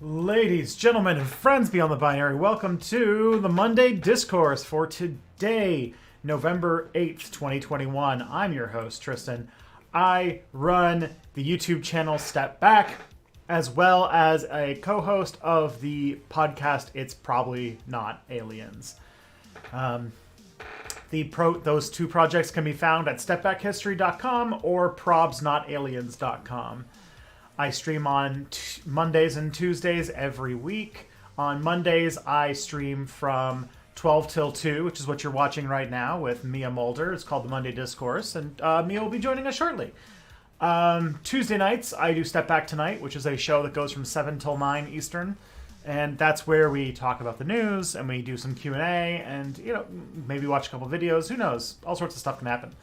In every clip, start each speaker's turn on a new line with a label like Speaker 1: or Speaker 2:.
Speaker 1: Ladies, gentlemen, and friends beyond the binary, welcome to the Monday Discourse for today, November 8th, 2021. I'm your host, Tristan. I run the YouTube channel Step Back, as well as a co-host of the podcast It's Probably Not Aliens. Those two projects can be found at stepbackhistory.com or probsnotaliens.com. I stream on Mondays and Tuesdays every week. On Mondays, I stream from 12 till 2, which is what you're watching right now with Mia Mulder. It's called the Monday Discourse, and Mia will be joining us shortly. Tuesday nights, I do Step Back Tonight, which is a show that goes from 7 till 9 Eastern. And that's where we talk about the news, and we do some Q&A, and, maybe watch a couple videos. Who knows? All sorts of stuff can happen.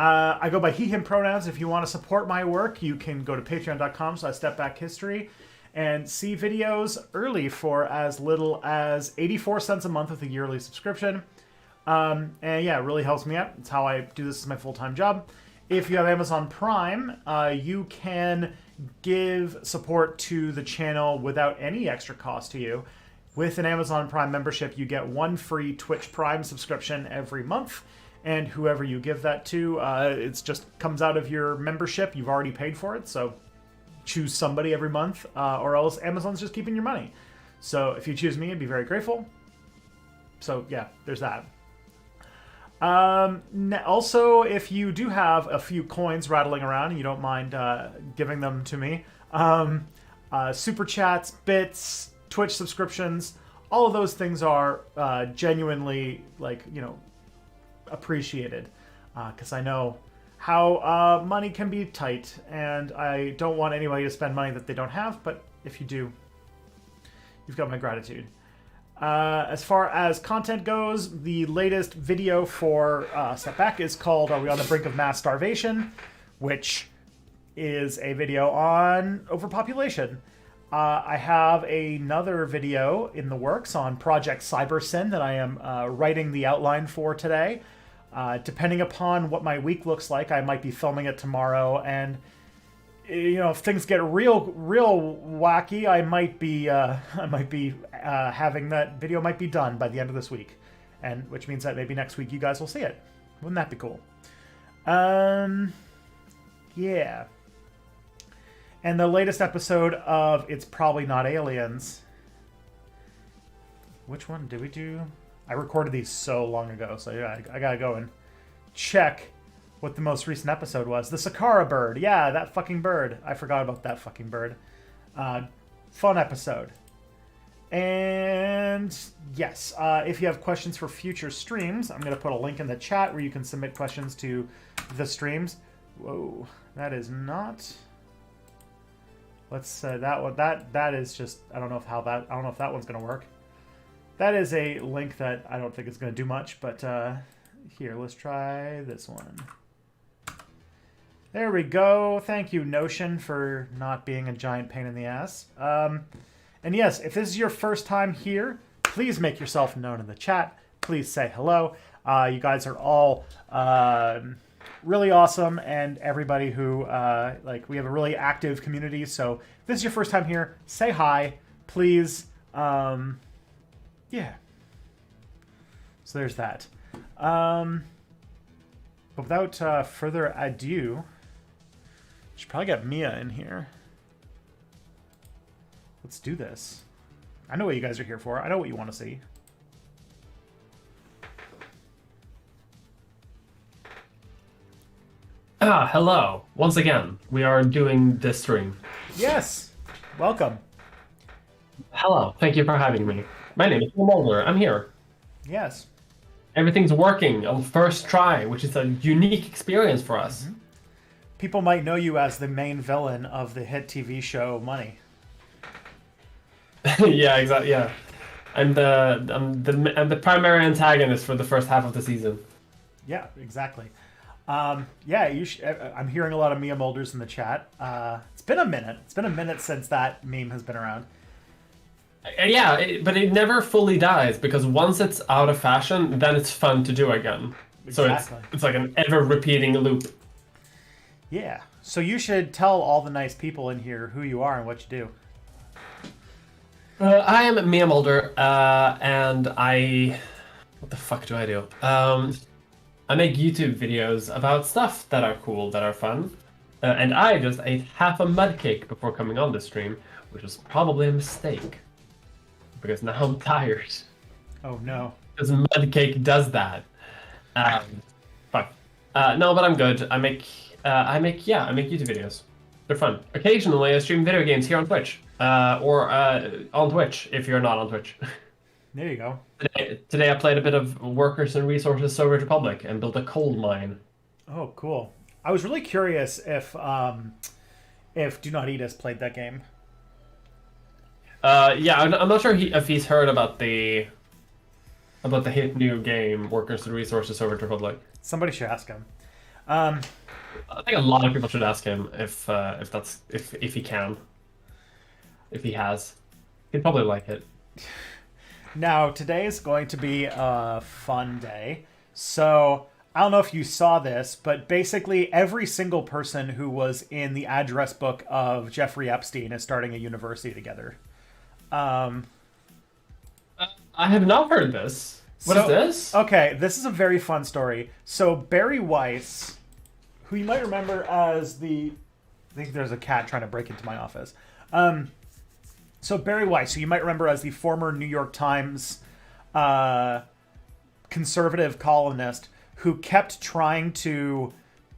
Speaker 1: I go by he, him pronouns. If you want to support my work, you can go to patreon.com/stepbackhistory and see videos early for as little as 84 cents a month with a yearly subscription. And yeah, it really helps me out. It's how I do this as my full-time job. If you have Amazon Prime, you can give support to the channel without any extra cost to you. With an Amazon Prime membership, you get one free Twitch Prime subscription every month. And whoever you give that to, it just comes out of your membership. You've already paid for it, so choose somebody every month, or else Amazon's just keeping your money. So if you choose me, I'd be very grateful. So yeah, there's that. Also, if you do have a few coins rattling around and you don't mind giving them to me, super chats, bits, Twitch subscriptions, all of those things are genuinely, appreciated, because I know how money can be tight, and I don't want anybody to spend money that they don't have, but if you do, you've got my gratitude. As far as content goes, the latest video for Step Back is called Are We on the Brink of Mass Starvation?, which is a video on overpopulation. I have another video in the works on Project CyberSyn that I am writing the outline for today. Depending upon what my week looks like, I might be filming it tomorrow, and if things get real wacky, I might be having that video might be done by the end of this week, and which means that maybe next week you guys will see it. Wouldn't that be cool? Yeah. And the latest episode of It's Probably Not Aliens. Which one did we do? I recorded these so long ago, so yeah, I gotta go and check what the most recent episode was. The Sakara bird. Yeah, that fucking bird. I forgot about that fucking bird. Fun episode. And yes, if you have questions for future streams, I'm going to put a link in the chat where you can submit questions to the streams. Whoa, that is not... Let's that one. That is just... I don't know if that one's going to work. That is a link that I don't think is going to do much, but here, let's try this one. There we go. Thank you, Notion, for not being a giant pain in the ass. And yes, if this is your first time here, please make yourself known in the chat. Please say hello. You guys are all really awesome, and everybody who, we have a really active community, so if this is your first time here, say hi, please. Yeah. So there's that. But without further ado, I should probably get Mia in here. Let's do this. I know what you guys are here for. I know what you want to see.
Speaker 2: Hello. Once again, we are doing this stream.
Speaker 1: Yes. Welcome.
Speaker 2: Hello. Thank you for having me. My name is Mulder. I'm here.
Speaker 1: Yes.
Speaker 2: Everything's working on first try, which is a unique experience for us.
Speaker 1: Mm-hmm. People might know you as the main villain of the hit TV show Money.
Speaker 2: Yeah, exactly. Yeah, I'm the primary antagonist for the first half of the season.
Speaker 1: Yeah, exactly. Yeah, I'm hearing a lot of Mia Mulders in the chat. It's been a minute. It's been a minute since that meme has been around.
Speaker 2: Yeah, but it never fully dies, because once it's out of fashion, then it's fun to do again.
Speaker 1: Exactly.
Speaker 2: So it's like an ever-repeating loop.
Speaker 1: Yeah. So you should tell all the nice people in here who you are and what you do.
Speaker 2: I am Mia Mulder, and I. What the fuck do I do? I make YouTube videos about stuff that are cool, that are fun. And I just ate half a mud cake before coming on this stream, which was probably a mistake. Because now I'm tired.
Speaker 1: Oh no.
Speaker 2: Because mud cake does that. Um, fuck. No, but I'm good. I make YouTube videos. They're fun. Occasionally, I stream video games here on Twitch, or on Twitch if you're not on Twitch.
Speaker 1: There you go.
Speaker 2: Today I played a bit of Workers and Resources Soviet Republic and built a coal mine.
Speaker 1: Oh, cool. I was really curious if Do Not Eat Us played that game.
Speaker 2: Yeah, I'm not sure if he's heard about the hit new game Workers and Resources Soviet Republic.
Speaker 1: Somebody should ask him.
Speaker 2: I think a lot of people should ask him if he can, if he has. He'd probably like it.
Speaker 1: Now, today is going to be a fun day. So, I don't know if you saw this, but basically every single person who was in the address book of Jeffrey Epstein is starting a university together.
Speaker 2: I have not heard this. What is this?
Speaker 1: Okay, this is a very fun story. So, Barry Weiss, who you might remember as I think there's a cat trying to break into my office. So Barry Weiss, who you might remember as the former New York Times conservative columnist who kept trying to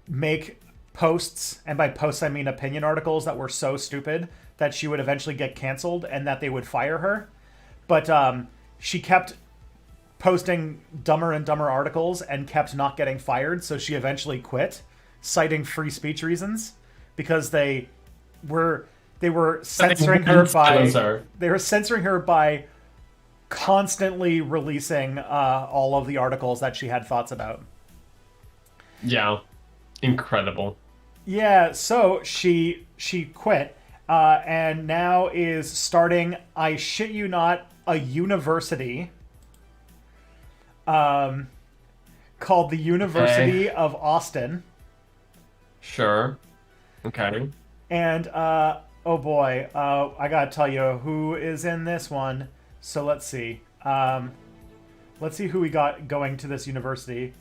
Speaker 1: make posts, and by posts I mean opinion articles that were so stupid that she would eventually get canceled and that they would fire her. But she kept posting dumber and dumber articles and kept not getting fired, so she eventually quit, citing free speech reasons, because they were censoring her by constantly releasing all of the articles that she had thoughts about.
Speaker 2: Yeah, incredible.
Speaker 1: Yeah, so she quit, and now is starting, I shit you not, a university called the University of Austin.
Speaker 2: Sure. Okay.
Speaker 1: And oh boy, I gotta tell you who is in this one. So let's see. Let's see who we got going to this university.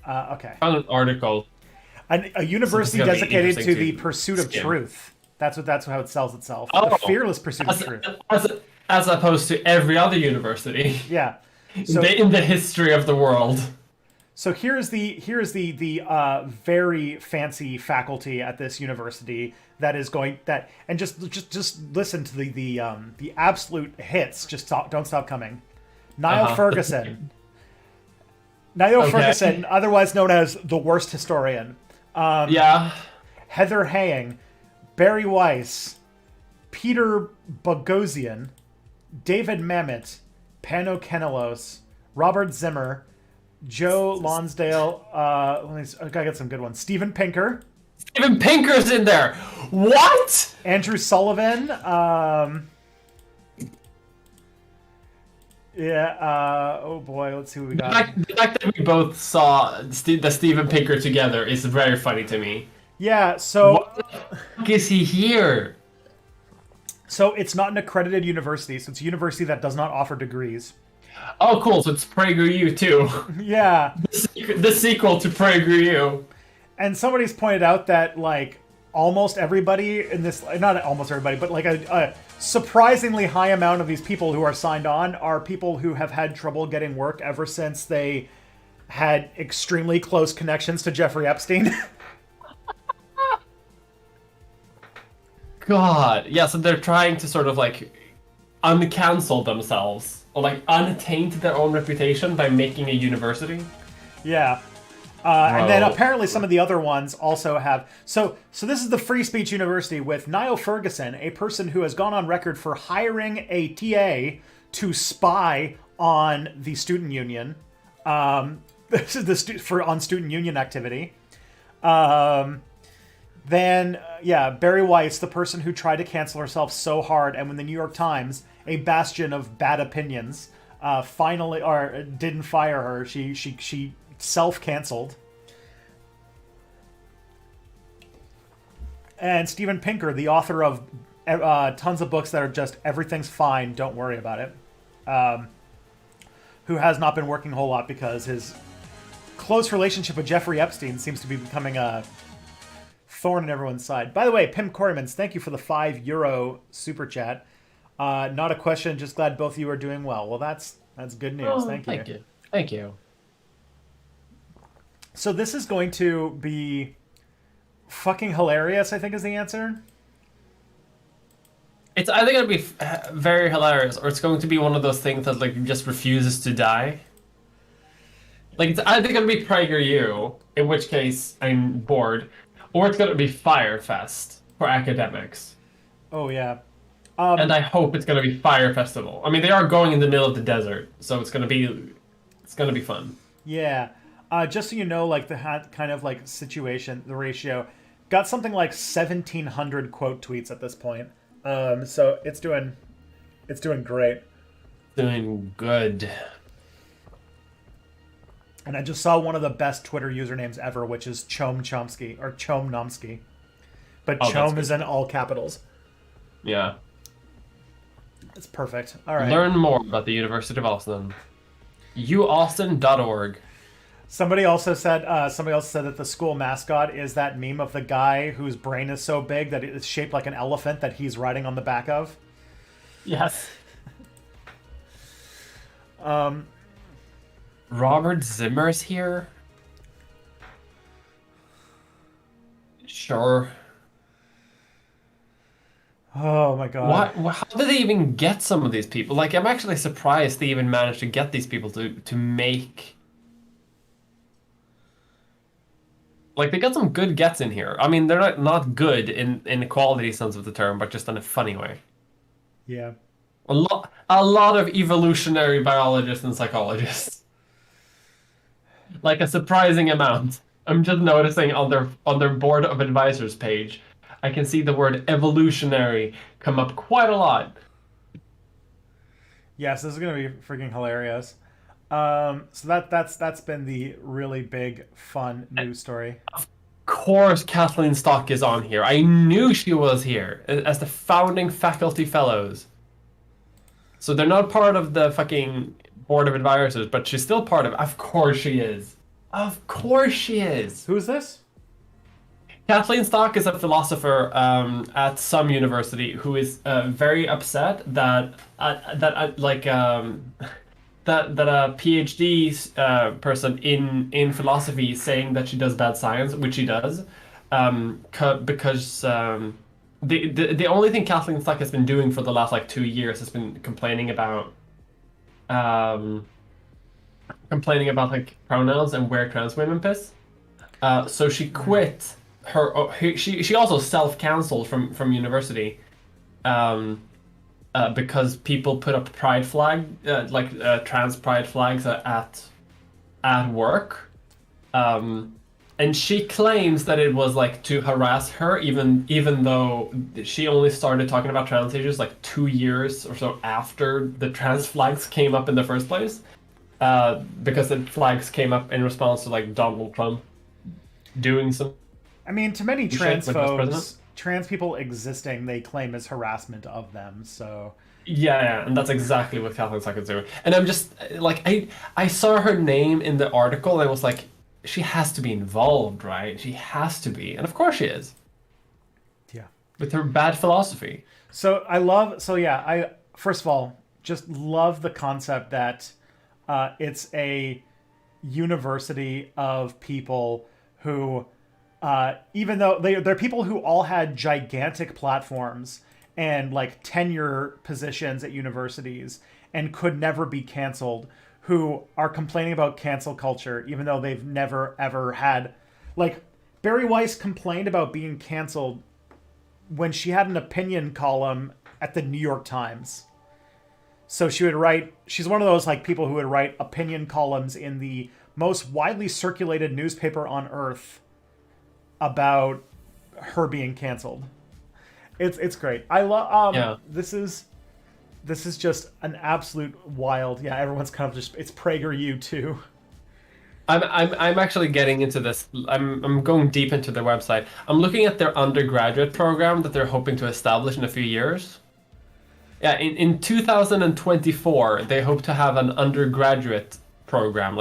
Speaker 1: Okay.
Speaker 2: I found an article.
Speaker 1: A university
Speaker 2: So
Speaker 1: dedicated to the pursuit of truth. That's how it sells itself.
Speaker 2: Oh,
Speaker 1: the fearless pursuit of truth.
Speaker 2: As opposed to every other university.
Speaker 1: Yeah. So,
Speaker 2: in the history of the world.
Speaker 1: So here's the very fancy faculty at this university that is going that, and just listen to the absolute hits. Don't stop coming. Niall Ferguson. Niall Ferguson, otherwise known as the worst historian.
Speaker 2: Yeah.
Speaker 1: Heather Haying, Barry Weiss, Peter Boghossian, David Mamet, Pano Kenelos, Robert Zimmer, Joe Lonsdale, I gotta get some good ones. Steven Pinker.
Speaker 2: Steven Pinker's in there! What?!
Speaker 1: Andrew Sullivan. Oh boy, let's see what we got.
Speaker 2: The fact that we both saw the Steven Pinker together is very funny to me.
Speaker 1: Yeah, so...
Speaker 2: What the fuck is he here?
Speaker 1: So it's not an accredited university, so it's a university that does not offer degrees.
Speaker 2: Oh, cool, so it's PragerU too.
Speaker 1: Yeah.
Speaker 2: The sequel to PragerU.
Speaker 1: And somebody's pointed out that, like, almost everybody in this... Not almost everybody, but, like, a surprisingly high amount of these people who are signed on are people who have had trouble getting work ever since they had extremely close connections to Jeffrey Epstein.
Speaker 2: God. Yeah, so they're trying to sort of, like, uncancel themselves. Or, like, untaint their own reputation by making a university.
Speaker 1: Yeah. And then apparently some of the other ones also have... So this is the Free Speech University with Niall Ferguson, a person who has gone on record for hiring a TA to spy on the student union. This is on student union activity. Then, Barry Weiss, the person who tried to cancel herself so hard, and when the New York Times, a bastion of bad opinions, finally didn't fire her, she self-canceled. And Steven Pinker, the author of tons of books that are just everything's fine, don't worry about it. Who has not been working a whole lot because his close relationship with Jeffrey Epstein seems to be becoming a thorn in everyone's side. By the way, Pim Corymans, thank you for the €5 super chat. Not a question, just glad both of you are doing well. Well, that's good news.
Speaker 2: Oh,
Speaker 1: thank you.
Speaker 2: Thank you.
Speaker 1: So this is going to be fucking hilarious, I think is the answer.
Speaker 2: It's either going to be very hilarious, or it's going to be one of those things that like just refuses to die. Like, it's either going to be PragerU, in which case I'm bored, or it's going to be Firefest for academics.
Speaker 1: Oh, yeah.
Speaker 2: And I hope it's going to be Fire Festival. I mean, they are going in the middle of the desert, so it's going to be fun.
Speaker 1: Yeah. Just so you know, like, the kind of, like, situation, the ratio, got something like 1,700 quote tweets at this point. So it's doing great.
Speaker 2: Doing good.
Speaker 1: And I just saw one of the best Twitter usernames ever, which is Chom Chomsky, or Chom Nomsky. But Chom is in all capitals.
Speaker 2: Yeah.
Speaker 1: It's perfect. All right.
Speaker 2: Learn more about the University of Austin. uaustin.org.
Speaker 1: Somebody else said that the school mascot is that meme of the guy whose brain is so big that it's shaped like an elephant that he's riding on the back of.
Speaker 2: Yes. Robert Zimmer's here. Sure.
Speaker 1: Oh my god.
Speaker 2: How did they even get some of these people? Like, I'm actually surprised they even managed to get these people to make. Like, they got some good gets in here. I mean, they're not good in the quality sense of the term, but just in a funny way.
Speaker 1: Yeah.
Speaker 2: A lot of evolutionary biologists and psychologists. Like a surprising amount. I'm just noticing on their board of advisors page, I can see the word evolutionary come up quite a lot.
Speaker 1: Yes, this is gonna be freaking hilarious. So that's been the really big fun news story.
Speaker 2: Of course, Kathleen Stock is on here. I knew she was here as the founding faculty fellows. So they're not part of the fucking board of advisors, but she's still part of it. Of course she is. Of course she is.
Speaker 1: Who is this?
Speaker 2: Kathleen Stock is a philosopher at some university who is very upset that a PhD person in philosophy is saying that she does bad science, which she does, because the only thing Kathleen Stock has been doing for the last like 2 years has been complaining about like pronouns and where trans women piss. So she quit she also self-cancelled from university because people put up pride flag trans pride flags at work, and she claims that it was like to harass her, even though she only started talking about trans issues like 2 years or so after the trans flags came up in the first place, because the flags came up in response to like Donald Trump doing some.
Speaker 1: I mean, to many trans folks, trans people existing, they claim as harassment of them. So
Speaker 2: yeah, and that's exactly what Kathleen Stock is doing. And I'm just like, I saw her name in the article and I was like, she has to be involved, right? She has to be, and of course she is.
Speaker 1: Yeah,
Speaker 2: with her bad philosophy.
Speaker 1: I first of all just love the concept that it's a university of people who. Even though they're people who all had gigantic platforms and like tenure positions at universities and could never be canceled, who are complaining about cancel culture, even though they've never ever had. Like, Barry Weiss complained about being canceled when she had an opinion column at the New York Times. So she would write, she's one of those like people who would write opinion columns in the most widely circulated newspaper on earth about her being canceled. It's great. I love This is just an absolute wild. Yeah, everyone's kind of just, it's PragerU too.
Speaker 2: I'm actually getting into this. I'm going deep into their website. I'm looking at their undergraduate program that they're hoping to establish in a few years. Yeah, in 2024, they hope to have an undergraduate program.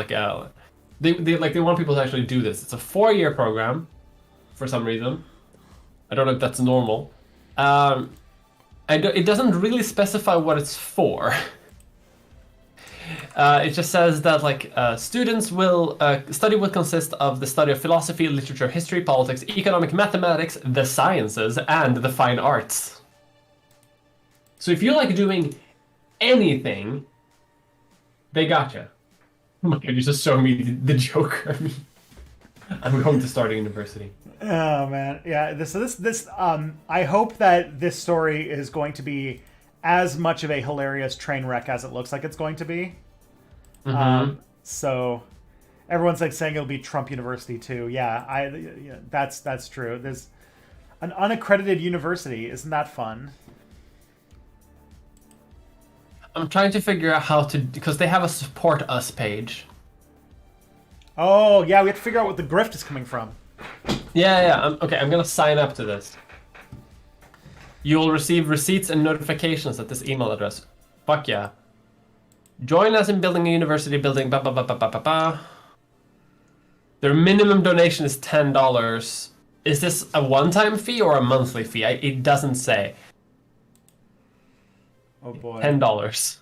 Speaker 2: They want people to actually do this. It's a 4-year program, for some reason. I don't know if that's normal. It doesn't really specify what it's for. It just says that students will study will consist of the study of philosophy, literature, history, politics, economic, mathematics, the sciences, and the fine arts. So if you like doing anything, they gotcha. Oh my god, you just showed me the Joker. I'm going to start a university.
Speaker 1: Oh man, yeah. This I hope that this story is going to be as much of a hilarious train wreck as it looks like it's going to be. So everyone's like saying it'll be Trump University too. Yeah, that's true. There's an unaccredited university. Isn't that fun?
Speaker 2: I'm trying to figure out how to, because they have a support us page.
Speaker 1: Oh yeah, we have to figure out what the grift is coming from.
Speaker 2: Yeah. Okay, I'm gonna sign up to this. You will receive receipts and notifications at this email address. Fuck yeah. Join us in building a university building. Ba ba ba ba ba ba ba. Their minimum donation is $10. Is this a one-time fee or a monthly fee? It doesn't say.
Speaker 1: Oh boy.
Speaker 2: $10.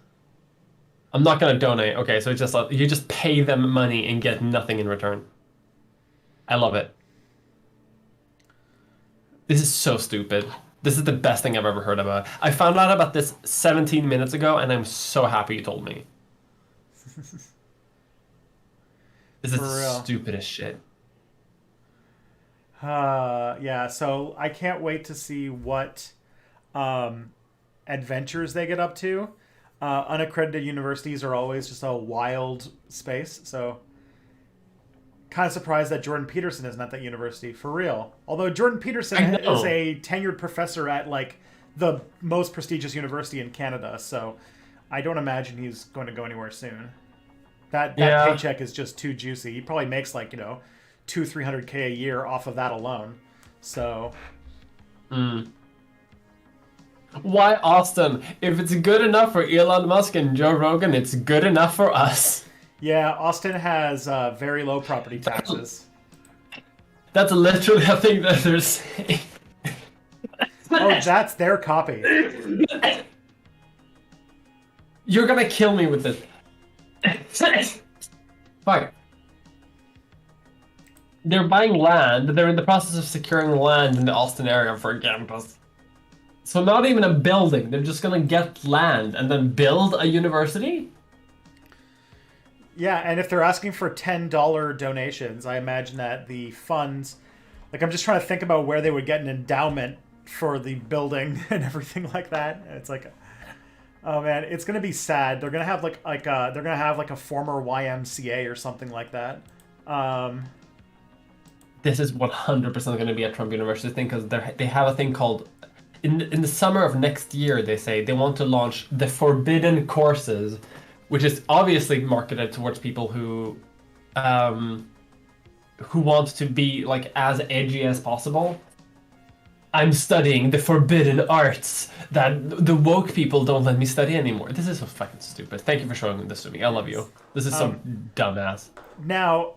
Speaker 2: I'm not gonna donate. Okay, so it's just you just pay them money and get nothing in return. I love it. This is so stupid. This is the best thing I've ever heard about. I found out about this 17 minutes ago, and I'm so happy you told me. This is the stupidest shit.
Speaker 1: Yeah, so I can't wait to see what adventures they get up to. Unaccredited universities are always just a wild space, so kind of surprised that Jordan Peterson isn't at that university, for real. Although Jordan Peterson is a tenured professor at the most prestigious university in Canada, so I don't imagine he's going to go anywhere soon. That paycheck is just too juicy. He probably makes $200-300K a year off of that alone. So
Speaker 2: why Austin? If it's good enough for Elon Musk and Joe Rogan, it's good enough for us.
Speaker 1: Yeah, Austin has very low property taxes.
Speaker 2: That's literally a thing that they're saying.
Speaker 1: Oh, that's their copy.
Speaker 2: You're gonna kill me with this. Fine. They're buying land. They're in the process of securing land in the Austin area for a campus. So not even a building. They're just gonna get land and then build a university?
Speaker 1: Yeah, and if they're asking for $10 donations, I imagine that the funds... I'm just trying to think about where they would get an endowment for the building and everything like that. And it's oh man, it's gonna be sad. They're gonna have a former YMCA or something like that.
Speaker 2: This is 100% going to be a Trump University thing because they have a thing called in the summer of next year. They say they want to launch the forbidden courses, which is obviously marketed towards people who want to be as edgy as possible. I'm studying the forbidden arts that the woke people don't let me study anymore. This is so fucking stupid. Thank you for showing this to me. I love you. This is so dumbass.
Speaker 1: Now,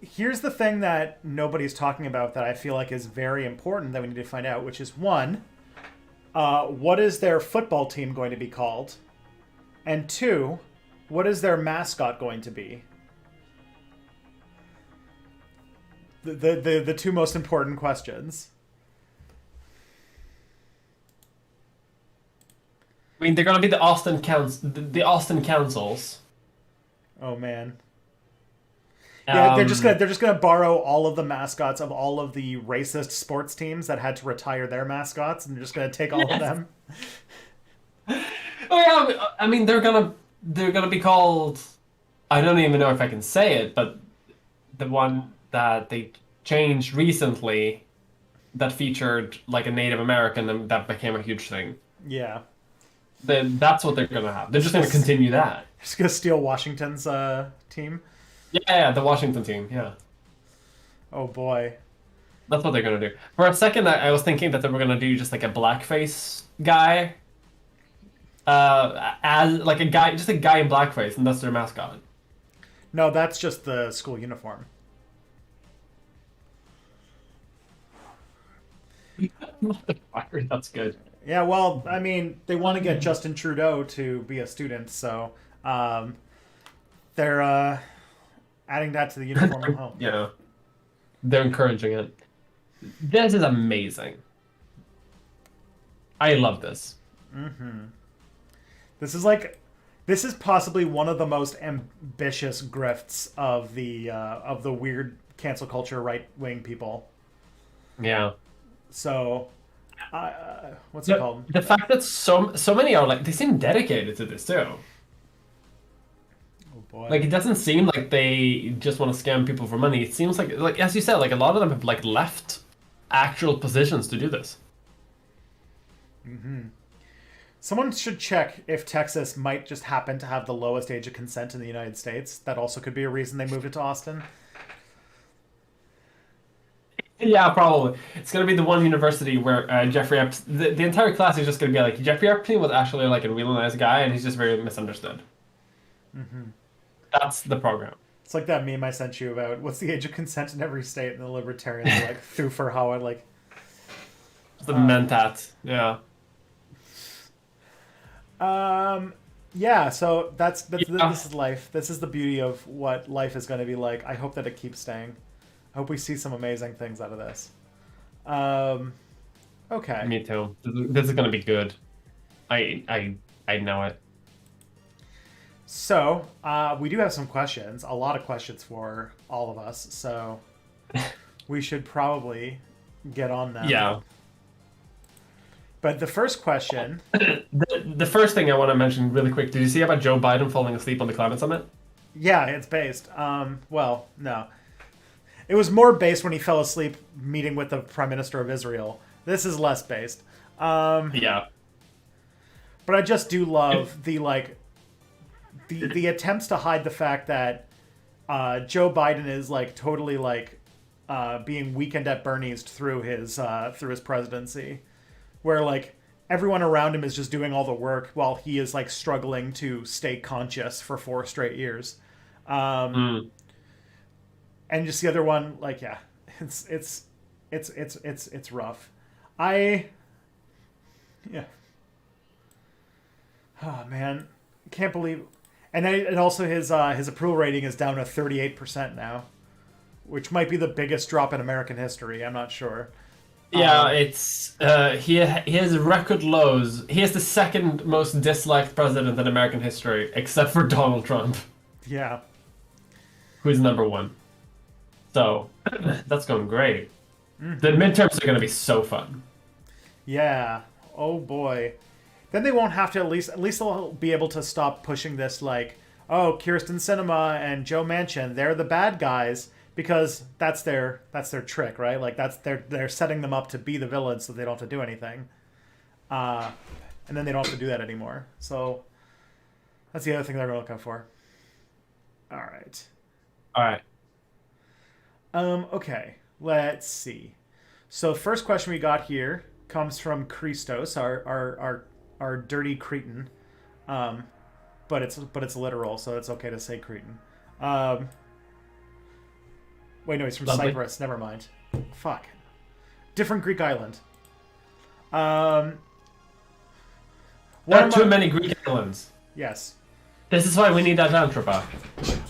Speaker 1: here's the thing that nobody's talking about that I feel like is very important that we need to find out, which is one, what is their football team going to be called? And two, what is their mascot going to be? The two most important questions.
Speaker 2: I mean, they're gonna be the Austin Councils.
Speaker 1: Oh man. Yeah, they're just gonna borrow all of the mascots of all of the racist sports teams that had to retire their mascots, and they're just gonna take all of them.
Speaker 2: Oh yeah, I mean they're gonna be called. I don't even know if I can say it, but the one that they changed recently, that featured a Native American, and that became a huge thing.
Speaker 1: Yeah.
Speaker 2: Then that's what they're gonna have. They're just gonna continue that.
Speaker 1: Just gonna steal Washington's team.
Speaker 2: Yeah, the Washington team. Yeah,
Speaker 1: Oh boy.
Speaker 2: that's what they're gonna do. For a second, I was thinking that they were gonna do just like a blackface guy, as like a guy, just a guy in blackface, and that's their mascot.
Speaker 1: No, that's just the school uniform.
Speaker 2: Motherfucker, that's good.
Speaker 1: Yeah, well, I mean, they want to get Justin Trudeau to be a student, so um, they're adding that to the uniform at home.
Speaker 2: Yeah, they're encouraging it. This is amazing. I love this.
Speaker 1: This is possibly one of the most ambitious grifts of the weird cancel culture right wing people.
Speaker 2: Yeah.
Speaker 1: So, what's it called?
Speaker 2: The fact that so many are like they seem dedicated to this too.
Speaker 1: Oh boy.
Speaker 2: Like it doesn't seem like they just want to scam people for money. It seems like as you said, like a lot of them have like left actual positions to do this.
Speaker 1: Someone should check if Texas might just happen to have the lowest age of consent in the United States. That also could be a reason they moved it to Austin.
Speaker 2: Yeah, probably. It's gonna be the one university where Jeffrey Epstein, the entire class is just gonna be like Jeffrey Epstein was actually like a really nice guy, and he's just very misunderstood. That's the program.
Speaker 1: It's like that meme I sent you about what's the age of consent in every state, and the libertarians are like through for how I like.
Speaker 2: The mentat. Yeah.
Speaker 1: Yeah, so
Speaker 2: Yeah.
Speaker 1: this is life. This is the beauty of what life is going to be like. I hope that it keeps staying. I hope we see some amazing things out of this. Okay.
Speaker 2: Me too. This is gonna be good. I know it.
Speaker 1: So, we do have some questions, a lot of questions for all of us, so we should probably get on them.
Speaker 2: Yeah.
Speaker 1: But the first question...
Speaker 2: The first thing I want to mention really quick, did you see about Joe Biden falling asleep on the climate summit?
Speaker 1: Yeah, it's based. Well, no. It was more based when he fell asleep meeting with the Prime Minister of Israel. This is less based.
Speaker 2: Yeah.
Speaker 1: But I just do love the attempts to hide the fact that Joe Biden is like totally like being Weekend at Bernie's through his presidency, where like everyone around him is just doing all the work while he is like struggling to stay conscious for 4 straight years. And just the other one, like, yeah, it's rough. Yeah. Oh man, can't believe. And then and also his approval rating is down to 38% now, which might be the biggest drop in American history. I'm not sure.
Speaker 2: Yeah, it's he has record lows. He is the second most disliked president in American history, except for Donald Trump,
Speaker 1: Yeah.
Speaker 2: who is number 1. So that's going great. The midterms are going to be so fun.
Speaker 1: Yeah. Oh boy. Then they won't have to at least they'll be able to stop pushing this like, oh, Kirsten Sinema and Joe Manchin, they're the bad guys, because that's their trick, right? Like they're setting them up to be the villains so they don't have to do anything. And then they don't have to do that anymore. So that's the other thing they're going to look out for. All right.
Speaker 2: All right.
Speaker 1: Okay, let's see. So first question we got here comes from Christos, our dirty Cretan, but it's literal, so it's okay to say Cretan. Wait, no, he's from
Speaker 2: Lovely.
Speaker 1: Cyprus. Never mind. Fuck. Different Greek island.
Speaker 2: There are too many Greek islands.
Speaker 1: Yes.
Speaker 2: This is why we need that Anthropa.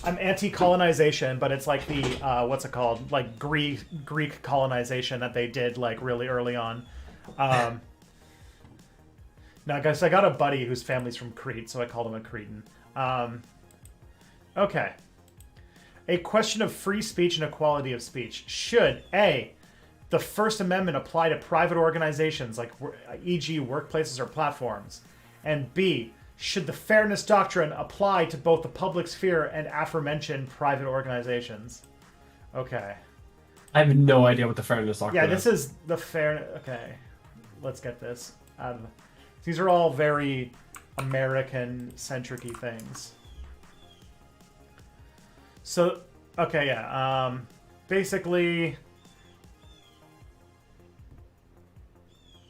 Speaker 1: I'm anti-colonization, but it's like the what's it called? Like Greek colonization that they did like really early on. Now, guys, I got a buddy whose family's from Crete, so I called him a Cretan. Okay. A question of free speech and equality of speech. Should A, the First Amendment apply to private organizations like e.g. workplaces or platforms? And B, should the fairness doctrine apply to both the public sphere and aforementioned private organizations? Okay.
Speaker 2: I have no idea what the fairness doctrine
Speaker 1: Yeah, this is the fair... Okay. Let's get this out of... These are all very American-centric-y things. So, Okay, yeah. Basically,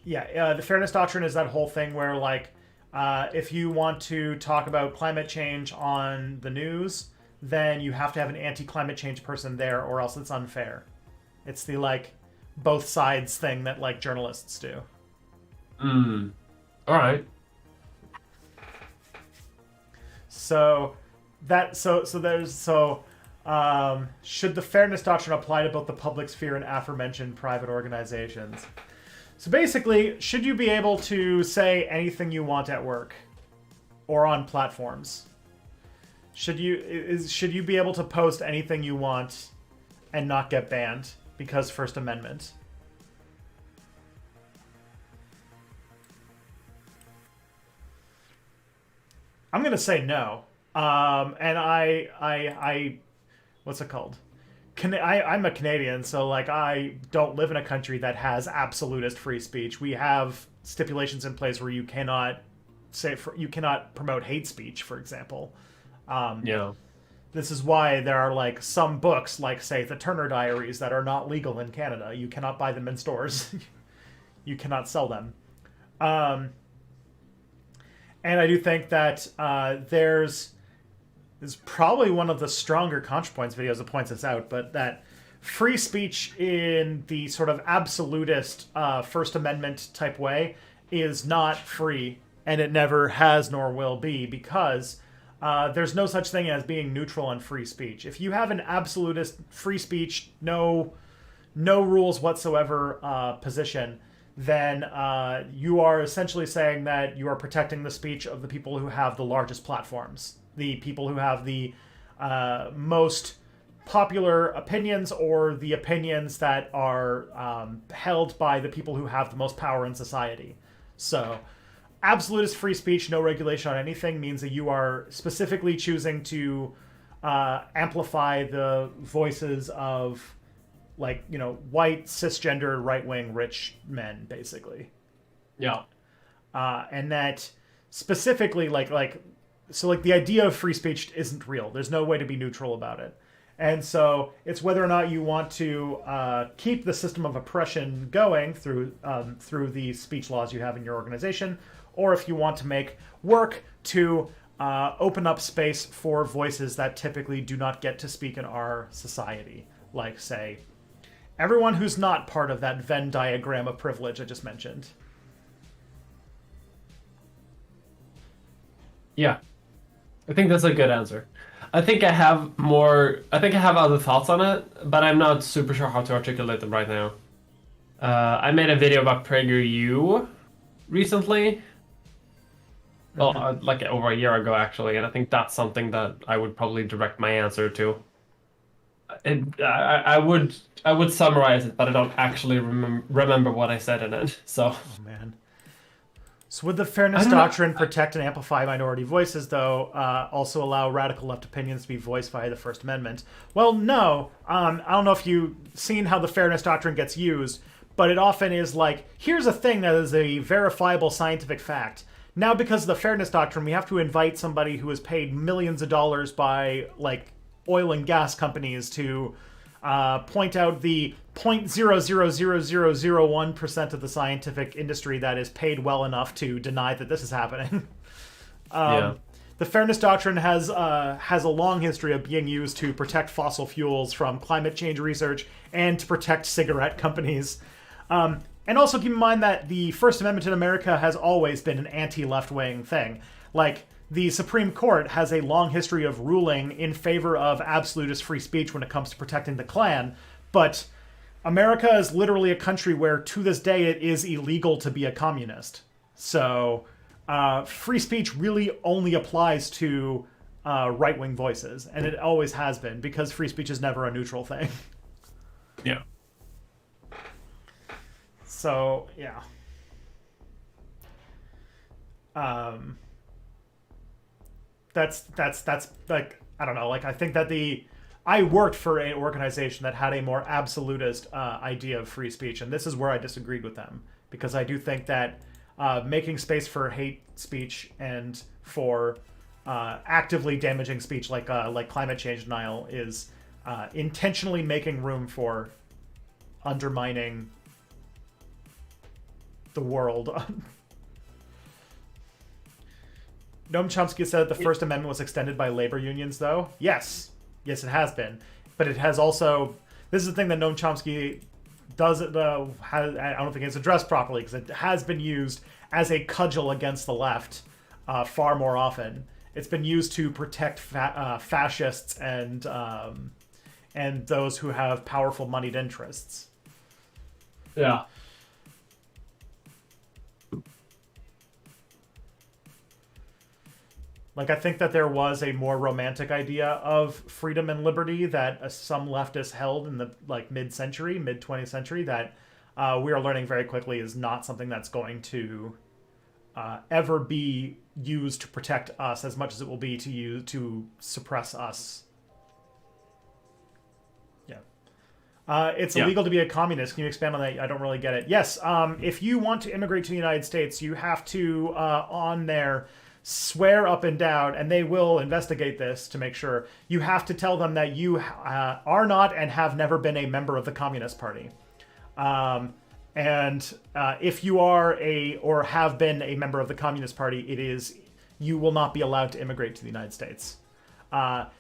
Speaker 1: yeah. The fairness doctrine is that whole thing where, like, if you want to talk about climate change on the news, then you have to have an anti-climate change person there, or else it's unfair. It's the like both sides thing that like journalists do.
Speaker 2: Hmm. All right.
Speaker 1: So should the fairness doctrine apply to both the public sphere and aforementioned private organizations? So basically, should you be able to say anything you want at work or on platforms? Should you be able to post anything you want and not get banned because First Amendment? I'm gonna say no. And what's it called? I'm a Canadian, so like I don't live in a country that has absolutist free speech. We have stipulations in place where you cannot you cannot promote hate speech, for example.
Speaker 2: Yeah.
Speaker 1: This is why there are like some books, like say the Turner Diaries, that are not legal in Canada. You cannot buy them in stores. You cannot sell them. And I do think that is probably one of the stronger ContraPoints videos that points this out, but that free speech in the sort of absolutist First Amendment type way is not free, and it never has nor will be, because there's no such thing as being neutral on free speech. If you have an absolutist free speech, no rules whatsoever position, then you are essentially saying that you are protecting the speech of the people who have the largest platforms, the people who have the most popular opinions, or the opinions that are held by the people who have the most power in society. So absolutist free speech, no regulation on anything, means that you are specifically choosing to amplify the voices of, like, you know, white, cisgender, right-wing, rich men, basically.
Speaker 2: Yeah.
Speaker 1: And that specifically, so the idea of free speech isn't real. There's no way to be neutral about it. And so it's whether or not you want to keep the system of oppression going through the speech laws you have in your organization, or if you want to make work to open up space for voices that typically do not get to speak in our society. Like, say, everyone who's not part of that Venn diagram of privilege I just mentioned.
Speaker 2: Yeah. I think that's a good answer. I think I have other thoughts on it, but I'm not super sure how to articulate them right now. I made a video about PragerU recently. Well, like over a year ago, actually, and I think that's something that I would probably direct my answer to. I would summarize it, but I don't actually remember what I said in it. So.
Speaker 1: Oh man. So would the fairness doctrine protect and amplify minority voices, though, also allow radical left opinions to be voiced via the First Amendment? Well, no. I don't know if you've seen how the fairness doctrine gets used, but it often is like, here's a thing that is a verifiable scientific fact. Now, because of the fairness doctrine, we have to invite somebody who is paid millions of dollars by, like, oil and gas companies to point out the 0.00001% of the scientific industry that is paid well enough to deny that this is happening. The fairness doctrine has a long history of being used to protect fossil fuels from climate change research and to protect cigarette companies. And also keep in mind that the First Amendment in America has always been an anti-left-wing thing. Like, the Supreme Court has a long history of ruling in favor of absolutist free speech when it comes to protecting the Klan, but America is literally a country where, to this day, it is illegal to be a communist. So, free speech really only applies to right-wing voices, and it always has been, because free speech is never a neutral thing.
Speaker 2: Yeah.
Speaker 1: So, yeah. That's like, I don't know, like, I think that I worked for an organization that had a more absolutist idea of free speech, and this is where I disagreed with them, because I do think that making space for hate speech and for actively damaging speech like climate change denial is intentionally making room for undermining the world. Noam Chomsky said the First Amendment was extended by labor unions, though. Yes, it has been, but it has also. This is the thing that Noam Chomsky doesn't. I don't think it's addressed properly because it has been used as a cudgel against the left far more often. It's been used to protect fascists and those who have powerful moneyed interests.
Speaker 2: Yeah.
Speaker 1: Like, I think that there was a more romantic idea of freedom and liberty that some leftists held in the mid-century, mid-20th century, that we are learning very quickly is not something that's going to ever be used to protect us as much as it will be to suppress us. Yeah. It's illegal to be a communist. Can you expand on that? I don't really get it. Yes. If you want to immigrate to the United States, you have to, on there, swear up and down, and they will investigate this to make sure. You have to tell them that you are not and have never been a member of the Communist Party. And if you are or have been a member of the Communist Party, you will not be allowed to immigrate to the United States.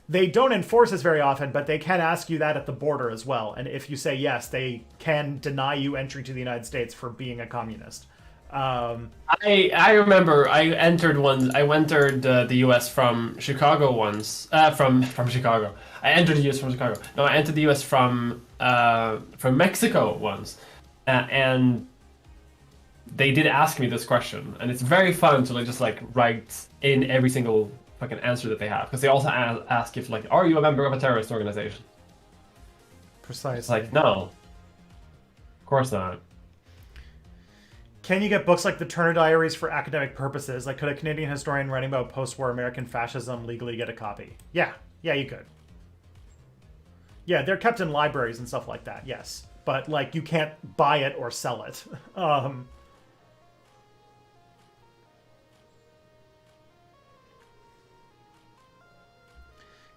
Speaker 1: They don't enforce this very often, but they can ask you that at the border as well. And if you say yes, they can deny you entry to the United States for being a communist.
Speaker 2: I remember I entered the U.S. from Chicago once. From Chicago. I entered the U.S. from Chicago. No, I entered the U.S. from Mexico once, and they did ask me this question, and it's very fun to just write in every single fucking answer that they have, because they also ask if are you a member of a terrorist organization?
Speaker 1: Precisely.
Speaker 2: It's no, of course not.
Speaker 1: Can you get books like the Turner Diaries for academic purposes? Could a Canadian historian writing about post-war American fascism legally get a copy? Yeah, you could. Yeah, they're kept in libraries and stuff like that, yes. But, you can't buy it or sell it.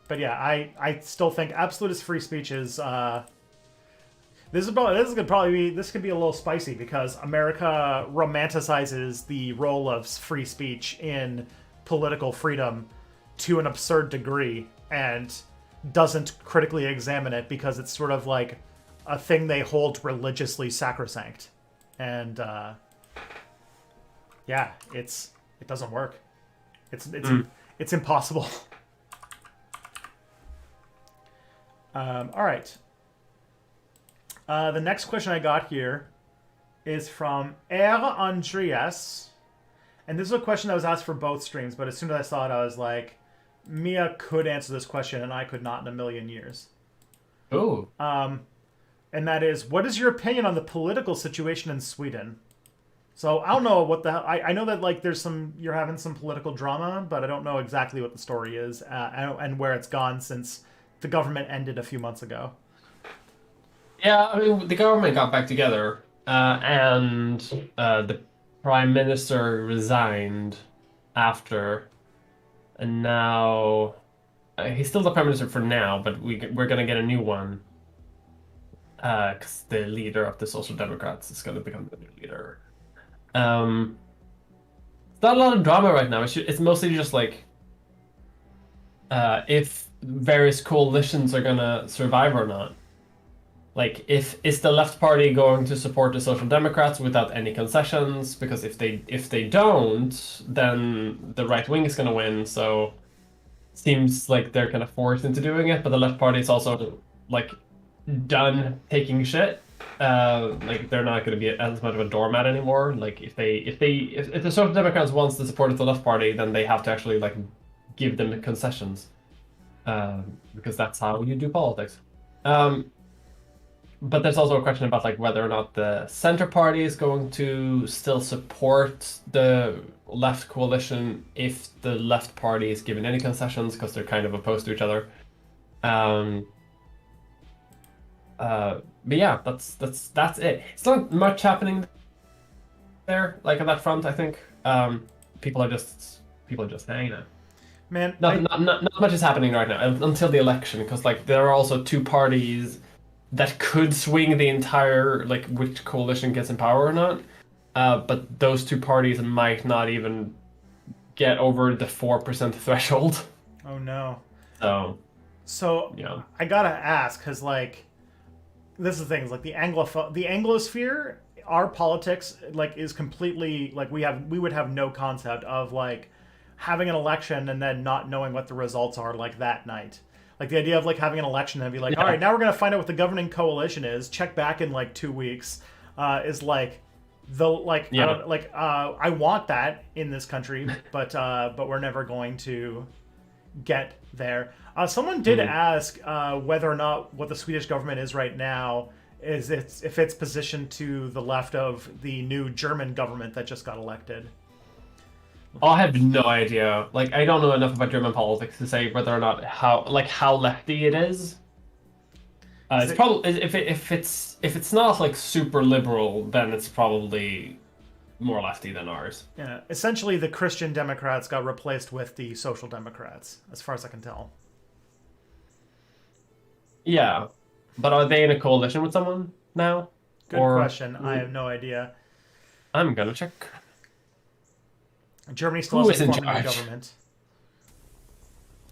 Speaker 1: But yeah, I still think absolutist free speech is... This could be a little spicy because America romanticizes the role of free speech in political freedom to an absurd degree and doesn't critically examine it because it's sort of like a thing they hold religiously sacrosanct. And it doesn't work. It's impossible. All right. The next question I got here is from Andreas. And this is a question that was asked for both streams, but as soon as I saw it, I was like, Mia could answer this question, and I could not in a million years.
Speaker 2: Oh.
Speaker 1: And that is, what is your opinion on the political situation in Sweden? So I don't know what the hell... I know that you're having some political drama, but I don't know exactly what the story is and where it's gone since the government ended a few months ago.
Speaker 2: Yeah, I mean, the government got back together, and the prime minister resigned after, and now he's still the prime minister for now, but we're gonna get a new one, because the leader of the Social Democrats is gonna become the new leader. It's not a lot of drama right now. It's mostly just if various coalitions are gonna survive or not. Is the left party going to support the Social Democrats without any concessions? Because if they don't, then the right wing is going to win. So seems like they're kind of forced into doing it. But the left party is also done taking shit. They're not going to be as much of a doormat anymore. If the Social Democrats wants the support of the left party, then they have to actually give them concessions, because that's how you do politics. But there's also a question about whether or not the center party is going to still support the left coalition if the left party is given any concessions, because they're kind of opposed to each other. But yeah, that's it. It's not much happening there, on that front. I think people are just hanging out.
Speaker 1: Man,
Speaker 2: Not much is happening right now until the election, because like there are also two parties that could swing the entire like which coalition gets in power or not. But those two parties might not even get over the 4% threshold.
Speaker 1: oh no.
Speaker 2: So
Speaker 1: So
Speaker 2: yeah,
Speaker 1: I gotta ask, because like this is the thing, is like the Anglosphere, our politics like is completely like we would have no concept of like having an election and then not knowing what the results are like that night. Like the idea of like having an election and be like, all
Speaker 2: yeah,
Speaker 1: right, now we're gonna find out what the governing coalition is. Check back in like 2 weeks. Is like the like I
Speaker 2: yeah.
Speaker 1: don't like I want that in this country, but we're never going to get there. Someone did ask whether or not what the Swedish government is right now is if it's positioned to the left of the new German government that just got elected.
Speaker 2: I have no idea. Like, I don't know enough about German politics to say whether or not how lefty it is.
Speaker 1: Is
Speaker 2: It's
Speaker 1: it,
Speaker 2: probably if it's not like super liberal, then it's probably more lefty than ours.
Speaker 1: yeah, essentially the Christian Democrats got replaced with the Social Democrats, as far as I can tell.
Speaker 2: Yeah, but are they in a coalition with someone now?
Speaker 1: Good
Speaker 2: Or
Speaker 1: question. I have no idea.
Speaker 2: I'm gonna check.
Speaker 1: Germany still
Speaker 2: Who is
Speaker 1: hasn't
Speaker 2: in
Speaker 1: formed a new
Speaker 2: charge?
Speaker 1: government.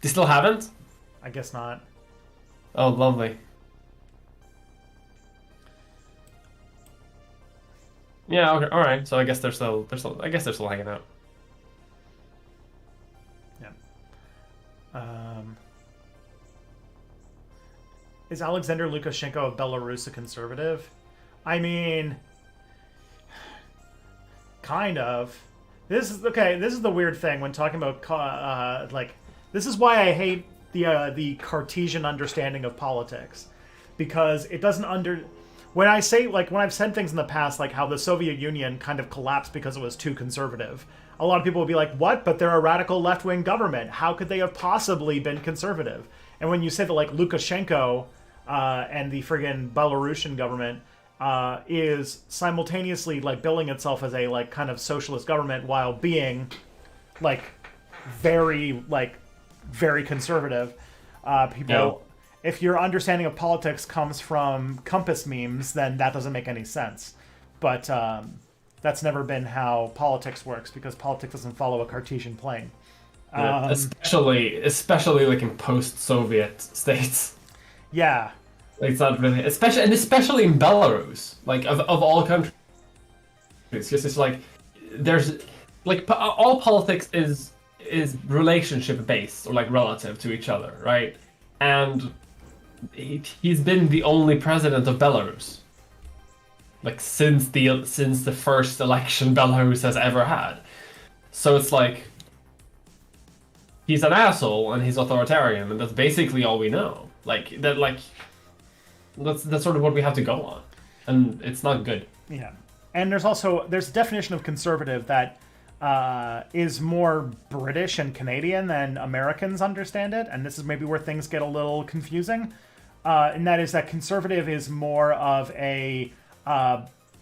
Speaker 2: They still haven't?
Speaker 1: I guess not.
Speaker 2: Oh, lovely. Yeah, okay, all right. So I guess I guess they're still hanging out.
Speaker 1: Yeah. Um, is Alexander Lukashenko of Belarus a conservative? I mean, kind of. This is okay. This is the weird thing when talking about like. This is why I hate the Cartesian understanding of politics, because it doesn't under. When I say like when I've said things in the past, like how the Soviet Union kind of collapsed because it was too conservative, a lot of people will be like, "What? But they're a radical left-wing government. How could they have possibly been conservative?" And when you say that like Lukashenko and the friggin' Belarusian government is simultaneously like billing itself as a like kind of socialist government while being like very conservative, people.
Speaker 2: Yeah.
Speaker 1: If your understanding of politics comes from compass memes, then that doesn't make any sense. But that's never been how politics works, because politics doesn't follow a Cartesian plane.
Speaker 2: Yeah, especially like in post-Soviet states.
Speaker 1: Yeah,
Speaker 2: Like it's not really, especially in Belarus, like of all countries. It's just it's like there's like all politics is relationship based or like relative to each other, right? And he's been the only president of Belarus, like since the first election Belarus has ever had. So it's like he's an asshole and he's authoritarian, and that's basically all we know. Like that, like that's sort of what we have to go on, and it's not good.
Speaker 1: yeah. And there's a definition of conservative that is more British and Canadian than Americans understand it, and this is maybe where things get a little confusing. And that is that conservative is more of a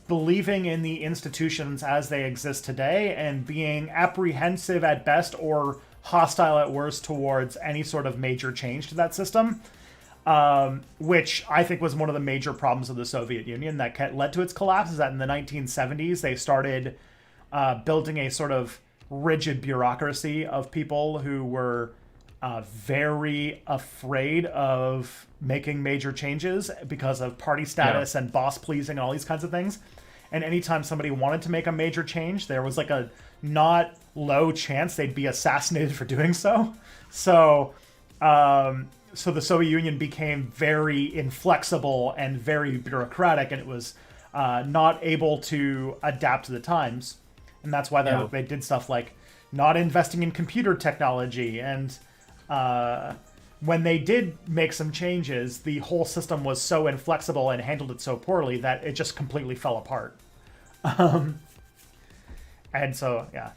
Speaker 1: believing in the institutions as they exist today and being apprehensive at best or hostile at worst towards any sort of major change to that system, which I think was one of the major problems of the Soviet Union that led to its collapse. Is that in the 1970s they started building a sort of rigid bureaucracy of people who were very afraid of making major changes because of party status and boss pleasing and all these kinds of things. And anytime somebody wanted to make a major change, there was like a not low chance they'd be assassinated for doing so. So the Soviet Union became very inflexible and very bureaucratic, and it was not able to adapt to the times. And that's why they did stuff like not investing in computer technology. And when they did make some changes, the whole system was so inflexible and handled it so poorly that it just completely fell apart. And so, yeah.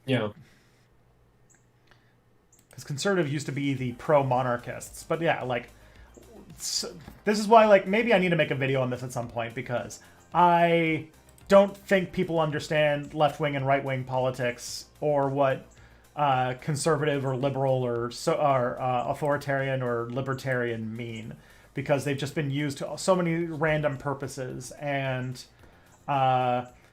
Speaker 2: Yeah.
Speaker 1: Because conservative used to be the pro-monarchists. But yeah, like, this is why, like, maybe I need to make a video on this at some point, because I don't think people understand left-wing and right-wing politics or what conservative or liberal or authoritarian or libertarian mean, because they've just been used to so many random purposes. And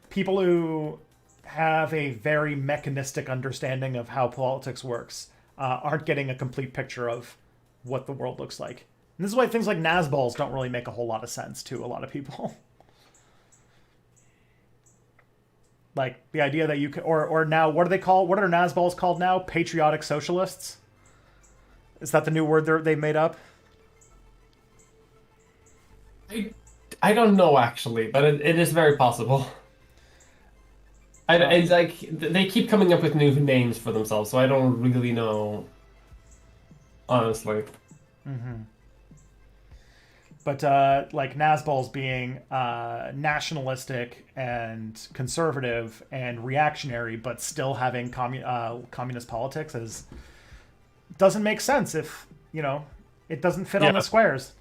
Speaker 1: people who have a very mechanistic understanding of how politics works aren't getting a complete picture of what the world looks like. And this is why things like Nazballs don't really make a whole lot of sense to a lot of people. Like the idea that you can, or now, what do they call? What are Nazballs called now? Patriotic socialists. Is that the new word they made up?
Speaker 2: I don't know actually, but it is very possible. It's like they keep coming up with new names for themselves, so I don't really know, honestly.
Speaker 1: But like Nazballs being nationalistic and conservative and reactionary, but still having communist politics doesn't make sense if, it doesn't fit on the squares.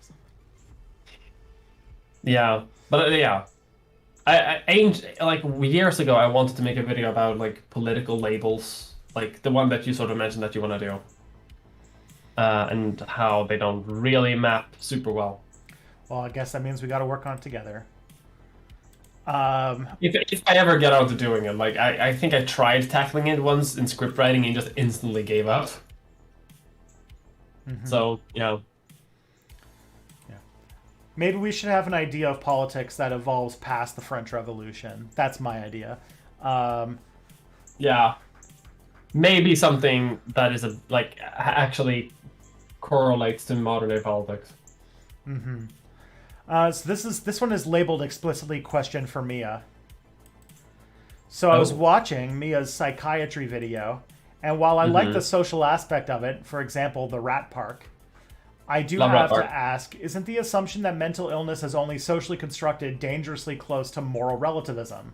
Speaker 2: Yeah, but yeah. I like years ago I wanted to make a video about like political labels, like the one that you sort of mentioned that you want to do, and how they don't really map super well.
Speaker 1: Well, I guess that means we got to work on it together.
Speaker 2: If I ever get out to doing it, like I think I tried tackling it once in script writing and just instantly gave up. So yeah.
Speaker 1: Maybe we should have an idea of politics that evolves past the French Revolution. That's my idea.
Speaker 2: Yeah. Maybe something that is actually correlates to modern day politics.
Speaker 1: So this one is labeled explicitly question for Mia. So I was watching Mia's psychiatry video, and while I like the social aspect of it, for example, the rat park, I do have to ask, isn't the assumption that mental illness is only socially constructed dangerously close to moral relativism?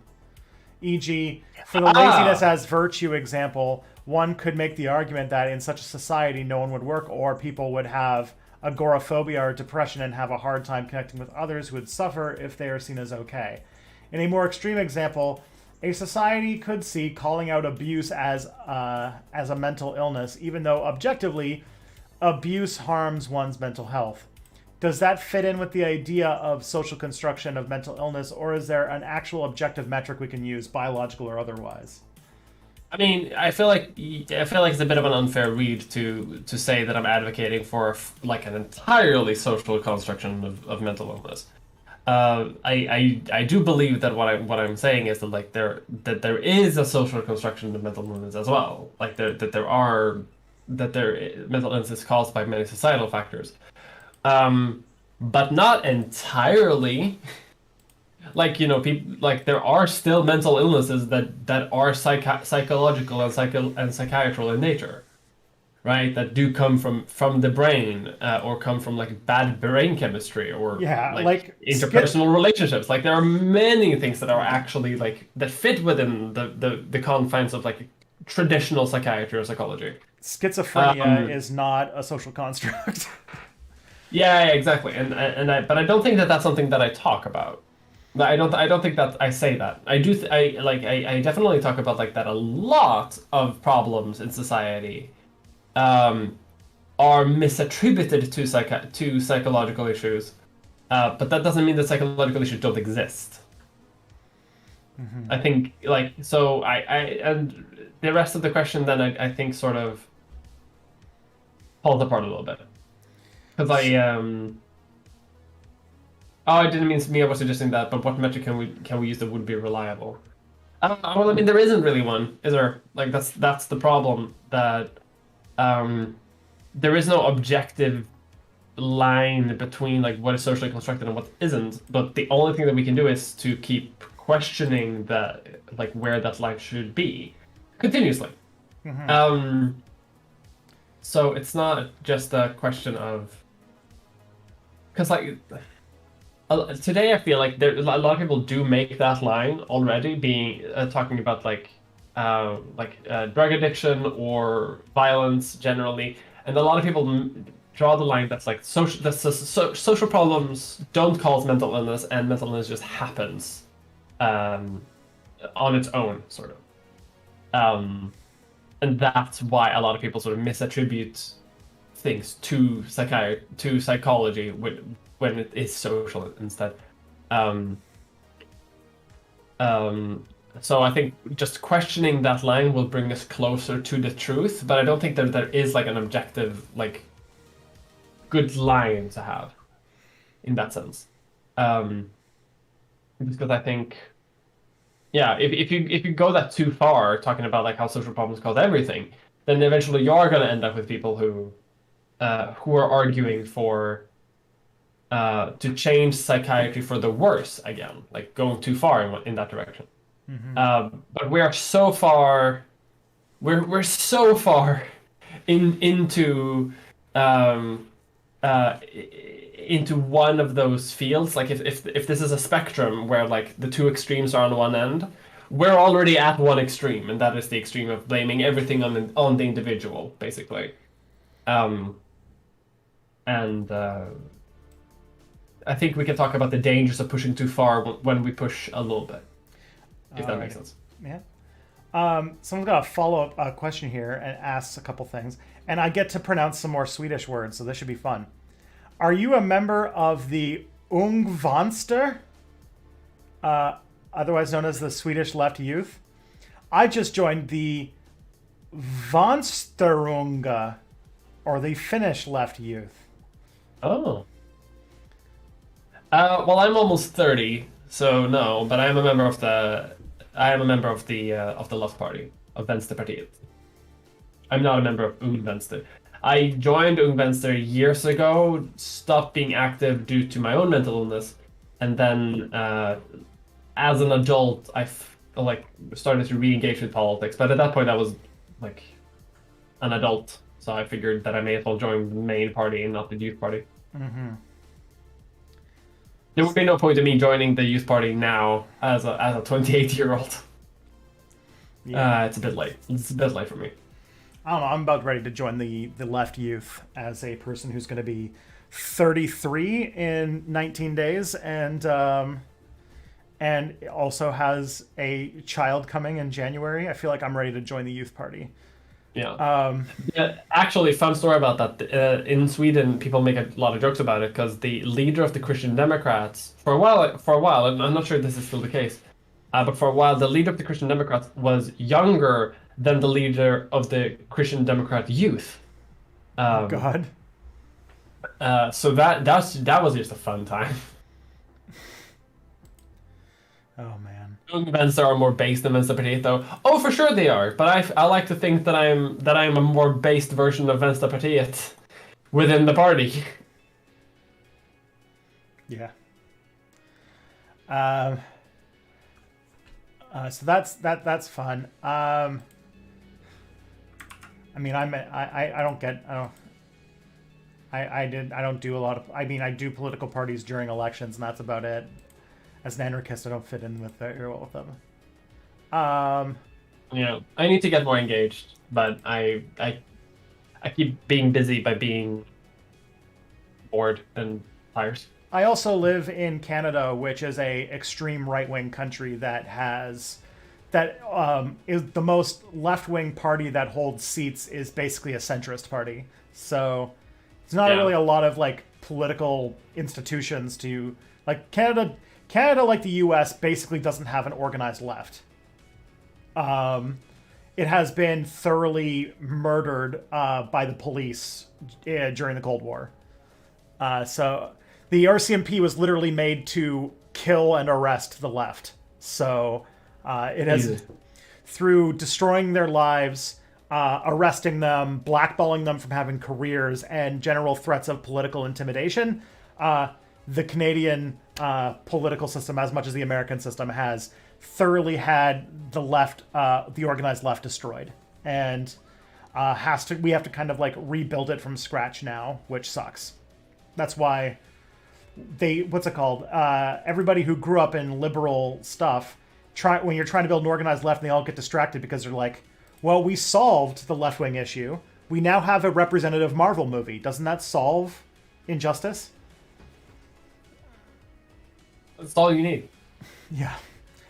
Speaker 1: E.g., for the laziness as virtue example, one could make the argument that in such a society no one would work, or people would have agoraphobia or depression and have a hard time connecting with others who would suffer if they are seen as okay. In a more extreme example, a society could see calling out abuse as a mental illness, even though objectively abuse harms one's mental health. Does that fit in with the idea of social construction of mental illness, or is there an actual objective metric we can use, biological or otherwise?
Speaker 2: I mean, I feel like it's a bit of an unfair read to say that I'm advocating for like an entirely social construction of mental illness. I do believe that what I'm saying is that there is a social construction of mental illness as well. Like mental illness is caused by many societal factors, but not entirely. Like people, like there are still mental illnesses that are psychological and psychiatrical in nature, right? That do come from the brain, or come from like bad brain chemistry, or like interpersonal relationships. Like there are many things that are actually like that fit within the confines of like traditional psychiatry or psychology.
Speaker 1: Schizophrenia is not a social construct.
Speaker 2: Yeah, exactly. But I don't think that that's something that I talk about. I don't think that I say that. I do. I definitely talk about like that a lot of problems in society, are misattributed to psychological issues, but that doesn't mean that psychological issues don't exist. I think and the rest of the question then I think sort of falls apart a little bit, because I didn't mean Mia was suggesting that, but what metric can we use that would be reliable? Well, I mean, there isn't really one, is there? Like that's the problem, that there is no objective line between like what is socially constructed and what isn't. But the only thing that we can do is to keep questioning that, like where that line should be, continuously. So it's not just a question of, because like today I feel like a lot of people do make that line already, being talking about like drug addiction or violence generally, and a lot of people draw the line that's like social problems don't cause mental illness, and mental illness just happens on its own, sort of. and that's why a lot of people sort of misattribute things to psychology when it is social instead. Um, so I think just questioning that line will bring us closer to the truth, but I don't think there is like an objective, like, good line to have in that sense. Because I think, yeah, if you go that too far, talking about like how social problems cause everything, then eventually you're going to end up with people who are arguing for to change psychiatry for the worse again, like going too far in that direction. But we are so far, we're so far into um, into one of those fields. Like if this is a spectrum where like the two extremes are on one end, we're already at one extreme, and that is the extreme of blaming everything on the individual, basically. And I think we can talk about the dangers of pushing too far when we push a little bit, if that makes sense.
Speaker 1: Yeah. Someone's got a follow-up question here and asks a couple things, and I get to pronounce some more Swedish words, so this should be fun. Are you a member of the Ung Vänster, otherwise known as the Swedish Left Youth? I just joined the Vänsterunga, or the Finnish Left Youth.
Speaker 2: Oh. Well, I'm almost 30, so no, but I am a member of the left party of Vänsterpartiet. I'm not a member of Ung Vänster. I joined Ung Vänster years ago, stopped being active due to my own mental illness, and then as an adult, I started to re-engage with politics. But at that point, I was like an adult, so I figured that I may as well join the main party and not the youth party.
Speaker 1: Mm-hmm.
Speaker 2: There would be no point in me joining the youth party now as a 28-year-old.
Speaker 1: Yeah.
Speaker 2: It's a bit late. It's a bit late for me.
Speaker 1: I don't know. I'm about ready to join the Left Youth as a person who's going to be 33 in 19 days, and also has a child coming in January. I feel like I'm ready to join the youth party.
Speaker 2: Yeah. Yeah. Actually, fun story about that. In Sweden, people make a lot of jokes about it because the leader of the Christian Democrats, for a while, and I'm not sure if this is still the case, but for a while, the leader of the Christian Democrats was younger than the leader of the Christian Democrat Youth.
Speaker 1: Oh God.
Speaker 2: So that was just a fun time.
Speaker 1: Oh man.
Speaker 2: Ung Vänster are more based than Vänsterpartiet, though. Oh, for sure they are. But I like to think that I'm a more based version of Vänsterpartiet within the party.
Speaker 1: Yeah. So that's fun. I mean, I don't do a lot of. I mean, I do political parties during elections, and that's about it. As an anarchist, I don't fit in with very well with them.
Speaker 2: Yeah, I need to get more engaged, but I keep being busy by being bored and tired.
Speaker 1: I also live in Canada, which is a extreme right-wing country that is the most left-wing party that holds seats is basically a centrist party. So it's not really a lot of like political institutions to like Canada, like the US, basically doesn't have an organized left. It has been thoroughly murdered by the police during the Cold War. So the RCMP was literally made to kill and arrest the left. So it has, through destroying their lives, arresting them, blackballing them from having careers, and general threats of political intimidation, the Canadian political system, as much as the American system, has thoroughly had the left, the organized left, destroyed, and we have to kind of like rebuild it from scratch now, which sucks. That's why what's it called? Everybody who grew up in liberal stuff, when you're trying to build an organized left, and they all get distracted because they're like, well, we solved the left-wing issue. We now have a representative Marvel movie. Doesn't that solve injustice?
Speaker 2: That's all you need.
Speaker 1: Yeah.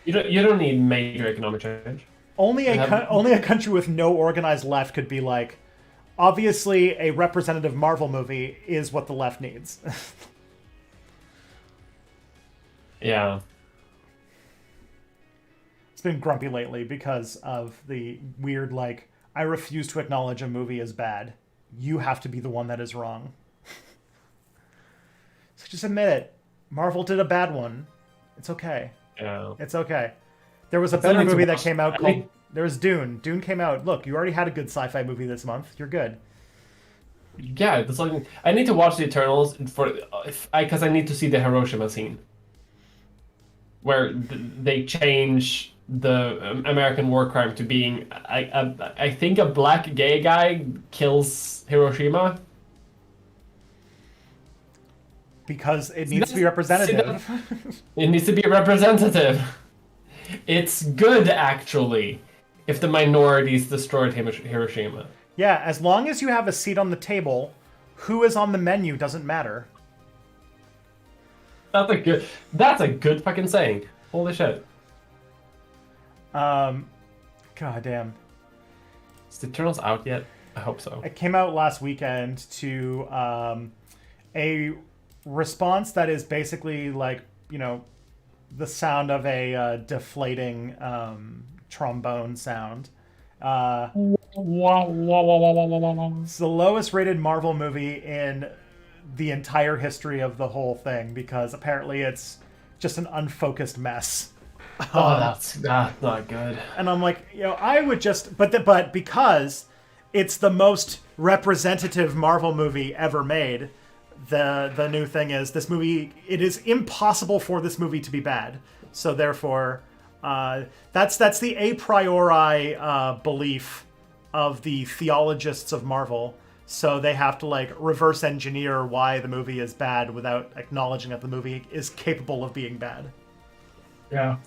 Speaker 2: You don't need major economic change.
Speaker 1: Only a country with no organized left could be like, obviously, a representative Marvel movie is what the left needs.
Speaker 2: Yeah.
Speaker 1: It's been grumpy lately because of the weird, like, I refuse to acknowledge a movie as bad. You have to be the one that is wrong. So just admit it. Marvel did a bad one. It's okay.
Speaker 2: Yeah.
Speaker 1: It's okay. There was a better movie that came out called...
Speaker 2: think-
Speaker 1: There was Dune. Dune came out. Look, you already had a good sci-fi movie this month. You're good.
Speaker 2: Yeah, that's like I need to watch the Eternals because I need to see the Hiroshima scene where they change the American war crime to being I think a black gay guy kills Hiroshima.
Speaker 1: Because it needs to be representative.
Speaker 2: It needs to be representative. It's good, actually, if the minorities destroyed Hiroshima.
Speaker 1: Yeah, as long as you have a seat on the table, who is on the menu doesn't matter.
Speaker 2: That's a good fucking saying. Holy shit.
Speaker 1: God damn.
Speaker 2: Is the Eternals out yet? I hope so.
Speaker 1: It came out last weekend to a response that is basically like, you know, the sound of a deflating trombone sound. It's the lowest rated Marvel movie in the entire history of the whole thing because apparently it's just an unfocused mess.
Speaker 2: Oh, that's not good.
Speaker 1: And I'm like, you know, I would just, but because it's the most representative Marvel movie ever made, the new thing is this movie. It is impossible for this movie to be bad. So therefore, that's the a priori belief of the theologists of Marvel. So they have to like reverse engineer why the movie is bad without acknowledging that the movie is capable of being bad.
Speaker 2: Yeah.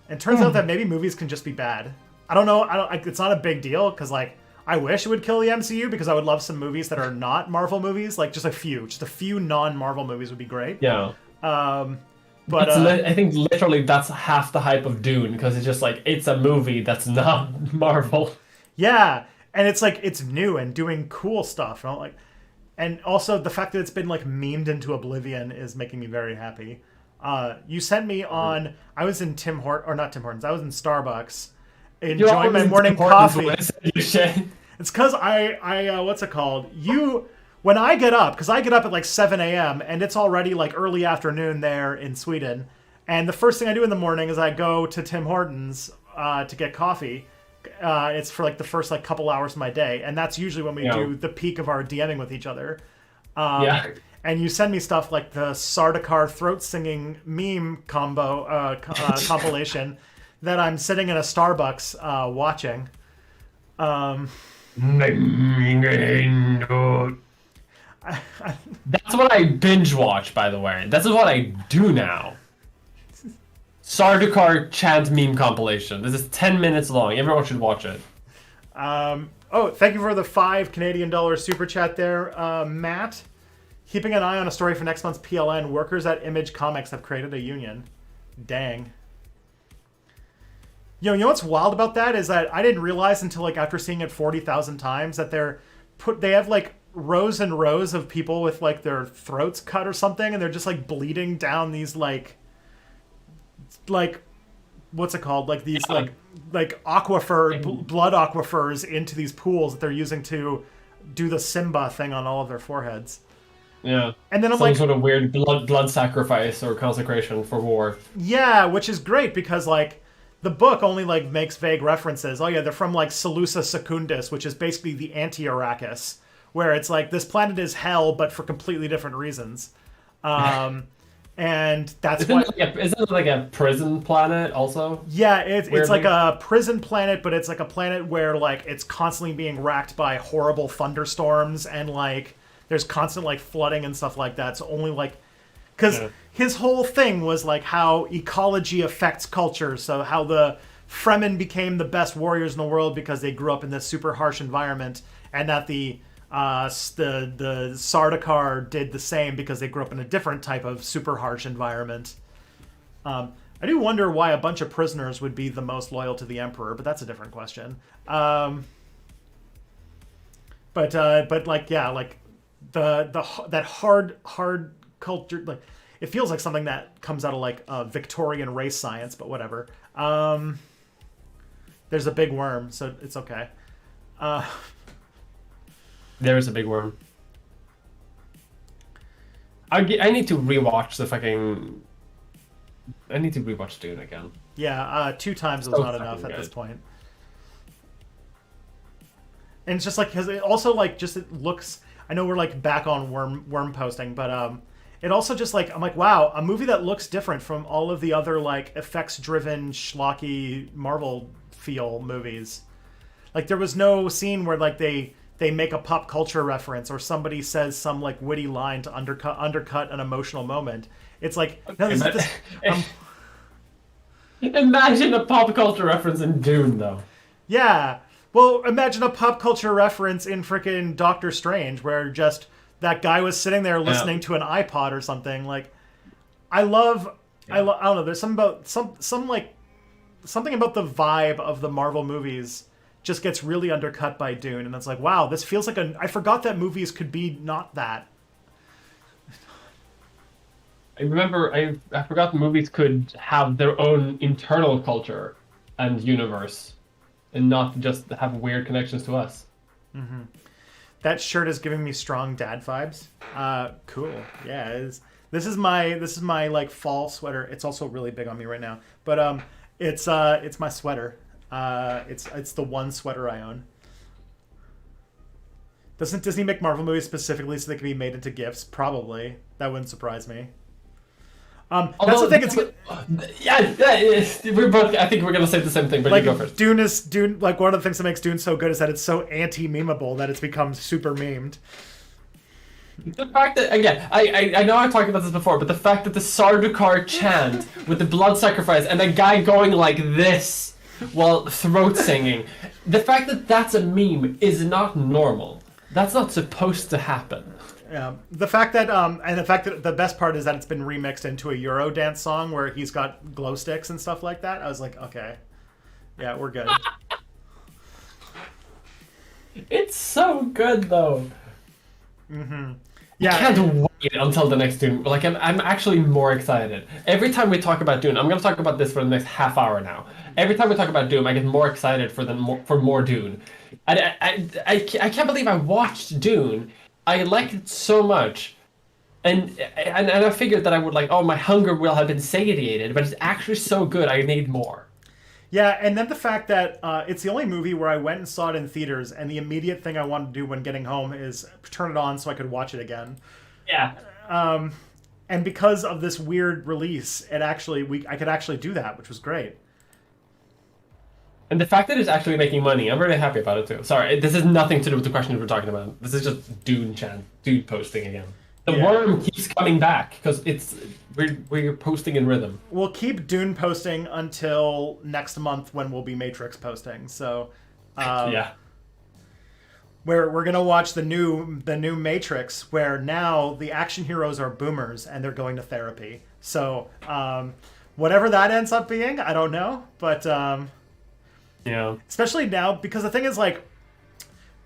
Speaker 1: And it turns out that maybe movies can just be bad. I don't know. It's not a big deal because like I wish it would kill the MCU because I would love some movies that are not Marvel movies. Like just a few non-Marvel movies would be great.
Speaker 2: Yeah.
Speaker 1: But
Speaker 2: I think literally that's half the hype of Dune because it's just like it's a movie that's not Marvel.
Speaker 1: Yeah, and it's like it's new and doing cool stuff. And also the fact that it's been like memed into oblivion is making me very happy. You sent me on. I was in not Tim Hortons. I was in Starbucks enjoying my morning coffee. It's because I what's it called? When I get up, because I get up at like 7 a.m. and it's already like early afternoon there in Sweden, and the first thing I do in the morning is I go to Tim Hortons to get coffee. It's for like the first like couple hours of my day, and that's usually when we do the peak of our DMing with each other. And you send me stuff like the Sardaukar throat singing meme compilation that I'm sitting in a Starbucks watching.
Speaker 2: That's what I binge watch, by the way. That's what I do now. Sardaukar chant meme compilation. This is 10 minutes long. Everyone should watch it.
Speaker 1: Oh, thank you for the $5 Canadian super chat there, Matt. Keeping an eye on a story for next month's PLN. Workers at Image Comics have created a union. Dang. You know what's wild about that is that I didn't realize until like after seeing it 40,000 times that they have like rows and rows of people with like their throats cut or something, and they're just like bleeding down these like what's it called? Like these like aquifer blood aquifers into these pools that they're using to do the Simba thing on all of their foreheads.
Speaker 2: Yeah.
Speaker 1: And then I'm
Speaker 2: some
Speaker 1: like
Speaker 2: sort of weird blood sacrifice or consecration for war.
Speaker 1: Yeah, which is great because like the book only like makes vague references. Oh yeah, they're from like Seleucia Secundus, which is basically the anti-Arrakis, where it's like this planet is hell but for completely different reasons. And that's
Speaker 2: isn't it like a prison planet also?
Speaker 1: Yeah, it's like a prison planet, but it's like a planet where like it's constantly being racked by horrible thunderstorms and like there's constant like flooding and stuff like that. So only like because his whole thing was like how ecology affects culture. So how the Fremen became the best warriors in the world because they grew up in this super harsh environment, and that the Sardaukar did the same because they grew up in a different type of super harsh environment. I do wonder why a bunch of prisoners would be the most loyal to the Emperor, but that's a different question. But like yeah, like the that hard culture, like it feels like something that comes out of like Victorian race science, but whatever. There's a big worm, so it's okay.
Speaker 2: There is a big worm. I need to rewatch the fucking. I need to rewatch Dune again.
Speaker 1: Yeah, 2 times was
Speaker 2: So
Speaker 1: not enough
Speaker 2: fucking
Speaker 1: at this
Speaker 2: good.
Speaker 1: point. And it's just like because it also like just it looks. I know we're like back on worm posting, but it also just like I'm like wow, a movie that looks different from all of the other like effects driven schlocky Marvel feel movies. Like there was no scene where like they make a pop culture reference or somebody says some like witty line to undercut an emotional moment. It's like no,
Speaker 2: Imagine a pop culture reference in Dune, though.
Speaker 1: yeah. Well, imagine a pop culture reference in freaking Doctor Strange where just that guy was sitting there listening to an iPod or something. Like, I don't know. There's something about some like something about the vibe of the Marvel movies just gets really undercut by Dune, and it's like, wow, this feels like I forgot that movies could be not that.
Speaker 2: I remember I forgot movies could have their own internal culture and universe, and not just have weird connections to us.
Speaker 1: That shirt is giving me strong dad vibes. Cool. Yeah, this is my like fall sweater. It's also really big on me right now, but it's my sweater. It's the one sweater I own. Doesn't Disney make Marvel movies specifically so they can be made into gifts? Probably. That wouldn't surprise me. That's the thing. It's
Speaker 2: Yeah, we're both. I think we're gonna say the same thing, but
Speaker 1: like
Speaker 2: you go first.
Speaker 1: Dune. Like one of the things that makes Dune so good is that it's so anti-memeable that it's become super memed.
Speaker 2: The fact that again, I know I've talked about this before, but the fact that the Sardaukar chant with the blood sacrifice and the guy going like this while throat singing, the fact that that's a meme is not normal. That's not supposed to happen.
Speaker 1: Yeah, the fact that the best part is that it's been remixed into a Eurodance song where he's got glow sticks and stuff like that. I was like, okay, yeah, we're good.
Speaker 2: It's so good though.
Speaker 1: Yeah,
Speaker 2: I can't wait until the next Dune. Like I'm actually more excited. Every time we talk about Dune, I'm gonna talk about this for the next half hour now. Every time we talk about Dune, I get more excited for more Dune. I can't believe I watched Dune. I liked it so much, and I figured that I would like. Oh, my hunger will have been satiated, but it's actually so good. I need more.
Speaker 1: yeah, and then the fact that it's the only movie where I went and saw it in theaters, and the immediate thing I wanted to do when getting home is turn it on so I could watch it again.
Speaker 2: Yeah.
Speaker 1: And because of this weird release, I could actually do that, which was great.
Speaker 2: And the fact that it's actually making money, I'm very happy about it too. Sorry, this has nothing to do with the question we're talking about. This is just Dune posting again. The worm keeps coming back because we're posting in rhythm.
Speaker 1: We'll keep Dune posting until next month when we'll be Matrix posting. So,
Speaker 2: Yeah.
Speaker 1: we're gonna watch the new Matrix, where now the action heroes are boomers and they're going to therapy. So, whatever that ends up being, I don't know, but
Speaker 2: Yeah.
Speaker 1: especially now because the thing is like,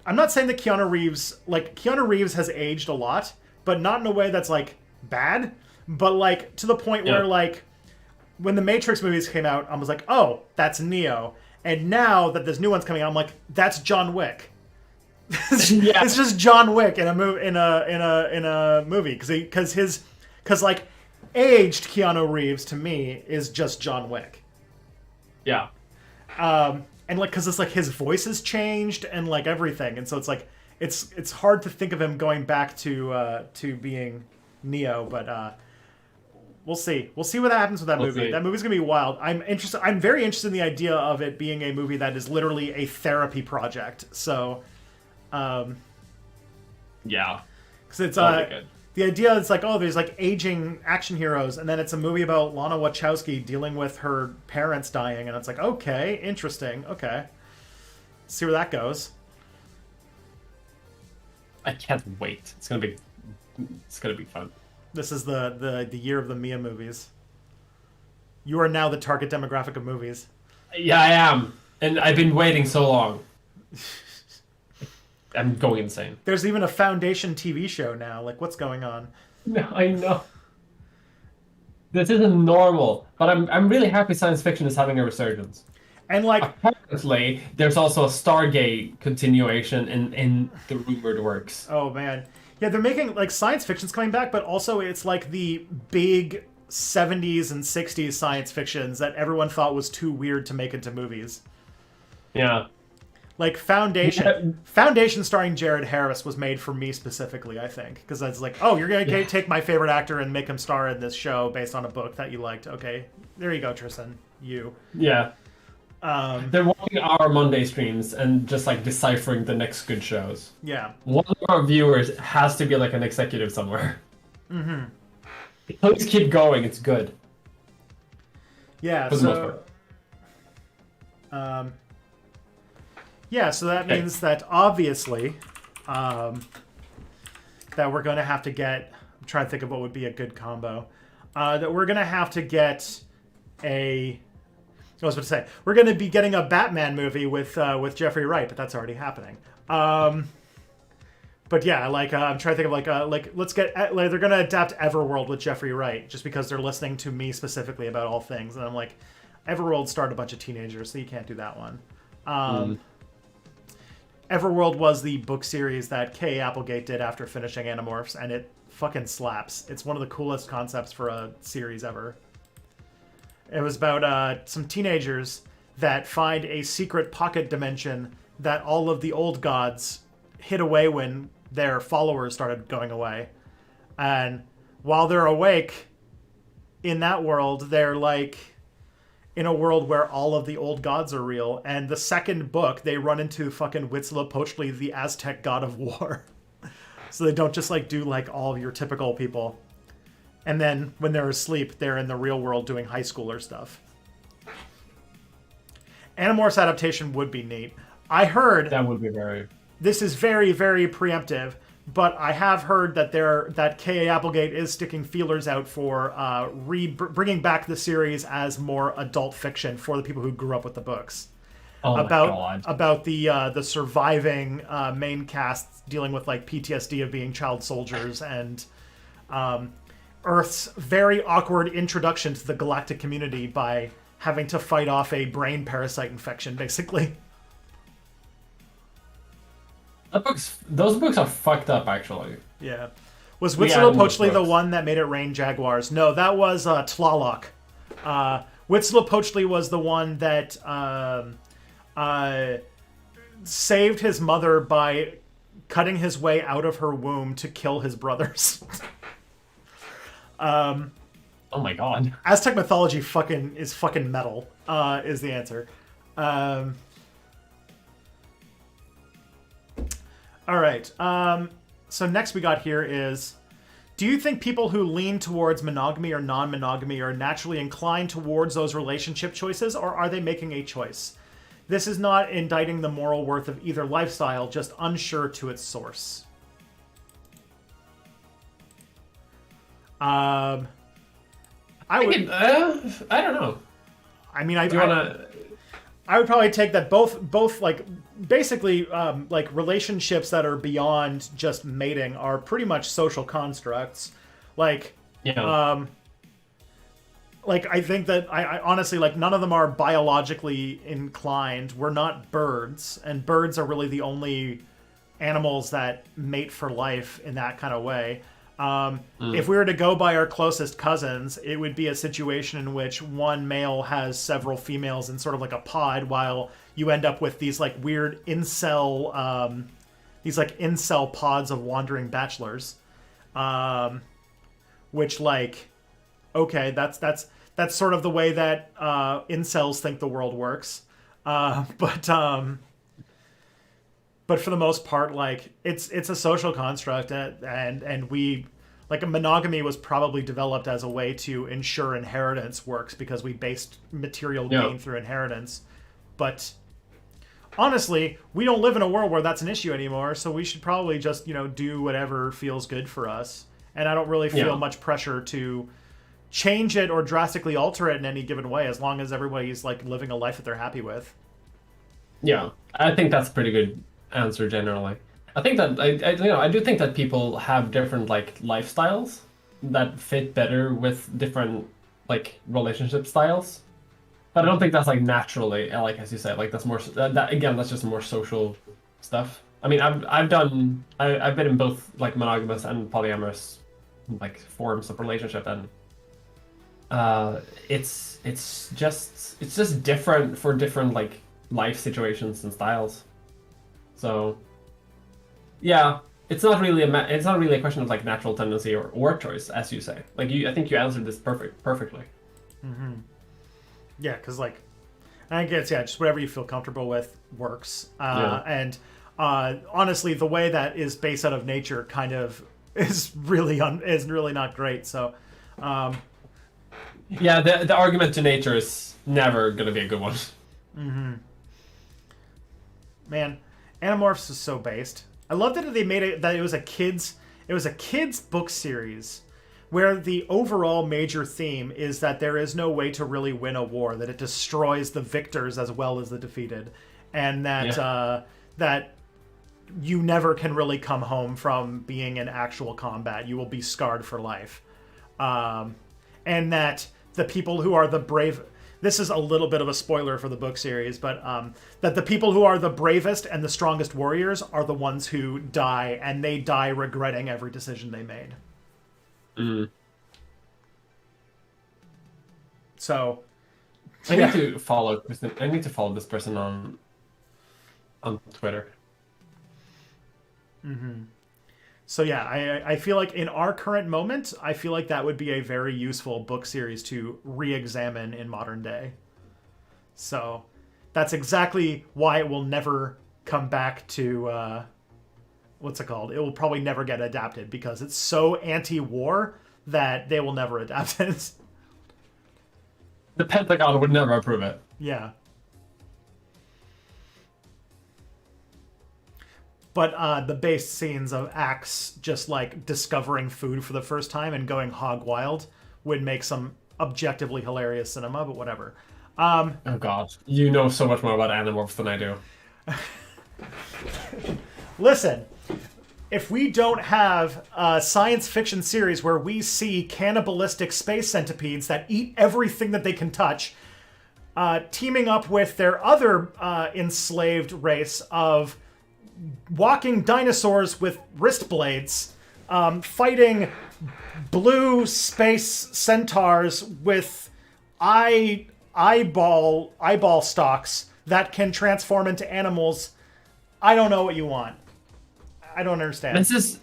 Speaker 1: I'm not saying that Keanu Reeves has aged a lot, but not in a way that's like bad, but like to the point where like when the Matrix movies came out, I was like, oh, that's Neo, and now that there's new ones coming out, I'm like, that's John Wick.
Speaker 2: Yeah.
Speaker 1: It's just John Wick in a movie in a movie because like aged Keanu Reeves to me is just John Wick.
Speaker 2: Yeah.
Speaker 1: And like because it's like his voice has changed and like everything, and so it's like it's hard to think of him going back to being Neo, but we'll see what happens with that movie.
Speaker 2: See.
Speaker 1: That movie's gonna be wild. I'm very interested in the idea of it being a movie that is literally a therapy project. So
Speaker 2: Yeah.
Speaker 1: because it's
Speaker 2: Good.
Speaker 1: the idea is like, oh, there's like aging action heroes, and then it's a movie about Lana Wachowski dealing with her parents dying, and it's like, okay, interesting, okay, see where that goes.
Speaker 2: I can't wait. It's gonna be fun.
Speaker 1: This is the year of the Mia movies. You are now the target demographic of movies.
Speaker 2: Yeah, I am. And I've been waiting so long. I'm going insane.
Speaker 1: There's even a Foundation TV show now. Like, what's going on?
Speaker 2: No, I know. This isn't normal, but I'm really happy science fiction is having a resurgence.
Speaker 1: And like,
Speaker 2: apparently, there's also a Stargate continuation in the rumored works.
Speaker 1: oh man, yeah, they're making like science fiction's coming back, but also it's like the big 70s and 60s science fictions that everyone thought was too weird to make into movies.
Speaker 2: Yeah.
Speaker 1: Like Foundation starring Jared Harris was made for me specifically, I think, because it's like, oh, you're gonna take my favorite actor and make him star in this show based on a book that you liked. Okay, there you go, Tristan. You.
Speaker 2: Yeah. They're watching our Monday streams and just like deciphering the next good shows.
Speaker 1: Yeah.
Speaker 2: One of our viewers has to be like an executive somewhere.
Speaker 1: Mm-hmm.
Speaker 2: Please keep going. It's good.
Speaker 1: Yeah.
Speaker 2: For the most
Speaker 1: part. Yeah, so that means that obviously that we're going to have to get... I'm trying to think of what would be a good combo. That we're going to have to get a... I was about to say, we're going to be getting a Batman movie with Jeffrey Wright, but that's already happening. But yeah, like I'm trying to think of like let's get like they're going to adapt Everworld with Jeffrey Wright just because they're listening to me specifically about all things, and I'm like, Everworld starred a bunch of teenagers, so you can't do that one. Everworld was the book series that Kay Applegate did after finishing Animorphs, and it fucking slaps. It's one of the coolest concepts for a series ever. It was about some teenagers that find a secret pocket dimension that all of the old gods hid away when their followers started going away. And while they're awake in that world, they're like in a world where all of the old gods are real. And the second book, they run into fucking Huitzilopochtli, the Aztec god of war. So they don't just like do like all of your typical people. And then when they're asleep, they're in the real world doing high schooler stuff. Animorphs adaptation would be neat. I heard
Speaker 2: that would be very...
Speaker 1: This is very, very preemptive, but I have heard that that K.A. Applegate is sticking feelers out for bringing back the series as more adult fiction for the people who grew up with the books.
Speaker 2: Oh
Speaker 1: about the surviving main cast dealing with like PTSD of being child soldiers and Earth's very awkward introduction to the galactic community by having to fight off a brain parasite infection, basically.
Speaker 2: Those books are fucked up, actually.
Speaker 1: Yeah. Was Huitzilopochtli the one that made it rain jaguars? No, that was Tlaloc. Huitzilopochtli was the one that saved his mother by cutting his way out of her womb to kill his brothers.
Speaker 2: Oh my god.
Speaker 1: Aztec mythology is fucking metal, is the answer. All right. So next we got here is, do you think people who lean towards monogamy or non-monogamy are naturally inclined towards those relationship choices, or are they making a choice? This is not indicting the moral worth of either lifestyle, just unsure to its source. I don't
Speaker 2: know.
Speaker 1: I mean, I would probably take that both like basically like relationships that are beyond just mating are pretty much social constructs. Like,
Speaker 2: yeah.
Speaker 1: Like I think that I honestly like none of them are biologically inclined. We're not birds, and birds are really the only animals that mate for life in that kind of way. If we were to go by our closest cousins, it would be a situation in which one male has several females in sort of like a pod, while you end up with these like weird incel pods of wandering bachelors. Which like, okay, that's sort of the way that incels think the world works. But for the most part, like it's a social construct, and we like a monogamy was probably developed as a way to ensure inheritance works because we based material gain through inheritance. But honestly, we don't live in a world where that's an issue anymore, so we should probably just do whatever feels good for us. And I don't really feel much pressure to change it or drastically alter it in any given way, as long as everybody's like living a life that they're happy with.
Speaker 2: Yeah, I think that's a pretty good answer generally. I think that I do think that people have different like lifestyles that fit better with different like relationship styles. But I don't think that's like naturally, like as you said, like that's more that again, that's just more social stuff. I mean, I've been in both like monogamous and polyamorous like forms of relationship, and it's just different for different like life situations and styles. So yeah, it's not really a question of like natural tendency or choice, as you say. Like I think you answered this perfectly.
Speaker 1: Yeah, because like, I guess yeah, just whatever you feel comfortable with works.
Speaker 2: Yeah.
Speaker 1: And honestly, the way that is based out of nature kind of is really not great. So
Speaker 2: Yeah, the argument to nature is never gonna be a good one.
Speaker 1: man, Animorphs is so based. I love that they made it that it was a kids book series where the overall major theme is that there is no way to really win a war, that it destroys the victors as well as the defeated, and that
Speaker 2: Yeah.
Speaker 1: that you never can really come home from being in actual combat. You will be scarred for life. And that the people who are the brave, this is a little bit of a spoiler for the book series, but that the people who are the bravest and the strongest warriors are the ones who die, and they die regretting every decision they made.
Speaker 2: Mm.
Speaker 1: So
Speaker 2: I
Speaker 1: yeah.
Speaker 2: need to follow I need to follow this person on Twitter.
Speaker 1: So yeah, I feel like in our current moment, I feel like that would be a very useful book series to re-examine in modern day. So that's exactly why it will never come back to what's it called? It will probably never get adapted because it's so anti-war that they will never adapt it.
Speaker 2: The Pentagon would never approve it.
Speaker 1: Yeah. But the base scenes of Axe just like discovering food for the first time and going hog wild would make some objectively hilarious cinema, but whatever.
Speaker 2: Oh God, you know so much more about Animorphs than I do.
Speaker 1: Listen, if we don't have a science fiction series where we see cannibalistic space centipedes that eat everything that they can touch, teaming up with their other enslaved race of walking dinosaurs with wrist blades, fighting blue space centaurs with eyeball stalks that can transform into animals, I don't know what you want. I don't understand.
Speaker 2: This is.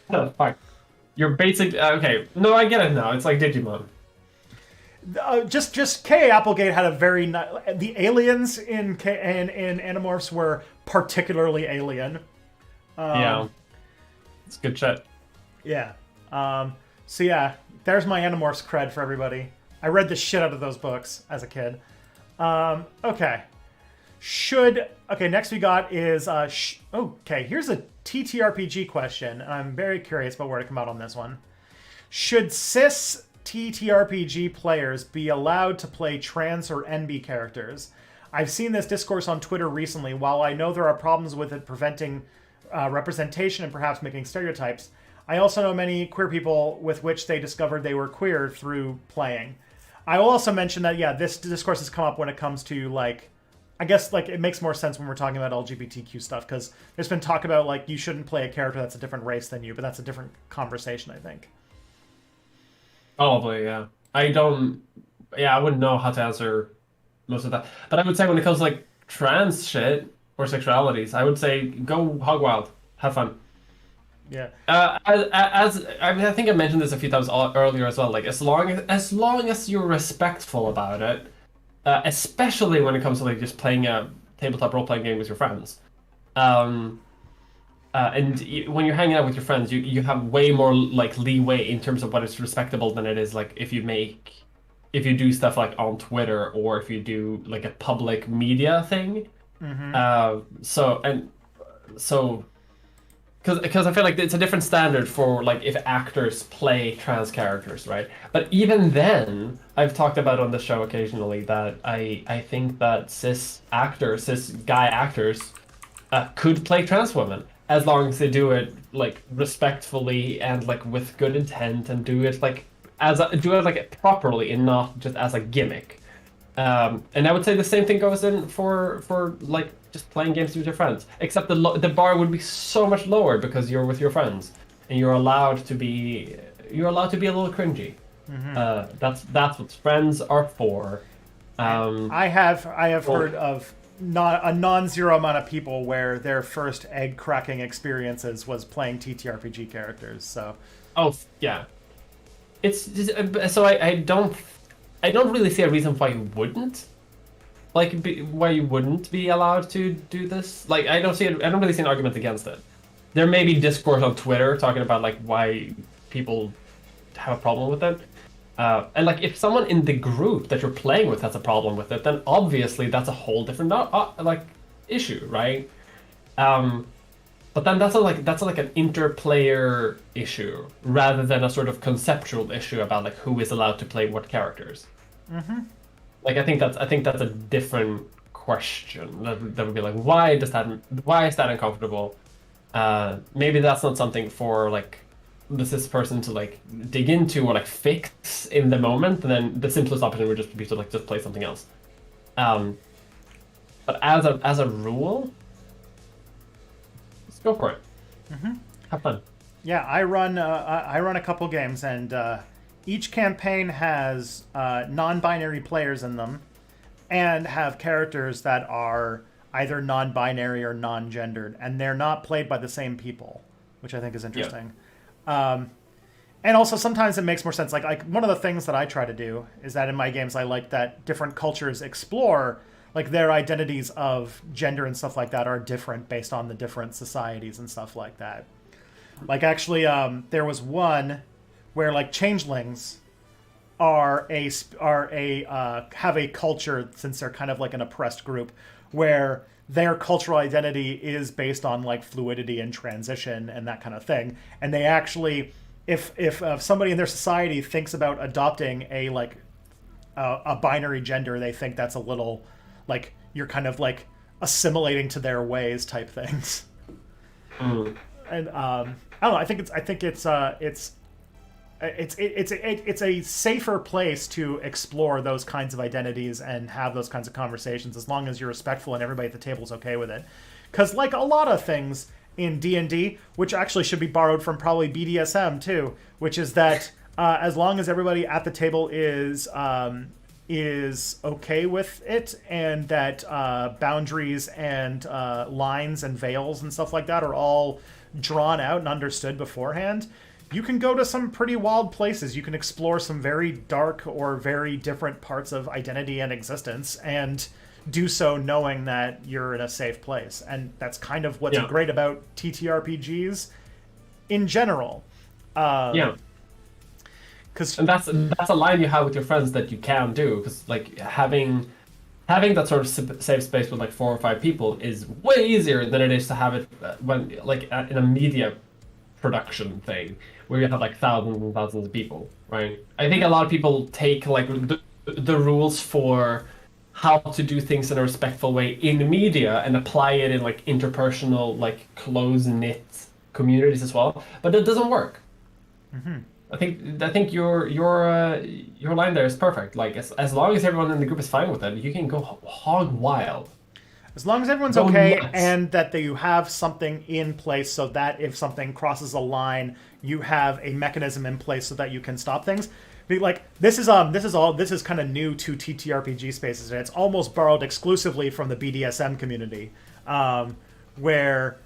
Speaker 2: Oh, fuck. You're basic. Okay, no, I get it now. It's like Digimon.
Speaker 1: Just K. Applegate had a very the aliens in Animorphs were particularly alien.
Speaker 2: Yeah, it's good shit.
Speaker 1: Yeah. So yeah, there's my Animorphs cred for everybody. I read the shit out of those books as a kid. Okay. Next we got is okay, here's a TTRPG question. I'm very curious about where to come out on this one. Should cis TTRPG players be allowed to play trans or NB characters? I've seen this discourse on Twitter recently. While I know there are problems with it preventing representation and perhaps making stereotypes, I also know many queer people with which they discovered they were queer through playing. I will also mention that, yeah, this discourse has come up when it comes to, like, I guess, like, it makes more sense when we're talking about LGBTQ stuff, because there's been talk about, like, you shouldn't play a character that's a different race than you, but that's a different conversation, I think.
Speaker 2: Probably, yeah. I wouldn't know how to answer most of that. But I would say when it comes to like trans shit or sexualities, I would say go hog wild, have fun.
Speaker 1: Yeah.
Speaker 2: I mean, I think I mentioned this a few times earlier as well. Like as long as you're respectful about it, especially when it comes to like just playing a tabletop role playing game with your friends. When you're hanging out with your friends, you have way more like leeway in terms of what is respectable than it is like if you do stuff like on Twitter or if you do like a public media thing. So because I feel like it's a different standard for like if actors play trans characters, right? But even then, I've talked about on the show occasionally that I think that cis guy actors could play trans women as long as they do it like respectfully and like with good intent and do it like do it like properly and not just as a gimmick. And I would say the same thing goes in for like just playing games with your friends, except the bar would be so much lower because you're with your friends and you're allowed to be a little cringy. That's what friends are for.
Speaker 1: I have heard of not a non-zero amount of people where their first egg cracking experiences was playing TTRPG characters. So,
Speaker 2: oh yeah, it's just, so I don't really see a reason why you wouldn't. Why you wouldn't be allowed to do this? Like, I don't really see an argument against it. There may be discourse on Twitter talking about like why people have a problem with it. And like, if someone in the group that you're playing with has a problem with it, then obviously that's a whole different like issue, right? But then that's like an interplayer issue rather than a sort of conceptual issue about like who is allowed to play what characters. Like I think that's a different question. That would be like, why is that uncomfortable? Maybe that's not something for like the cis person to like dig into or like fix in the moment, and then the simplest option would just be to like just play something else. But as a rule, let's go for it. Have fun.
Speaker 1: Yeah, I run a couple games, and each campaign has non-binary players in them, and have characters that are either non-binary or non-gendered, and they're not played by the same people, which I think is interesting. And also sometimes it makes more sense. Like one of the things that I try to do is that in my games I like that different cultures explore like their identities of gender and stuff like that are different based on the different societies and stuff like that. Like actually, there was one where like changelings have a culture, since they're kind of like an oppressed group, where their cultural identity is based on like fluidity and transition and that kind of thing. And they actually, if somebody in their society thinks about adopting a like a binary gender, they think that's a little like you're kind of like assimilating to their ways type things. And I don't know. I think it's a safer place to explore those kinds of identities and have those kinds of conversations, as long as you're respectful and everybody at the table is okay with it. Because like a lot of things in D&D, which actually should be borrowed from probably BDSM too, which is that as long as everybody at the table is okay with it, and that boundaries and lines and veils and stuff like that are all drawn out and understood beforehand, you can go to some pretty wild places. You can explore some very dark or very different parts of identity and existence, and do so knowing that you're in a safe place. And that's kind of what's great about TTRPGs in general. And
Speaker 2: that's a line you have with your friends that you can do, because like having that sort of safe space with like 4 or 5 people is way easier than it is to have it when like in a media production thing where you have like thousands and thousands of people, right? I think a lot of people take like the rules for how to do things in a respectful way in media and apply it in like interpersonal, like close-knit communities as well, but it doesn't work. I think your line there is perfect. Like as long as everyone in the group is fine with it, you can go hog wild.
Speaker 1: As long as everyone's okay, and that you have something in place so that if something crosses a line, you have a mechanism in place so that you can stop things. Like this is kind of new to TTRPG spaces, and it's almost borrowed exclusively from the BDSM community, where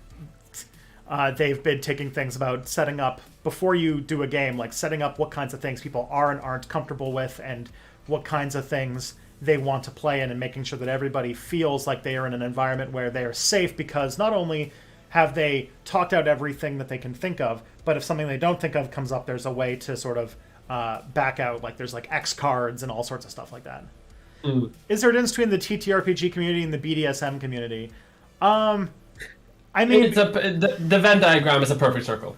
Speaker 1: they've been taking things about setting up before you do a game, like setting up what kinds of things people are and aren't comfortable with, and what kinds of things they want to play in, and making sure that everybody feels like they are in an environment where they are safe, because not only have they talked out everything that they can think of, but if something they don't think of comes up, there's a way to sort of back out. Like there's like X cards and all sorts of stuff like that. Is there a difference between the TTRPG community and the BDSM community? I mean,
Speaker 2: the Venn diagram is a perfect circle.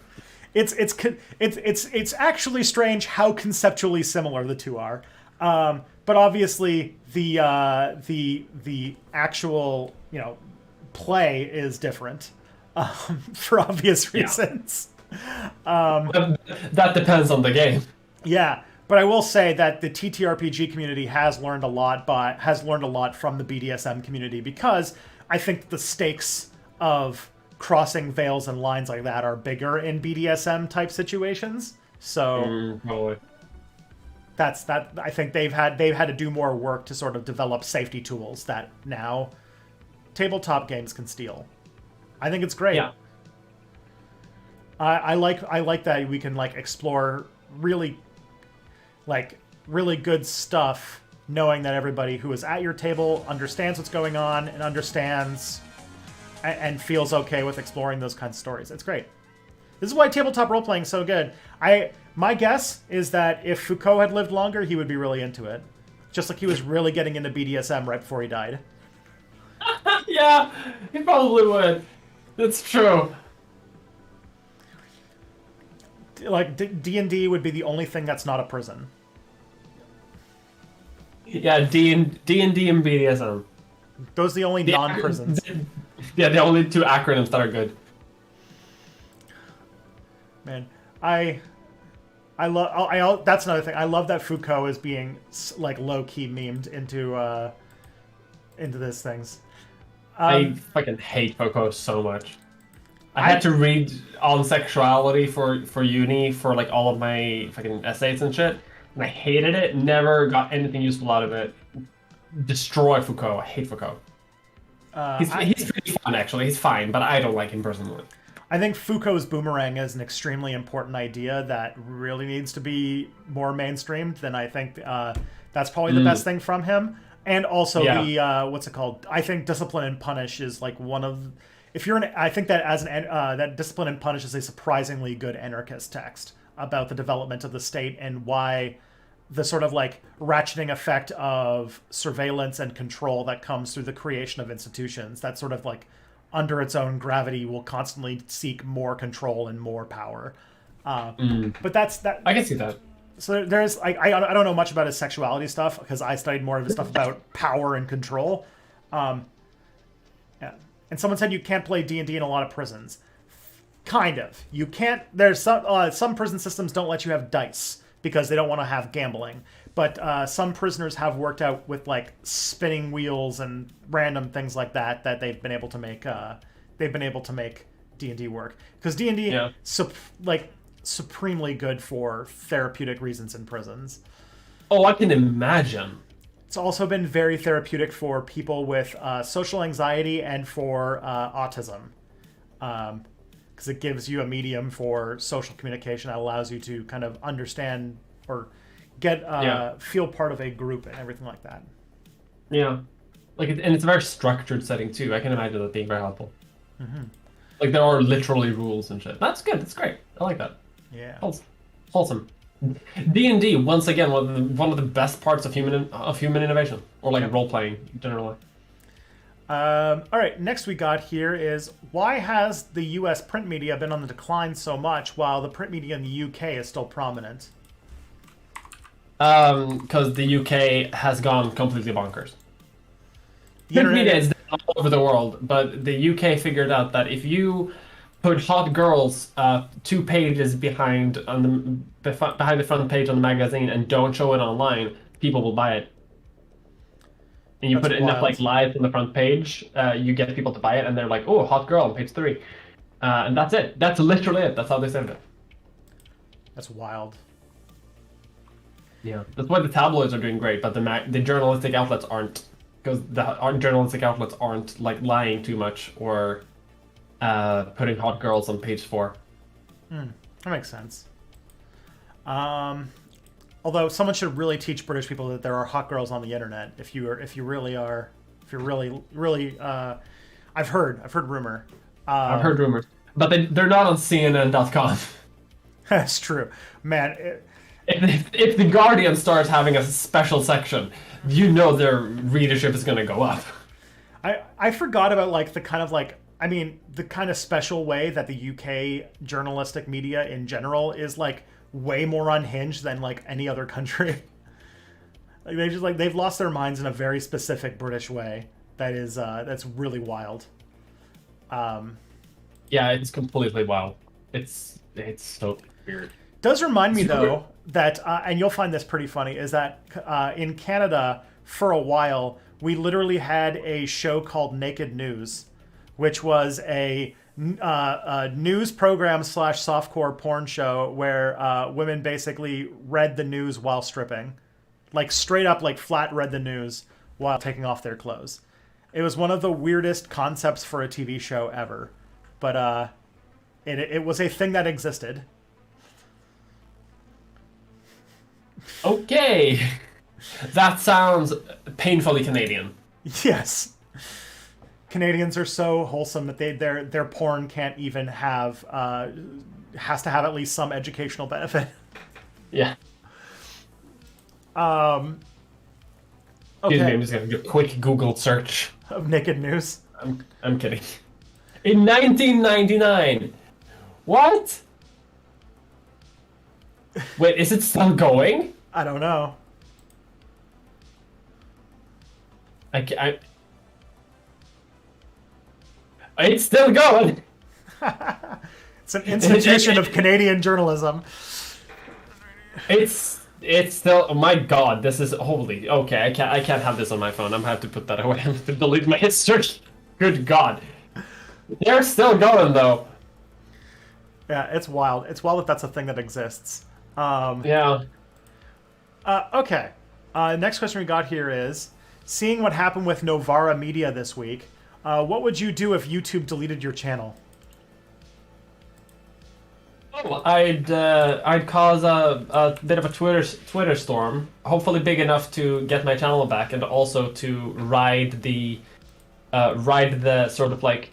Speaker 1: it's actually strange how conceptually similar the two are, but obviously the actual play is different, for obvious reasons.
Speaker 2: That depends on the game.
Speaker 1: Yeah, but I will say that the TTRPG community has learned a lot from the BDSM community, because I think the stakes of crossing veils and lines like that are bigger in BDSM type situations. So
Speaker 2: Probably.
Speaker 1: that's that. I think they've had to do more work to sort of develop safety tools that now tabletop games can steal. I think it's great.
Speaker 2: Yeah.
Speaker 1: I like that we can explore really good stuff, knowing that everybody who is at your table understands what's going on and understands and feels okay with exploring those kinds of stories. It's great. This is why tabletop role playing is so good. My guess is that if Foucault had lived longer, he would be really into it. Just like he was really getting into BDSM right before he died.
Speaker 2: Yeah, he probably would. That's true.
Speaker 1: D&D would be the only thing that's not a prison.
Speaker 2: Yeah, D&D and BDSM.
Speaker 1: Those are the only non-prisons.
Speaker 2: Yeah, the only two acronyms that are good.
Speaker 1: Man, I love. That's another thing. I love that Foucault is being low-key memed into this things.
Speaker 2: I fucking hate Foucault so much. I had to read on sexuality for uni for all of my fucking essays and shit, and I hated it. Never got anything useful out of it. Destroy Foucault. I hate Foucault. He's pretty fun, actually. He's fine, but I don't like him personally.
Speaker 1: I think Foucault's boomerang is an extremely important idea that really needs to be more mainstreamed. Then I think that's probably the best thing from him. And also the what's it called? I think Discipline and Punish is one of. I think that that Discipline and Punish is a surprisingly good anarchist text about the development of the state and why the sort of ratcheting effect of surveillance and control that comes through the creation of institutions that sort of under its own gravity will constantly seek more control and more power. But that's that.
Speaker 2: I can see that.
Speaker 1: So there's I don't know much about his sexuality stuff because I studied more of his stuff about power and control. Yeah. And someone said you can't play D&D in a lot of prisons. Kind of. You can't. There's some prison systems don't let you have dice because they don't want to have gambling. But some prisoners have worked out with spinning wheels and random things like that they've been able to make. They've been able to make D&D work because D&D supremely good for therapeutic reasons in prisons.
Speaker 2: Oh, I can imagine.
Speaker 1: It's also been very therapeutic for people with social anxiety and for autism, because it gives you a medium for social communication that allows you to kind of understand or get feel part of a group and everything like that.
Speaker 2: Yeah, and it's a very structured setting too. I can imagine that being very helpful. Mm-hmm. There are literally rules and shit. That's good. That's great. I like that.
Speaker 1: Yeah.
Speaker 2: Wholesome. D&D, once again, one of the best parts of human innovation, or role playing generally.
Speaker 1: All right, next we got here is why has the U.S. print media been on the decline so much while the print media in the U.K. is still prominent?
Speaker 2: Because the UK has gone completely bonkers. Print media is all over the world, but the UK figured out that if you put hot girls 2 pages behind the front page on the magazine and don't show it online, people will buy it. And you put enough lies on the front page, you get people to buy it, and they're like, "Oh, hot girl on page 3," and that's it. That's literally it. That's how they saved it.
Speaker 1: That's wild.
Speaker 2: Yeah, that's why the tabloids are doing great, but the journalistic outlets aren't, because the journalistic outlets aren't lying too much or putting hot girls on page 4.
Speaker 1: That makes sense. Although someone should really teach British people that there are hot girls on the internet. If you really, I've heard rumor.
Speaker 2: I've heard rumors, but they're not on CNN.com.
Speaker 1: That's true, man.
Speaker 2: If the Guardian starts having a special section, their readership is going to go up.
Speaker 1: I forgot about the kind of I mean, the kind of special way that the UK journalistic media in general is like way more unhinged than like any other country. Like they've lost their minds in a very specific British way that is that's really wild.
Speaker 2: Yeah, it's completely wild. It's so weird.
Speaker 1: Does remind me though that and you'll find this pretty funny is that in Canada for a while we literally had a show called Naked News, which was a news program / softcore porn show where women basically read the news while stripping, like straight up like flat read the news while taking off their clothes. It was one of the weirdest concepts for a TV show ever, but it was a thing that existed.
Speaker 2: Okay, that sounds painfully Canadian.
Speaker 1: Yes. Canadians are so wholesome that their porn can't even have has to have at least some educational benefit.
Speaker 2: Yeah.
Speaker 1: Okay.
Speaker 2: Excuse me, I'm just gonna do a quick Google search
Speaker 1: Of Naked News.
Speaker 2: I'm kidding. In 1999. What? Wait, is it still going?
Speaker 1: I don't know.
Speaker 2: It's still going.
Speaker 1: It's an institution of Canadian journalism.
Speaker 2: It's still. Oh my god, this is holy. Okay, I can't have this on my phone. I'm gonna have to put that away. I'm have to delete my history. Good god, they're still going though.
Speaker 1: Yeah, it's wild. It's wild that that's a thing that exists.
Speaker 2: Yeah.
Speaker 1: Okay. Next question we got here is, seeing what happened with Novara Media this week, what would you do if YouTube deleted your channel?
Speaker 2: Oh, I'd cause a bit of a Twitter storm, hopefully big enough to get my channel back, and also to ride the sort of like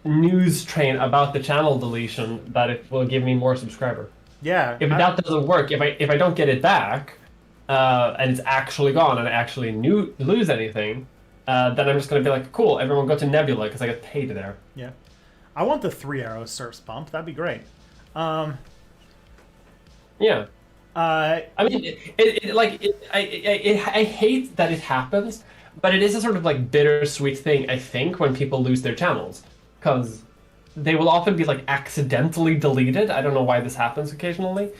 Speaker 2: news train about the channel deletion that it will give me more subscriber.
Speaker 1: Yeah.
Speaker 2: If that doesn't work, if I don't get it back, and it's actually gone, and I actually lose anything, then I'm just gonna be like, cool, everyone go to Nebula because I get paid there.
Speaker 1: Yeah. I want the 3 arrow surfs bump. That'd be great.
Speaker 2: Yeah. I mean, I hate that it happens, but it is a sort of like bittersweet thing, I think, when people lose their channels, because they will often be like accidentally deleted. I don't know why this happens occasionally.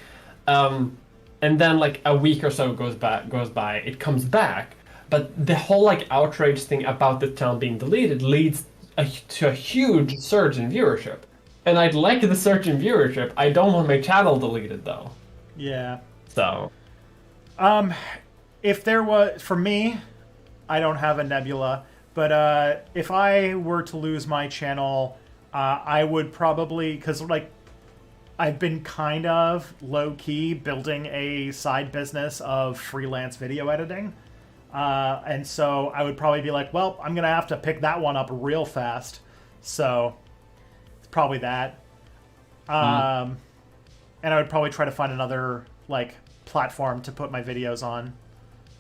Speaker 2: And then like a week or so goes by, it comes back, but the whole like outrage thing about the channel being deleted leads to a huge surge in viewership. And I'd like the surge in viewership. I don't want my channel deleted though.
Speaker 1: Yeah.
Speaker 2: So.
Speaker 1: If there was, for me, I don't have a Nebula, but if I were to lose my channel, I would probably, because like I've been kind of low-key building a side business of freelance video editing, and so I would probably be like, well, I'm gonna have to pick that one up real fast, so it's probably that. And I would probably try to find another like platform to put my videos on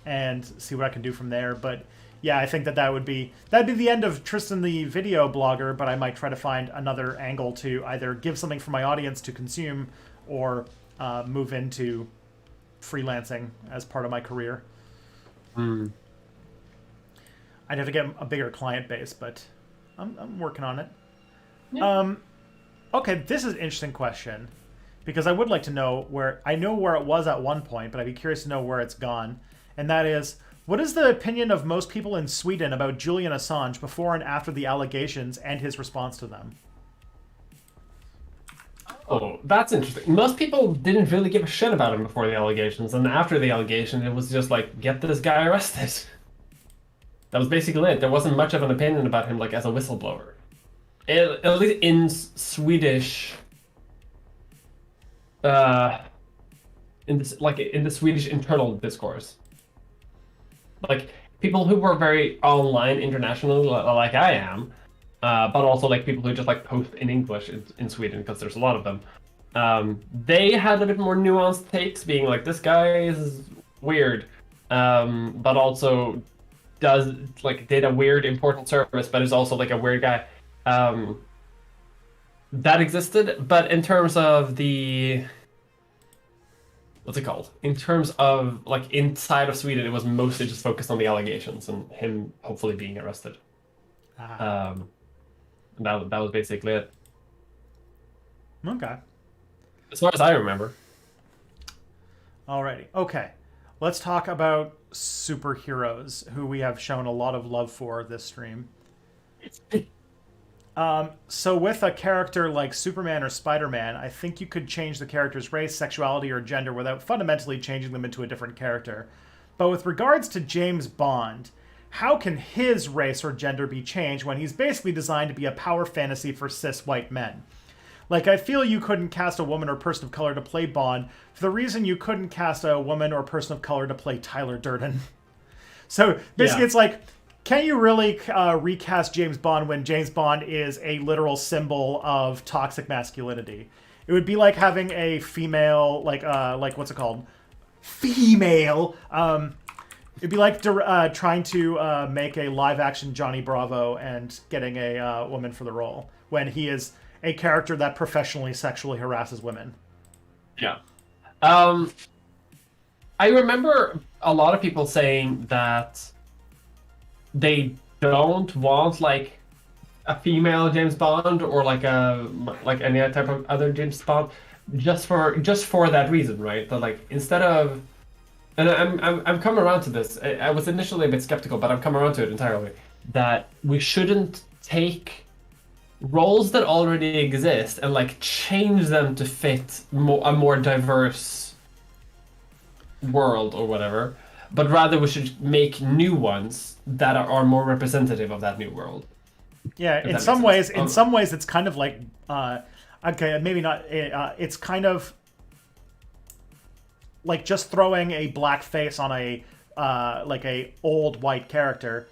Speaker 1: and see what I can do from there. But yeah, I think that'd be the end of Tristan the video blogger, but I might try to find another angle to either give something for my audience to consume or move into freelancing as part of my career. I'd have to get a bigger client base, but I'm working on it. Yeah. Okay, this is an interesting question, because I would like to know I know where it was at one point, but I'd be curious to know where it's gone. And that is, what is the opinion of most people in Sweden about Julian Assange before and after the allegations and his response to them?
Speaker 2: Oh, that's interesting. Most people didn't really give a shit about him before the allegations, and after the allegation, it was just like, get this guy arrested. That was basically it. There wasn't much of an opinion about him, like, as a whistleblower. At least in Swedish... in the Swedish internal discourse. Like, people who were very online internationally, like I am, but also like people who just like post in English in Sweden, because there's a lot of them. They had a bit more nuanced takes, being like, this guy is weird, but also did a weird important service, but is also like a weird guy. That existed, but in terms of the what's it called? In terms of like inside of Sweden, it was mostly just focused on the allegations and him hopefully being arrested. Um, that was basically it,
Speaker 1: Okay.
Speaker 2: as far as I remember.
Speaker 1: Alrighty. Okay. Let's talk about superheroes who we have shown a lot of love for this stream. So with a character like Superman or Spider-Man, I think you could change the character's race, sexuality, or gender without fundamentally changing them into a different character. But with regards to James Bond, how can his race or gender be changed when he's basically designed to be a power fantasy for cis white men? Like, I feel you couldn't cast a woman or person of color to play Bond for the reason you couldn't cast a woman or person of color to play Tyler Durden. So basically,
Speaker 2: Yeah.
Speaker 1: it's like, can you really recast James Bond when James Bond is a literal symbol of toxic masculinity? It would be like having a female, like what's it called? Female. It'd be like trying to make a live-action Johnny Bravo and getting a woman for the role when he is a character that professionally sexually harasses women.
Speaker 2: Yeah. I remember a lot of people saying that they don't want like a female James Bond or like any type of other James Bond just for that reason, right? That like instead of and I'm coming around to this. I was initially a bit skeptical, but I'm coming around to it entirely. That we shouldn't take roles that already exist and like change them to fit a more diverse world or whatever, but rather we should make new ones that are more representative of that new world.
Speaker 1: Yeah,
Speaker 2: In some
Speaker 1: ways, it's kind of like, okay, maybe not. It's kind of like just throwing a black face on a like a old white character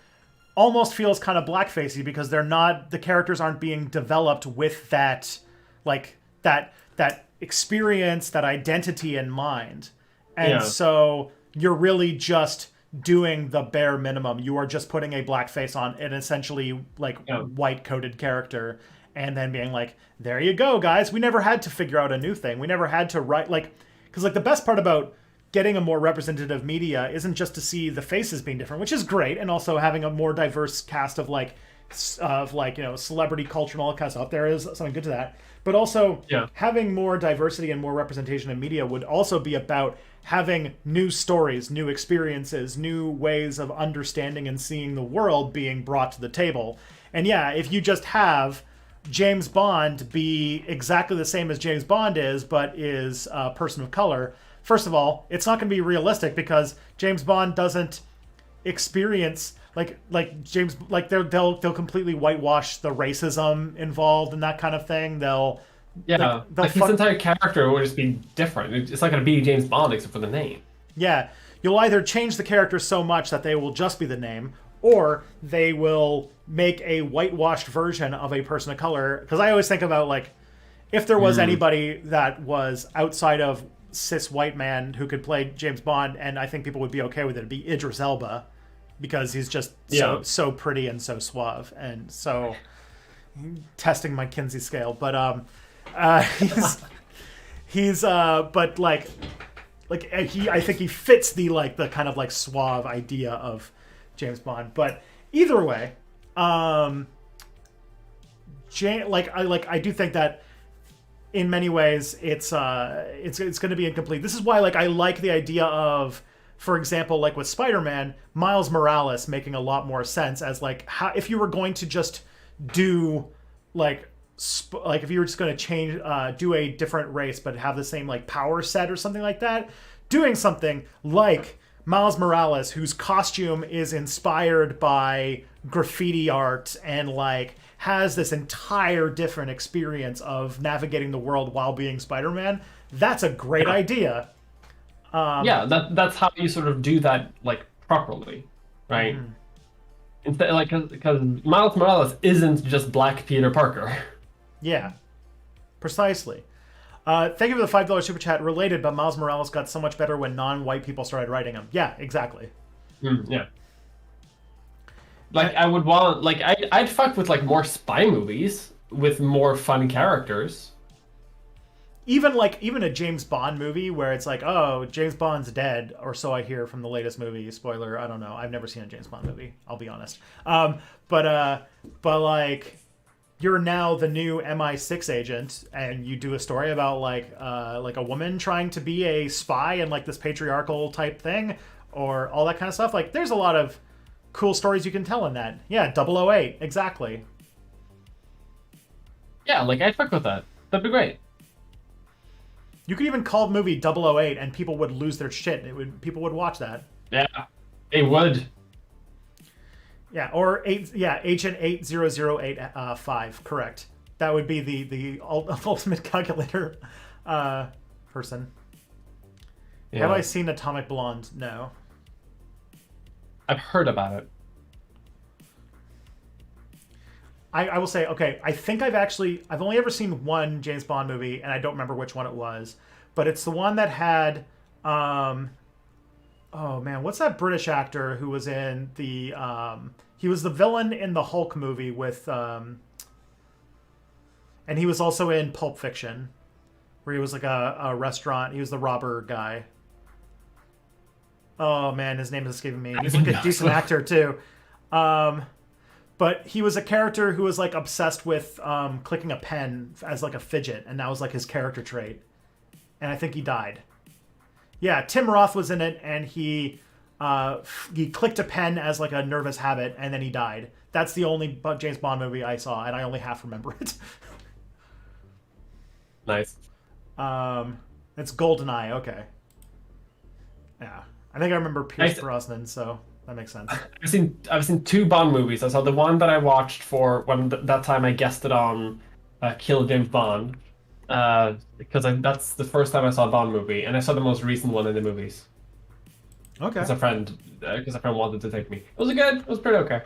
Speaker 1: almost feels kind of blackfacey because the characters aren't being developed with that experience, that identity in mind. And so you're really just doing the bare minimum. You are just putting a black face on an essentially like white coded character and then being like, there you go, guys. We never had to figure out a new thing. We never had to write because like the best part about getting a more representative media isn't just to see the faces being different, which is great, and also having a more diverse cast of celebrity culture and all that kind of stuff. There is something good to that. But also having more diversity and more representation in media would also be about having new stories, new experiences, new ways of understanding and seeing the world being brought to the table. And yeah, if you just have James Bond be exactly the same as James Bond is, but is a person of color, first of all, it's not going to be realistic because James Bond doesn't experience they'll completely whitewash the racism involved and that kind of thing.
Speaker 2: His entire character will just be different. It's not going to be James Bond except for the name.
Speaker 1: Yeah, you'll either change the character so much that they will just be the name, or they will make a whitewashed version of a person of color. Because I always think about like, if there was anybody that was outside of cis white man who could play James Bond, and I think people would be okay with it, it'd be Idris Elba, because he's just so pretty and so suave, and so testing my Kinsey scale, but I think he fits the kind of like suave idea of James Bond. But either way, I do think that in many ways it's going to be incomplete. This is why I like the idea of, for example, like with Spider-Man, Miles Morales making a lot more sense as how if you were going to just do if you were just going to change do a different race but have the same power set or something like that, doing something like Miles Morales, whose costume is inspired by graffiti art and has this entire different experience of navigating the world while being Spider-Man. That's a great idea.
Speaker 2: That's how you sort of do that properly, right? Instead, because Miles Morales isn't just Black Peter Parker.
Speaker 1: Yeah, precisely. Thank you for the $5 super chat. Related, but Miles Morales got so much better when non-white people started writing him. Yeah, exactly.
Speaker 2: Yeah. Like I would want like I'd fuck with like more spy movies with more fun characters.
Speaker 1: Even a James Bond movie where it's like, oh, James Bond's dead, or so I hear from the latest movie. Spoiler, I don't know. I've never seen a James Bond movie. I'll be honest. But like, you're now the new MI6 agent, and you do a story about like a woman trying to be a spy in like this patriarchal type thing, or all that kind of stuff. Like, there's a lot of cool stories you can tell in that. Yeah, 008, exactly.
Speaker 2: Yeah, like I'd fuck with that. That'd be great.
Speaker 1: You could even call the movie 008 and people would lose their shit. People would watch that.
Speaker 2: Yeah, they would.
Speaker 1: Yeah, or Agent 80085, correct. That would be the ultimate calculator person. Yeah. Have I seen Atomic Blonde? No.
Speaker 2: I've heard about it.
Speaker 1: I will say, okay, I think I've only ever seen one James Bond movie, and I don't remember which one it was, but it's the one that had, oh man, what's that British actor who was in the, he was the villain in the Hulk movie with, and he was also in Pulp Fiction, where he was like a restaurant, he was the robber guy. Oh man, his name is escaping me. He's like a decent actor too. But he was a character who was like obsessed with clicking a pen as like a fidget, and that was like his character trait. And I think he died. Yeah, Tim Roth was in it, and he clicked a pen as like a nervous habit, and then he died. That's the only James Bond movie I saw, and I only half remember it.
Speaker 2: Nice.
Speaker 1: It's GoldenEye. Okay. Yeah, I think I remember Pierce Brosnan, so. That makes sense.
Speaker 2: I've seen two Bond movies. I saw the one that I watched for when that time I guested on Kill James Bond, because that's the first time I saw a Bond movie, and I saw the most recent one in the movies.
Speaker 1: Okay.
Speaker 2: Because a friend wanted to take me. It was good. It was pretty okay.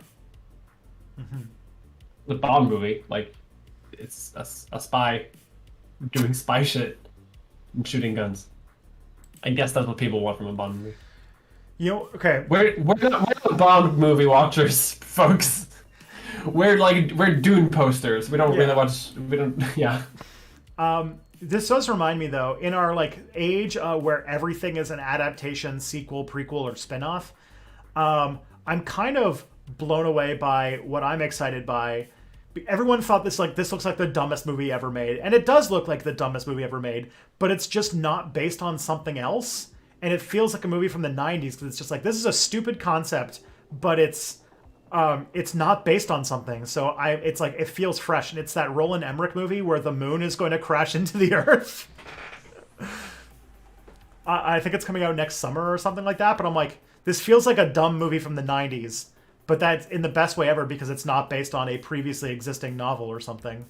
Speaker 1: Mm-hmm.
Speaker 2: The Bond movie, like, it's a spy doing spy shit and shooting guns. I guess that's what people want from a Bond movie.
Speaker 1: You know, okay.
Speaker 2: We're not Bond movie watchers, folks. We're Dune posters. We don't really watch. We don't. Yeah.
Speaker 1: This does remind me, though, in our like age where everything is an adaptation, sequel, prequel, or spinoff. I'm kind of blown away by what I'm excited by. Everyone thought this looks like the dumbest movie ever made, and it does look like the dumbest movie ever made. But it's just not based on something else. And it feels like a movie from the 90s because it's just like, this is a stupid concept, but it's not based on something. So it's like, it feels fresh. And it's that Roland Emmerich movie where the moon is going to crash into the earth. I think it's coming out next summer or something like that. But I'm like, this feels like a dumb movie from the 90s. But that's in the best way ever because it's not based on a previously existing novel or something,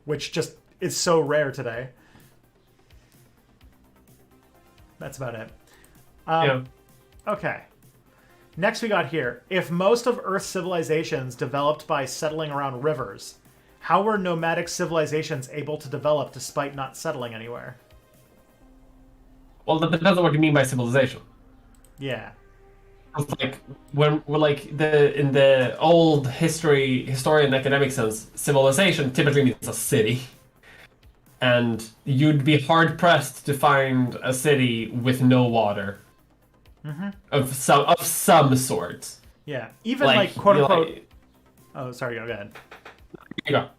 Speaker 1: which just is so rare today. That's about it.
Speaker 2: Yeah.
Speaker 1: Okay. Next we got here. If most of Earth's civilizations developed by settling around rivers, how were nomadic civilizations able to develop despite not settling anywhere?
Speaker 2: Well, that depends on what you mean by civilization.
Speaker 1: Yeah.
Speaker 2: It's like in the old historian academic sense, civilization typically means a city. And you'd be hard pressed to find a city with no water. Mm-hmm. Of some sort.
Speaker 1: Yeah. Even like quote unquote oh, sorry, go ahead.
Speaker 2: You go.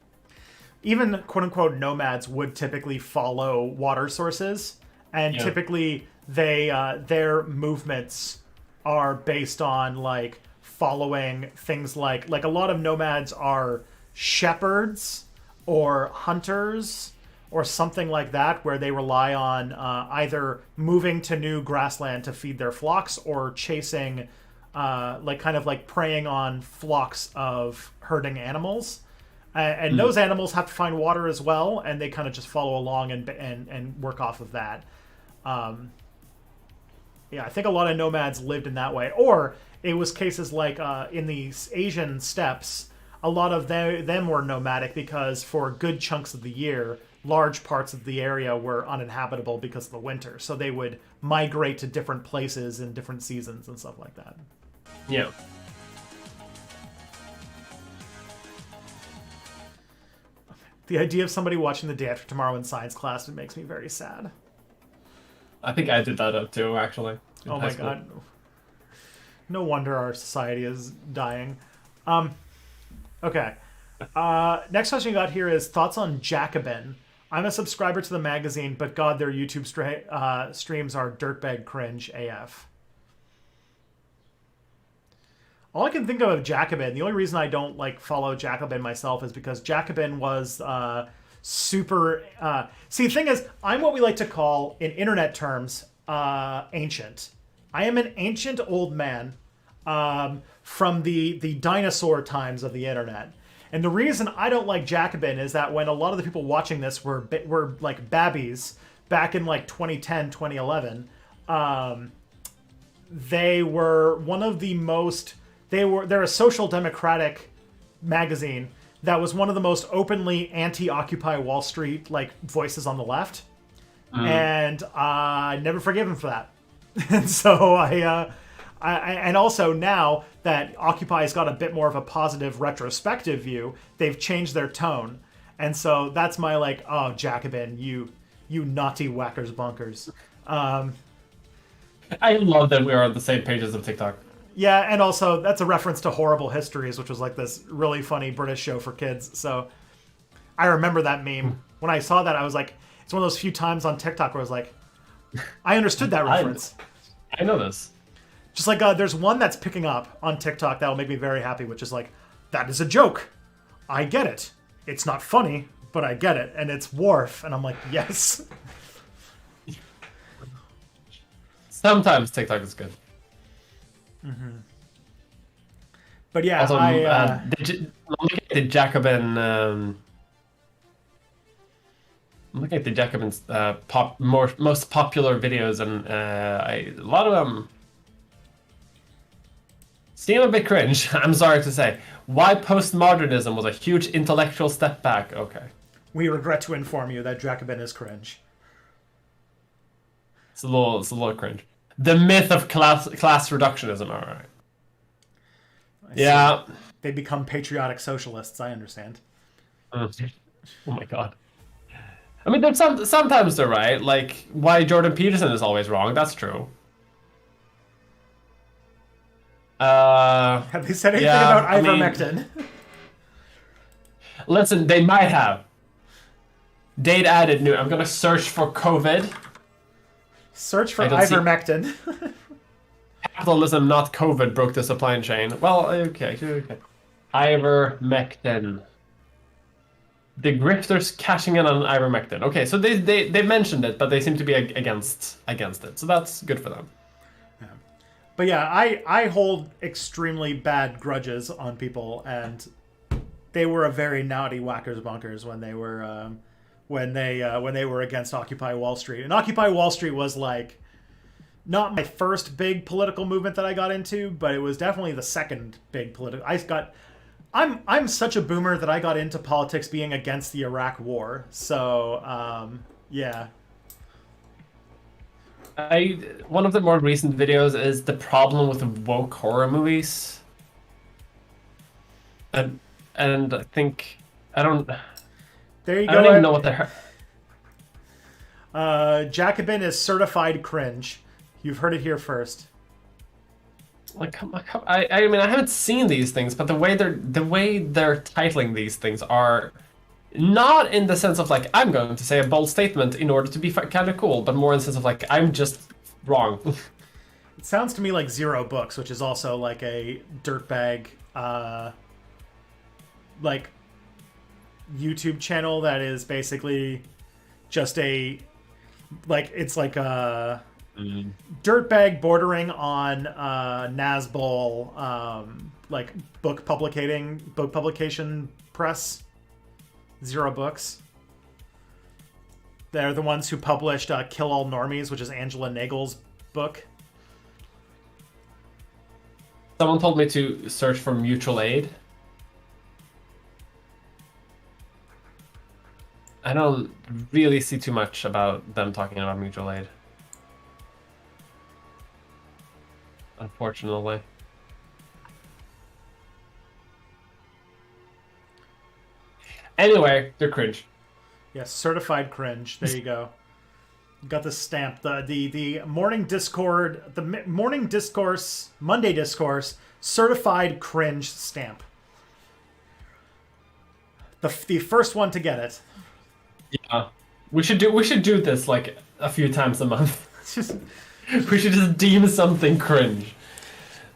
Speaker 1: Even quote unquote nomads would typically follow water sources, and typically they their movements are based on like following things like a lot of nomads are shepherds or hunters or something like that, where they rely on either moving to new grassland to feed their flocks or chasing, preying on flocks of herding animals. And those animals have to find water as well, and they kind of just follow along and work off of that. I think a lot of nomads lived in that way. Or it was cases like in the Asian steppes, a lot of them were nomadic because for good chunks of the year, large parts of the area were uninhabitable because of the winter. So they would migrate to different places in different seasons and stuff like that.
Speaker 2: Yeah.
Speaker 1: The idea of somebody watching The Day After Tomorrow in science class, it makes me very sad.
Speaker 2: I think I did that up too, actually.
Speaker 1: Oh my god. No wonder our society is dying. Okay. Next question you got here is thoughts on Jacobin. I'm a subscriber to the magazine, but God, their YouTube streams are dirtbag cringe AF. All I can think of Jacobin, the only reason I don't like follow Jacobin myself is because Jacobin was super. See, the thing is, I'm what we like to call, in internet terms, ancient. I am an ancient old man from the dinosaur times of the internet. And the reason I don't like Jacobin is that when a lot of the people watching this were like babbies back in like 2010, 2011, they were one of the most. They're a social democratic magazine that was one of the most openly anti-Occupy Wall Street like voices on the left, and I never forgive him for that. And so I and also now that Occupy's got a bit more of a positive retrospective view, they've changed their tone, and so that's my like, oh Jacobin, you naughty whackers bunkers.
Speaker 2: I love that we are on the same pages of TikTok.
Speaker 1: Yeah, and also that's a reference to Horrible Histories, which was like this really funny British show for kids. So I remember that meme. When I saw that, I was like, it's one of those few times on TikTok where I was like, I understood that reference.
Speaker 2: I know this.
Speaker 1: Just like there's one that's picking up on TikTok that'll make me very happy, which is like, that is a joke. I get it. It's not funny, but I get it. And it's Worf. And I'm like, yes.
Speaker 2: Sometimes TikTok is good.
Speaker 1: Mm-hmm. But yeah,
Speaker 2: also, the Jacobin. I'm looking at the Jacobin's most popular videos, and a lot of them seem a bit cringe. I'm sorry to say. Why postmodernism was a huge intellectual step back. Okay.
Speaker 1: We regret to inform you that Jacobin is cringe.
Speaker 2: It's a little cringe. The myth of class reductionism. All right. Yeah.
Speaker 1: They become patriotic socialists. I understand.
Speaker 2: Oh my god. I mean, sometimes they're right. Like, why Jordan Peterson is always wrong. That's true.
Speaker 1: Have they said anything about ivermectin?
Speaker 2: Listen, they might have. Date added new. I'm gonna search for COVID.
Speaker 1: Search for ivermectin.
Speaker 2: Capitalism, not COVID, broke the supply chain. Well, okay. Ivermectin. The grifters cashing in on ivermectin. Okay, so they mentioned it, but they seem to be against it. So that's good for them.
Speaker 1: Yeah. But yeah, I hold extremely bad grudges on people, and they were a very naughty whackers bunkers when they were when they were against Occupy Wall Street. And Occupy Wall Street was like not my first big political movement that I got into, but it was definitely the second big political. I'm such a boomer that I got into politics being against the Iraq War. So yeah.
Speaker 2: One of the more recent videos is the problem with woke horror movies. And I think
Speaker 1: there you go.
Speaker 2: I don't even know what they're.
Speaker 1: Jacobin is certified cringe. You've heard it here first.
Speaker 2: Like, I mean, I haven't seen these things, but the way they're titling these things are not in the sense of like I'm going to say a bold statement in order to be kind of cool, but more in the sense of like I'm just wrong.
Speaker 1: It sounds to me like Zero Books, which is also like a dirtbag, like YouTube channel that is basically just a it's like a dirtbag bordering on Nazbol, like book publication press. Zero Books. They're the ones who published Kill All Normies, which is Angela Nagel's book.
Speaker 2: Someone told me to search for mutual aid. I don't really see too much about them talking about mutual aid. Unfortunately. Anyway, they're cringe.
Speaker 1: Yes, certified cringe. There you go. Got the stamp. The morning Discord, morning discourse, Monday Discourse, certified cringe stamp. The first one to get it.
Speaker 2: Yeah, we should do this like a few times a month.
Speaker 1: It's just
Speaker 2: We should just deem something cringe.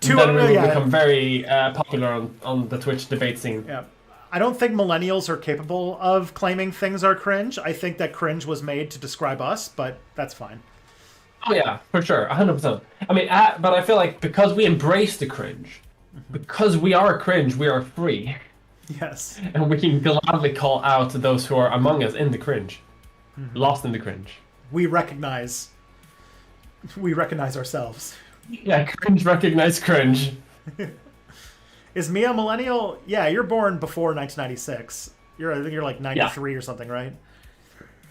Speaker 1: Two-
Speaker 2: Then we will
Speaker 1: yeah.
Speaker 2: become very popular on the Twitch debate scene.
Speaker 1: yeah. I don't think millennials are capable of claiming things are cringe. I think that cringe was made to describe us, but that's fine.
Speaker 2: Oh yeah, for sure, 100%. I mean, but I feel like because we embrace the cringe, because we are cringe, we are free,
Speaker 1: Yes.
Speaker 2: and we can gladly call out to those who are among us in the cringe, lost in the cringe.
Speaker 1: We recognize ourselves.
Speaker 2: Yeah, cringe recognize cringe.
Speaker 1: Is Mia a millennial? Yeah, you're born before 1996. I think you're like 93 or something, right?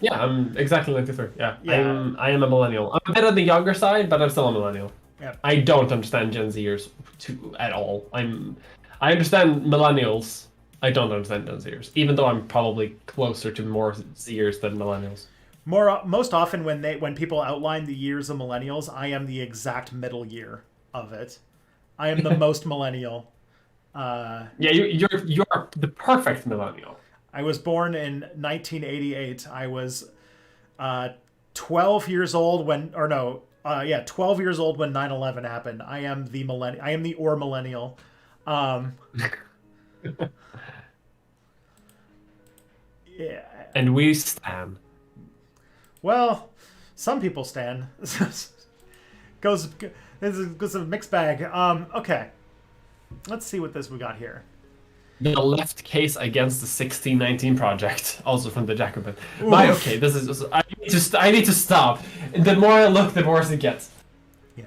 Speaker 2: Yeah, I'm exactly 93. Yeah,
Speaker 1: Yeah.
Speaker 2: I am a millennial. I'm a bit on the younger side, but I'm still a millennial.
Speaker 1: Yeah.
Speaker 2: I don't understand Gen Zers at all. I understand millennials. I don't understand Gen Zers, even though I'm probably closer to more Zers than millennials.
Speaker 1: Most often when people outline the years of millennials, I am the exact middle year of it. I am the most millennial.
Speaker 2: Yeah, you're the perfect millennial.
Speaker 1: I was born in 1988. I was 12 years old when, or no, 12 years old when 9/11 happened. I am the millennial. Yeah.
Speaker 2: And we stand.
Speaker 1: Well, some people stand. goes a mixed bag. Okay. Let's see what we got here.
Speaker 2: The left case against the 1619 project, also from the Jacobin.
Speaker 1: Oof.
Speaker 2: This is. I need to stop. The more I look, the worse it gets.
Speaker 1: Yeah.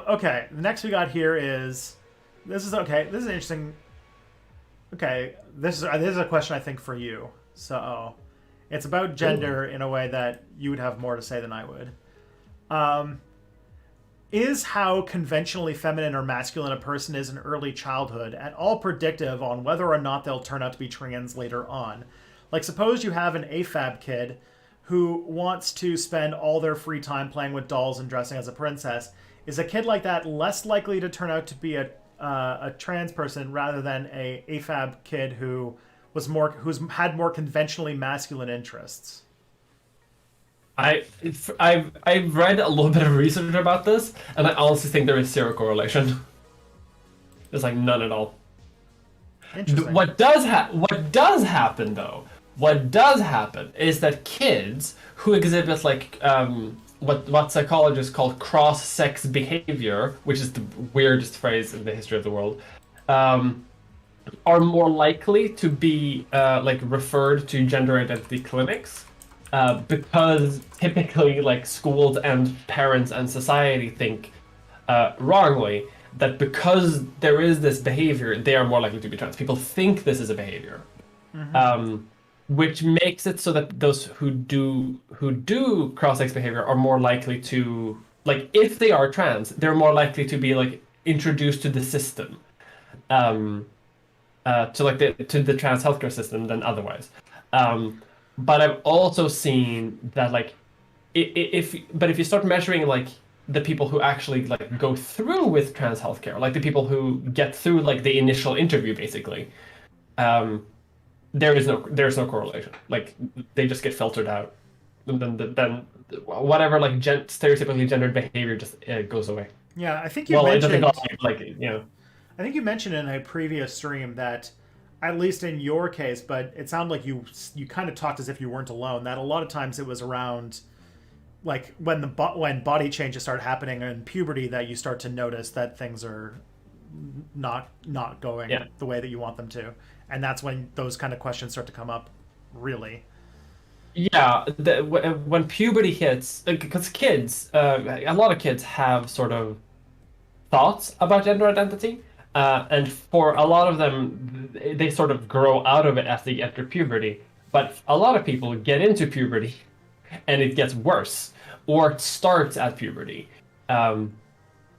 Speaker 1: Okay. The next we got here is. This is interesting. Okay. This is a question I think for you. So, it's about gender in a way that you would have more to say than I would. Is how conventionally feminine or masculine a person is in early childhood at all predictive on whether or not they'll turn out to be trans later on? Like, suppose you have an AFAB kid who wants to spend all their free time playing with dolls and dressing as a princess. Is a kid like that less likely to turn out to be a trans person rather than a AFAB kid who's had more conventionally masculine interests?
Speaker 2: I've read a little bit of research about this, and I honestly think there is zero correlation. There's like none at all.
Speaker 1: Interesting.
Speaker 2: What does happen though? What does happen is that kids who exhibit like what psychologists call cross-sex behavior, which is the weirdest phrase in the history of the world, are more likely to be like referred to gender identity clinics. Because typically, like, schools and parents and society think wrongly that because there is this behavior, they are more likely to be trans. People think this is a behavior, which makes it so that those who do cross-sex behavior are more likely to, like, if they are trans, they're more likely to be like introduced to the system, to the trans healthcare system than otherwise. But I've also seen that, like, if you start measuring like the people who actually like go through with trans healthcare, like the people who get through like the initial interview, basically, there's no correlation. Like they just get filtered out, and then whatever like stereotypically gendered behavior just goes away.
Speaker 1: Yeah, I think you mentioned.
Speaker 2: It doesn't go like you know.
Speaker 1: I think you mentioned in a previous stream that, at least in your case, but it sounded like you kind of talked as if you weren't alone, that a lot of times it was around like when body changes start happening in puberty that you start to notice that things are not going the way that you want them to, and that's when those kind of questions start to come up, really.
Speaker 2: Yeah, when puberty hits, because kids, a lot of kids have sort of thoughts about gender identity. And for a lot of them, they sort of grow out of it as they enter puberty. But a lot of people get into puberty, and it gets worse, or it starts at puberty.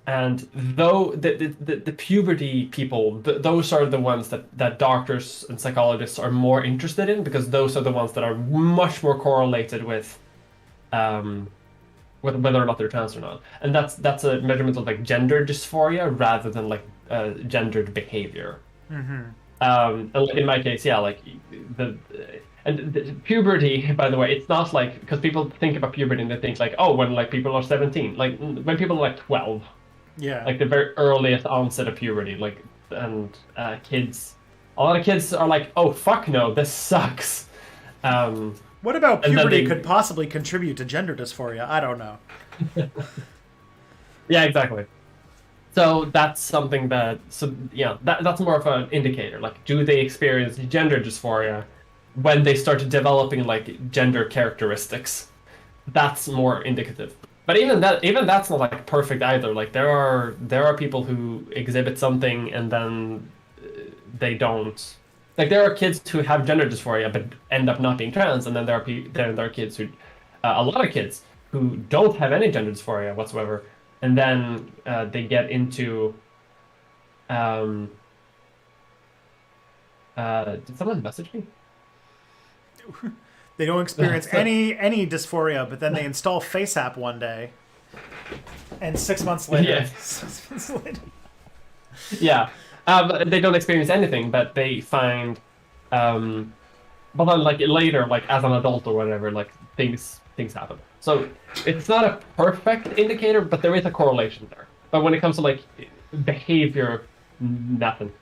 Speaker 2: And though the puberty people, those are the ones that doctors and psychologists are more interested in, because those are the ones that are much more correlated with whether or not they're trans or not. And that's a measurement of like gender dysphoria rather than like gendered behavior. And like in my case, yeah, like the puberty, by the way, it's not like, because people think about puberty and they think like, oh, when like people are 17, like when people are like 12,
Speaker 1: Yeah.
Speaker 2: like the very earliest onset of puberty, like, and a lot of kids are like, oh fuck no, this sucks.
Speaker 1: What about
Speaker 2: and then
Speaker 1: puberty could possibly contribute to gender dysphoria? I don't know.
Speaker 2: Yeah, exactly. So that's something that's more of an indicator. Like, do they experience gender dysphoria when they start developing like gender characteristics? That's more indicative. But even that's not like perfect either. Like there are people who exhibit something and then they don't. Like there are kids who have gender dysphoria but end up not being trans, and then there are kids who, a lot of kids who don't have any gender dysphoria whatsoever, and then they get into. Did someone message me?
Speaker 1: They don't experience any dysphoria, but then they install FaceApp one day, and 6 months later,
Speaker 2: Yeah.
Speaker 1: 6 months later.
Speaker 2: Yeah. They don't experience anything, but they find, but then like later, like as an adult or whatever, like things happen. So it's not a perfect indicator, but there is a correlation there. But when it comes to like behavior, nothing.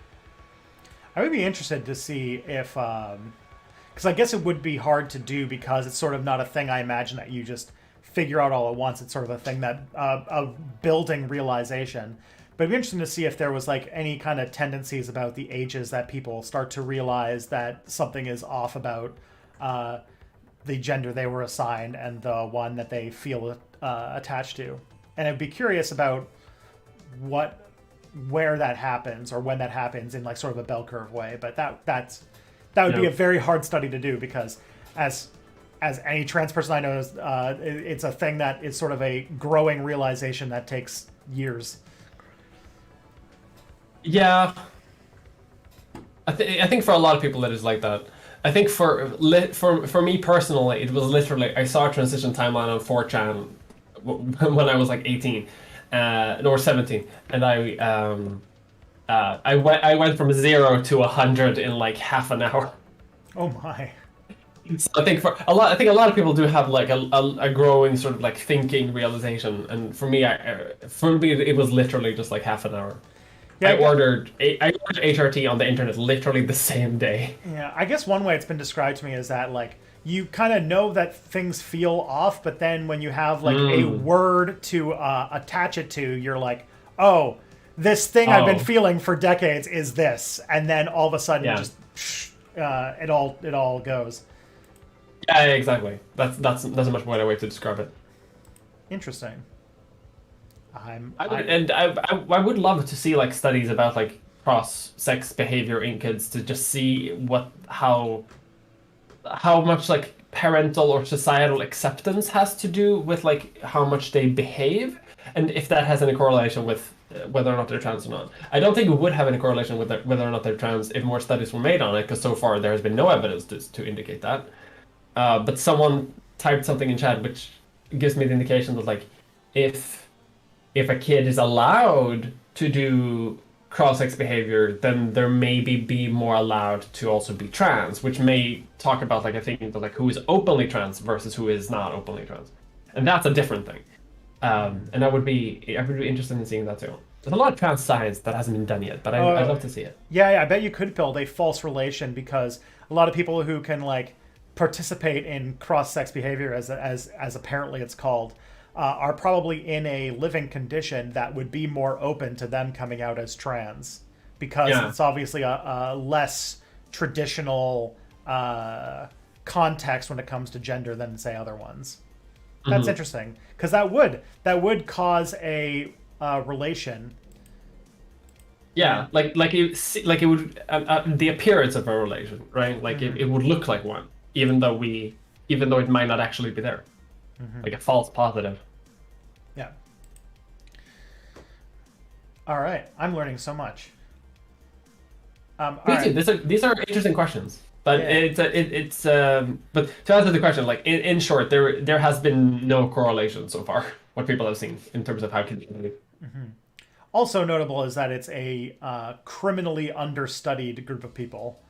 Speaker 1: I would be interested to see if, because I guess it would be hard to do because it's sort of not a thing I imagine that you just figure out all at once. It's sort of a thing that of building realization. But it'd be interesting to see if there was like any kind of tendencies about the ages that people start to realize that something is off about the gender they were assigned and the one that they feel attached to. And I'd be curious about where that happens or when that happens in like sort of a bell curve way. But that would be a very hard study to do because as any trans person I know, it's a thing that is sort of a growing realization that takes years.
Speaker 2: Yeah, I think for a lot of people it is like that. I think for me personally, it was literally I saw a transition timeline on 4chan when I was like 18 or 17, and I went from 0 to 100 in like half an hour.
Speaker 1: Oh my.
Speaker 2: So I think a lot of people do have like a growing sort of like thinking realization, and for me it was literally just like half an hour. Yeah, I ordered HRT on the internet literally the same day.
Speaker 1: Yeah, I guess one way it's been described to me is that like you kind of know that things feel off, but then when you have like a word to attach it to, you're like, oh, this thing I've been feeling for decades is this, and then all of a sudden it all goes.
Speaker 2: Yeah, exactly. That's a much better way to describe it.
Speaker 1: Interesting.
Speaker 2: I would love to see like studies about like cross-sex behavior in kids to just see how much like parental or societal acceptance has to do with like how much they behave, and if that has any correlation with whether or not they're trans or not. I don't think it would have any correlation with whether or not they're trans if more studies were made on it, because so far there has been no evidence to indicate that. But someone typed something in chat which gives me the indication that like if a kid is allowed to do cross-sex behavior, then there maybe be more allowed to also be trans, which may talk about like I think like who is openly trans versus who is not openly trans, and that's a different thing. And I would be interested in seeing that too. There's a lot of trans science that hasn't been done yet, but I'd love to see it.
Speaker 1: Yeah, I bet you could build a false relation because a lot of people who can like participate in cross-sex behavior, as apparently it's called, are probably in a living condition that would be more open to them coming out as trans because it's obviously a less traditional context when it comes to gender than say other ones. That's interesting because that would cause a relation.
Speaker 2: Yeah, like it would the appearance of a relation, right? Like it would look like one, even though it might not actually be there. Like a false positive.
Speaker 1: Yeah. All right, I'm learning so much. All
Speaker 2: Me too.
Speaker 1: right.
Speaker 2: These are interesting questions, but
Speaker 1: Yeah.
Speaker 2: but to answer the question, like in short, there has been no correlation so far. What people have seen in terms of how kids behave.
Speaker 1: Also notable is that it's a criminally understudied group of people.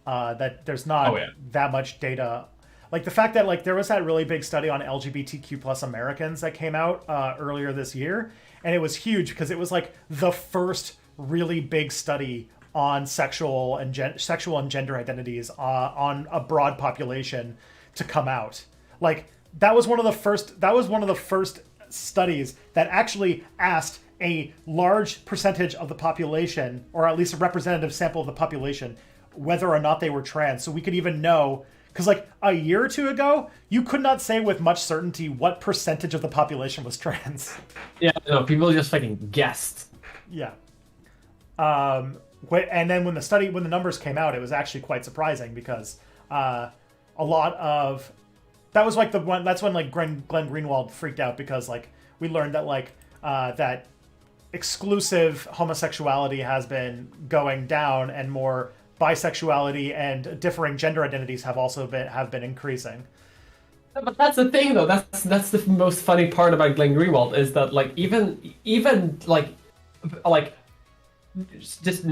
Speaker 1: That there's
Speaker 2: Oh
Speaker 1: not
Speaker 2: yeah.
Speaker 1: that much data. Like the fact that like there was that really big study on LGBTQ plus Americans that came out earlier this year, and it was huge because it was like the first really big study on sexual and gender identities on a broad population to come out. Like that was one of the first. That was one of the first studies that actually asked a large percentage of the population, or at least a representative sample of the population, whether or not they were trans. So we could even know, because like a year or two ago, you could not say with much certainty what percentage of the population was trans.
Speaker 2: Yeah, no, people just fucking guessed.
Speaker 1: Yeah. And then when the numbers came out, it was actually quite surprising because a lot of that was like the one. That's when like Glenn Greenwald freaked out because like we learned that like that exclusive homosexuality has been going down and more bisexuality and differing gender identities have been increasing.
Speaker 2: But that's the thing, though. That's the most funny part about Glenn Greenwald is that like even like just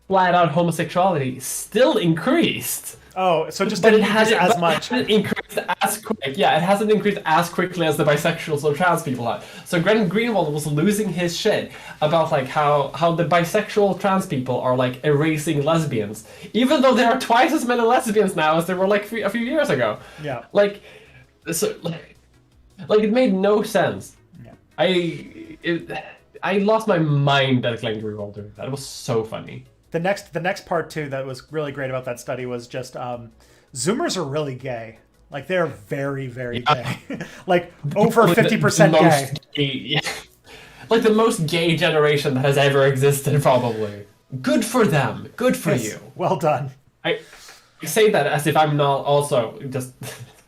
Speaker 2: flat out homosexuality still increased.
Speaker 1: Oh, so just
Speaker 2: But
Speaker 1: didn't
Speaker 2: it
Speaker 1: increase
Speaker 2: hasn't,
Speaker 1: as
Speaker 2: but
Speaker 1: much.
Speaker 2: it hasn't increased as quick. Yeah, it hasn't increased as quickly as the bisexuals or trans people have. So Glenn Greenwald was losing his shit about like how the bisexual trans people are like erasing lesbians, even though there are twice as many lesbians now as there were like a few years ago.
Speaker 1: Yeah.
Speaker 2: Like, so like it made no sense.
Speaker 1: Yeah.
Speaker 2: I lost my mind at Glenn Greenwald doing that. It was so funny.
Speaker 1: The next part too that was really great about that study was just Zoomers are really gay. Like they're very gay. Like over 50% gay.
Speaker 2: Yeah. Like the most gay generation that has ever existed, probably. Good for them. Good for
Speaker 1: Yes,
Speaker 2: you.
Speaker 1: well done.
Speaker 2: I say that as if I'm not also just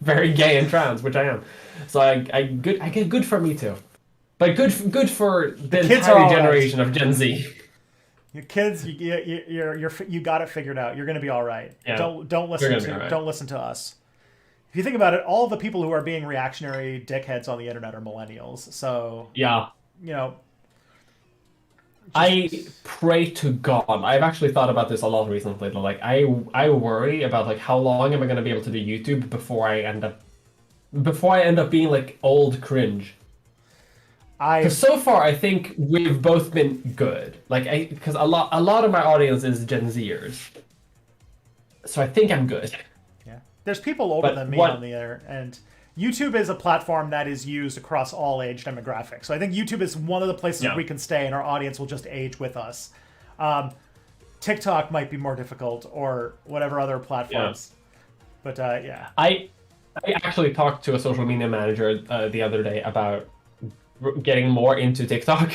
Speaker 2: very gay and trans, which I am. So I get good for me too. But good for the
Speaker 1: kids are
Speaker 2: entire
Speaker 1: all
Speaker 2: generation of Gen Z.
Speaker 1: Your kids, you got it figured out. You're gonna be all right.
Speaker 2: Yeah,
Speaker 1: Don't listen
Speaker 2: you're
Speaker 1: to
Speaker 2: gonna be all right.
Speaker 1: don't listen to us. If you think about it, all the people who are being reactionary dickheads on the internet are millennials. So
Speaker 2: Yeah.
Speaker 1: you know,
Speaker 2: I pray to God. I've actually thought about this a lot recently. Like I worry about like how long am I going to be able to do YouTube before I end up being like old cringe. Because so far I think we've both been good. Like because a lot of my audience is Gen Zers. So I think I'm good.
Speaker 1: yeah, there's people older than me on the air, and YouTube is a platform that is used across all age demographics. So I think YouTube is one of the places we can stay, and our audience will just age with us. TikTok might be more difficult, or whatever other platforms. But yeah,
Speaker 2: I actually talked to a social media manager the other day about getting more into TikTok.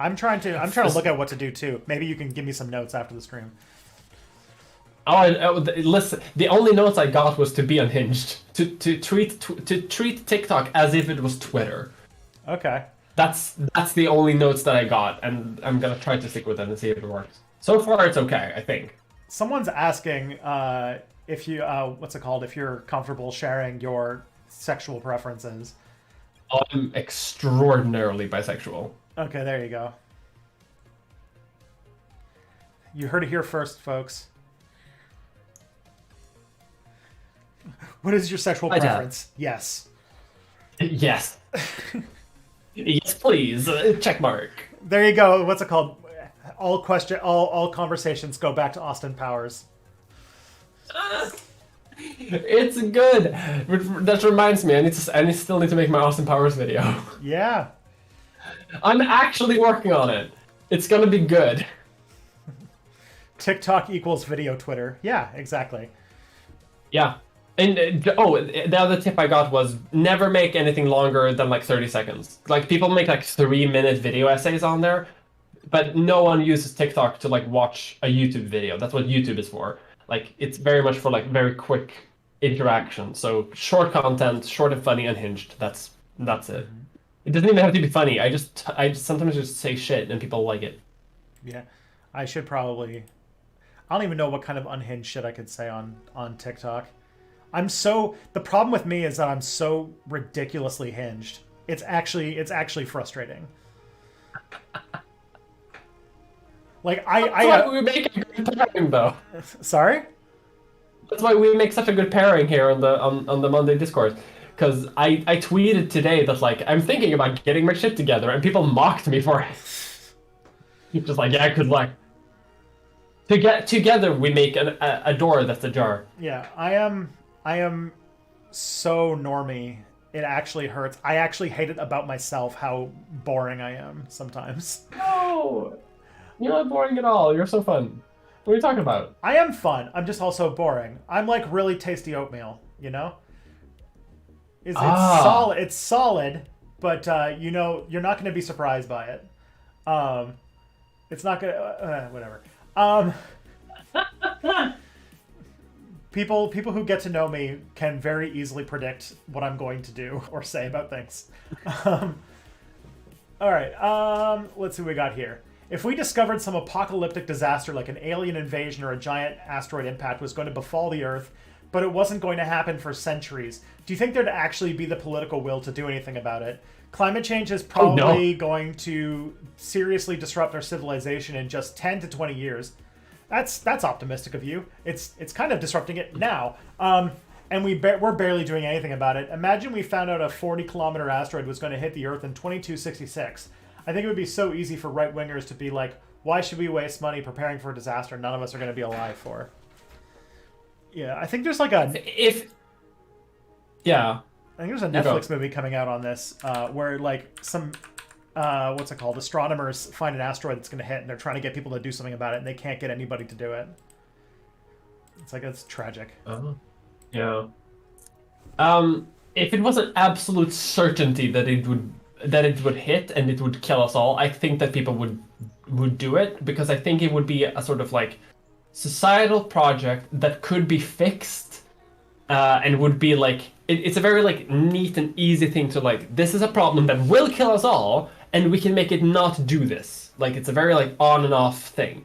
Speaker 1: I'm trying to look at what to do too. Maybe you can give me some notes after the stream.
Speaker 2: Listen. The only notes I got was to be unhinged, to treat TikTok as if it was Twitter.
Speaker 1: Okay.
Speaker 2: That's the only notes that I got, and I'm gonna try to stick with it and see if it works. So far, it's okay, I think.
Speaker 1: Someone's asking if you what's it called? If you're comfortable sharing your sexual preferences.
Speaker 2: I'm extraordinarily bisexual.
Speaker 1: Okay, there you go. You heard it here first, folks. What is your sexual preference? Yes.
Speaker 2: Yes. Yes, please. Check mark.
Speaker 1: There you go. What's it called? All conversations go back to Austin Powers.
Speaker 2: It's good. That reminds me, I still need to make my Austin Powers video.
Speaker 1: Yeah.
Speaker 2: I'm actually working on it. It's gonna be good.
Speaker 1: TikTok equals video Twitter. Yeah, exactly.
Speaker 2: Yeah. And the other tip I got was never make anything longer than like 30 seconds. Like people make like 3-minute video essays on there, but no one uses TikTok to like watch a YouTube video. That's what YouTube is for. Like it's very much for like very quick interaction. So short content, short and funny, unhinged. That's it. It doesn't even have to be funny. I just sometimes just say shit and people like it.
Speaker 1: Yeah, I should probably. I don't even know what kind of unhinged shit I could say on TikTok. The problem with me is that I'm so ridiculously hinged. It's actually frustrating. Like
Speaker 2: That's why we make a good pairing, though.
Speaker 1: sorry?
Speaker 2: That's why we make such a good pairing here on the Monday Discourse. Because I tweeted today that like I'm thinking about getting my shit together, and people mocked me for it. Just like, yeah, good luck. Together we make a door that's ajar.
Speaker 1: Yeah, I am so normie. It actually hurts. I actually hate it about myself how boring I am sometimes.
Speaker 2: No, you're not boring at all. You're so fun. What are you talking about?
Speaker 1: I am fun. I'm just also boring. I'm like really tasty oatmeal, you know? It's solid. It's solid, but you're not going to be surprised by it. It's not going to whatever. People who get to know me can very easily predict what I'm going to do or say about things. All right. Let's see what we got here. If we discovered some apocalyptic disaster like an alien invasion or a giant asteroid impact was going to befall the Earth, but it wasn't going to happen for centuries, do you think there'd actually be the political will to do anything about it? Climate change is probably going to seriously disrupt our civilization in just 10 to 20 years. That's optimistic of you. It's kind of disrupting it now. And we're barely doing anything about it. Imagine we found out a 40-kilometer asteroid was going to hit the Earth in 2266. I think it would be so easy for right-wingers to be like, why should we waste money preparing for a disaster none of us are going to be alive for? Yeah, I think there's like
Speaker 2: Yeah.
Speaker 1: I think there's a Netflix movie coming out on this where like some what's it called? Astronomers find an asteroid that's going to hit, and they're trying to get people to do something about it, and they can't get anybody to do it. It's like it's tragic.
Speaker 2: Yeah. If it was an absolute certainty that it would hit and it would kill us all, I think that people would do it, because I think it would be a sort of like societal project that could be fixed, and would be like it's a very like neat and easy thing to like, this is a problem that will kill us all, and we can make it not do this. Like it's a very like on and off thing.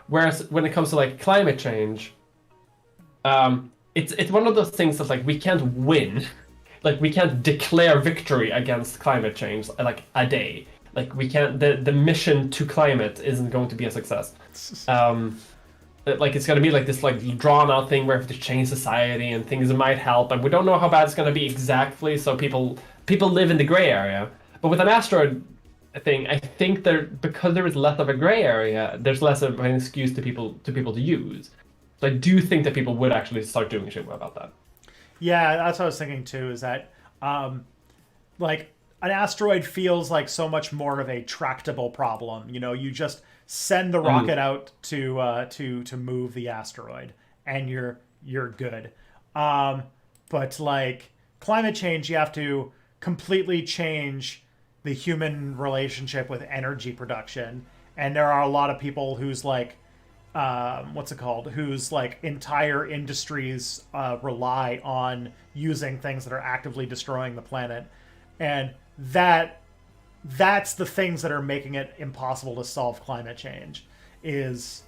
Speaker 2: Whereas when it comes to like climate change, it's one of those things that like we can't win. Like we can't declare victory against climate change like a day. Like we can't. The mission to climate isn't going to be a success. Like it's gonna be like this like drawn out thing where we have to change society and things might help, and we don't know how bad it's gonna be exactly. So people live in the gray area. But with an asteroid thing, I think because there is less of a gray area, there's less of an excuse to people to use. So I do think that people would actually start doing shit about that.
Speaker 1: Yeah, that's what I was thinking too. Is that like an asteroid feels like so much more of a tractable problem. You know, you just send the rocket out to move the asteroid, and you're good. But like climate change, you have to completely change the human relationship with energy production, and there are a lot of people whose like whose like entire industries rely on using things that are actively destroying the planet, and that's the things that are making it impossible to solve climate change. It's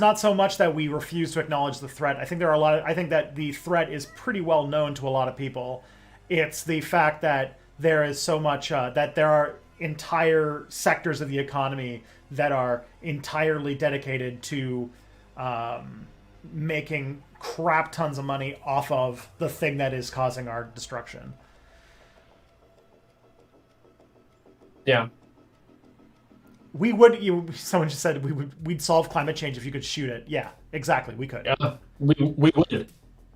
Speaker 1: not so much that we refuse to acknowledge the threat. I think I think that the threat is pretty well known to a lot of people. It's the fact that there is so much that there are entire sectors of the economy that are entirely dedicated to making crap tons of money off of the thing that is causing our destruction.
Speaker 2: Yeah.
Speaker 1: Someone just said we'd solve climate change if you could shoot it. Yeah, exactly. We could.
Speaker 2: Yeah, we would.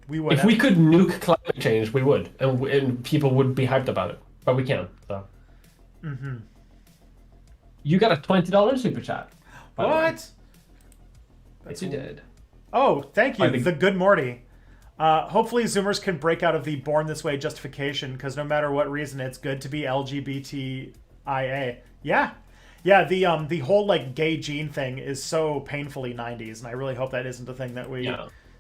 Speaker 1: We would.
Speaker 2: If we could nuke climate change, we would, and people would be hyped about it. But we can't. So.
Speaker 1: Mm-hmm.
Speaker 2: You got a $20 super chat.
Speaker 1: What?
Speaker 2: Yes, you did.
Speaker 1: Oh, thank you, the good Morty. Hopefully, Zoomers can break out of the born this way justification, because no matter what reason, it's good to be LGBTIA. Yeah. The whole like gay gene thing is so painfully 90s, and I really hope that isn't a thing that we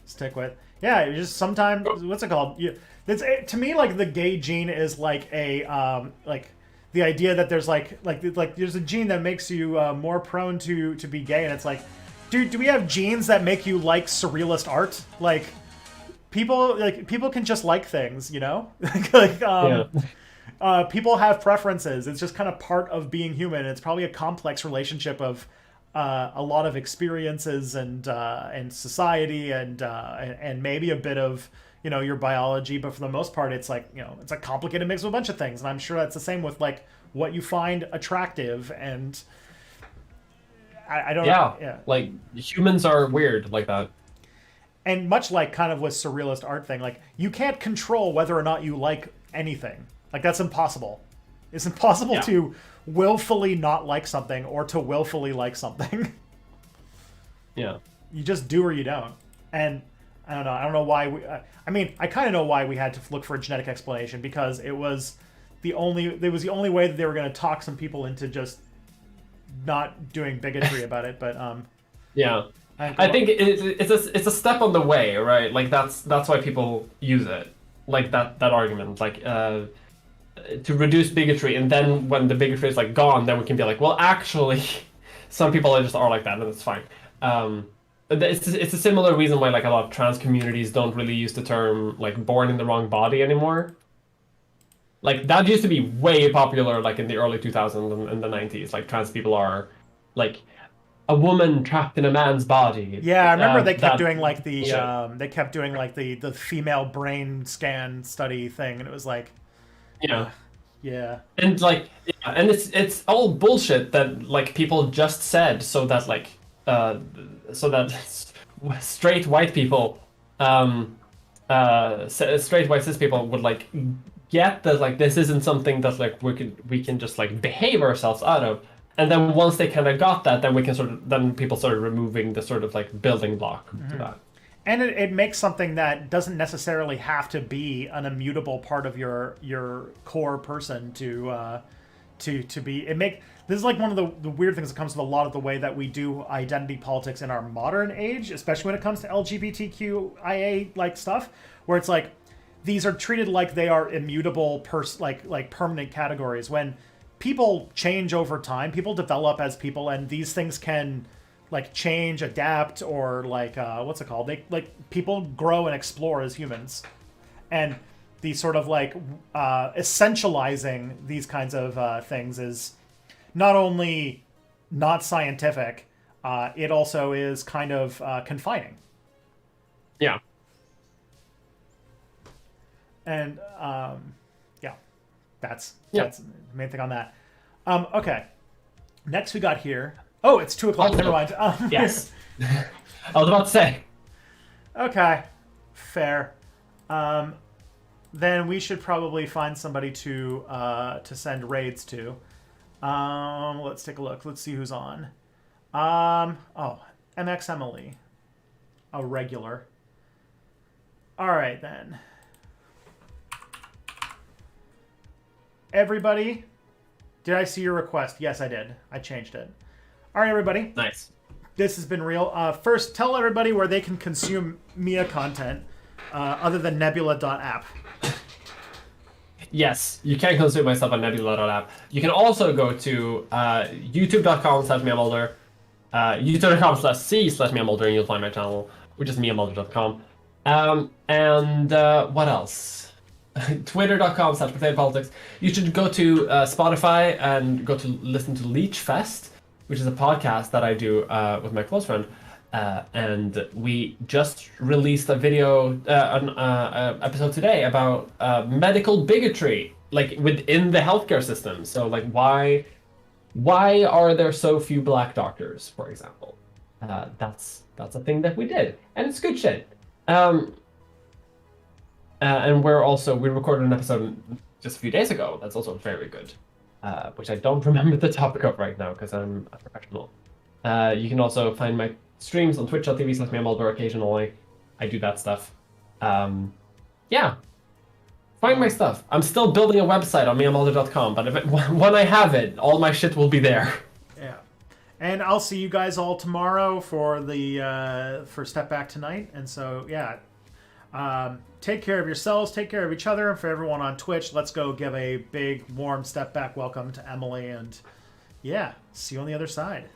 Speaker 1: stick with. Yeah, it just sometimes what's it called? To me, like the gay gene is like a like the idea that there's like there's a gene that makes you more prone to be gay, and it's like, dude, do we have genes that make you like surrealist art? Like people can just like things, you know? People have preferences. It's just kind of part of being human. It's probably a complex relationship of a lot of experiences and society and maybe a bit of, you know, your biology, but for the most part, it's like, you know, it's a complicated mix of a bunch of things, and I'm sure that's the same with like what you find attractive, and I don't know. Yeah,
Speaker 2: like humans are weird like that.
Speaker 1: and much like kind of with surrealist art thing, like you can't control whether or not you like anything. Like that's impossible. It's impossible to willfully not like something or to willfully like something.
Speaker 2: Yeah.
Speaker 1: You just do or you don't, and I don't know. I don't know why we. I mean, I kind of know why we had to look for a genetic explanation, because it was the only way that they were going to talk some people into just not doing bigotry about it. But
Speaker 2: yeah, I think it's a step on the way, right? Like that's why people use it, like that argument, like to reduce bigotry, and then when the bigotry is like gone, then we can be like, well, actually, some people just are like that, and it's fine. It's a similar reason why like a lot of trans communities don't really use the term like born in the wrong body anymore. Like that used to be way popular like in the early 2000s and the 90s. Like trans people are like a woman trapped in a man's body.
Speaker 1: Yeah, I remember they kept doing like the female brain scan study thing, and it was like, yeah.
Speaker 2: And like and it's all bullshit that like people just said so that like so that straight white people, straight white cis people would like get that like this isn't something that like we can just like behave ourselves out of, and then once they kind of got that, then we can then people started removing the sort of like building block to that.
Speaker 1: And it makes something that doesn't necessarily have to be an immutable part of your core person to be. This is like one of the weird things that comes with a lot of the way that we do identity politics in our modern age, especially when it comes to LGBTQIA like stuff, where it's like these are treated like they are immutable, like permanent categories. When people change over time, people develop as people, and these things can like change, adapt, or like what's it called? They like people grow and explore as humans, and the sort of like essentializing these kinds of things is not only not scientific, it also is kind of confining.
Speaker 2: Yeah.
Speaker 1: And that's the main thing on that. Okay, next we got here. Oh, it's 2:00. Never mind.
Speaker 2: Yes. I was about to say.
Speaker 1: Okay, fair. Then we should probably find somebody to send raids to. Let's take a look. Let's see who's on. MX Emily, a regular. All right then. Everybody, did I see your request? Yes, I did. I changed it. All right, everybody.
Speaker 2: Nice.
Speaker 1: This has been real. First, tell everybody where they can consume Mia content other than nebula.app.
Speaker 2: Yes, you can consume my stuff on nebula.app. You can also go to youtube.com/miamulder, youtube.com/c/miamulder, and you'll find my channel, which is miamulder.com. And what else? Twitter.com/potato-politics. You should go to Spotify and go to listen to Leech Fest, which is a podcast that I do with my close friend. And we just released a video, an episode today about medical bigotry, like within the healthcare system. So, like, why are there so few black doctors, for example? That's a thing that we did, and it's good shit. And we recorded an episode just a few days ago. That's also very good, which I don't remember the topic of right now because I'm a professional. You can also find my streams on twitch.tv/miamulder occasionally. I do that stuff. Yeah. Find my stuff. I'm still building a website on miamulder.com, but when I have it, all my shit will be there.
Speaker 1: Yeah. And I'll see you guys all tomorrow for Step Back Tonight. And so, yeah. Take care of yourselves, take care of each other, and for everyone on Twitch, let's go give a big, warm step back welcome to Emily. And yeah, see you on the other side.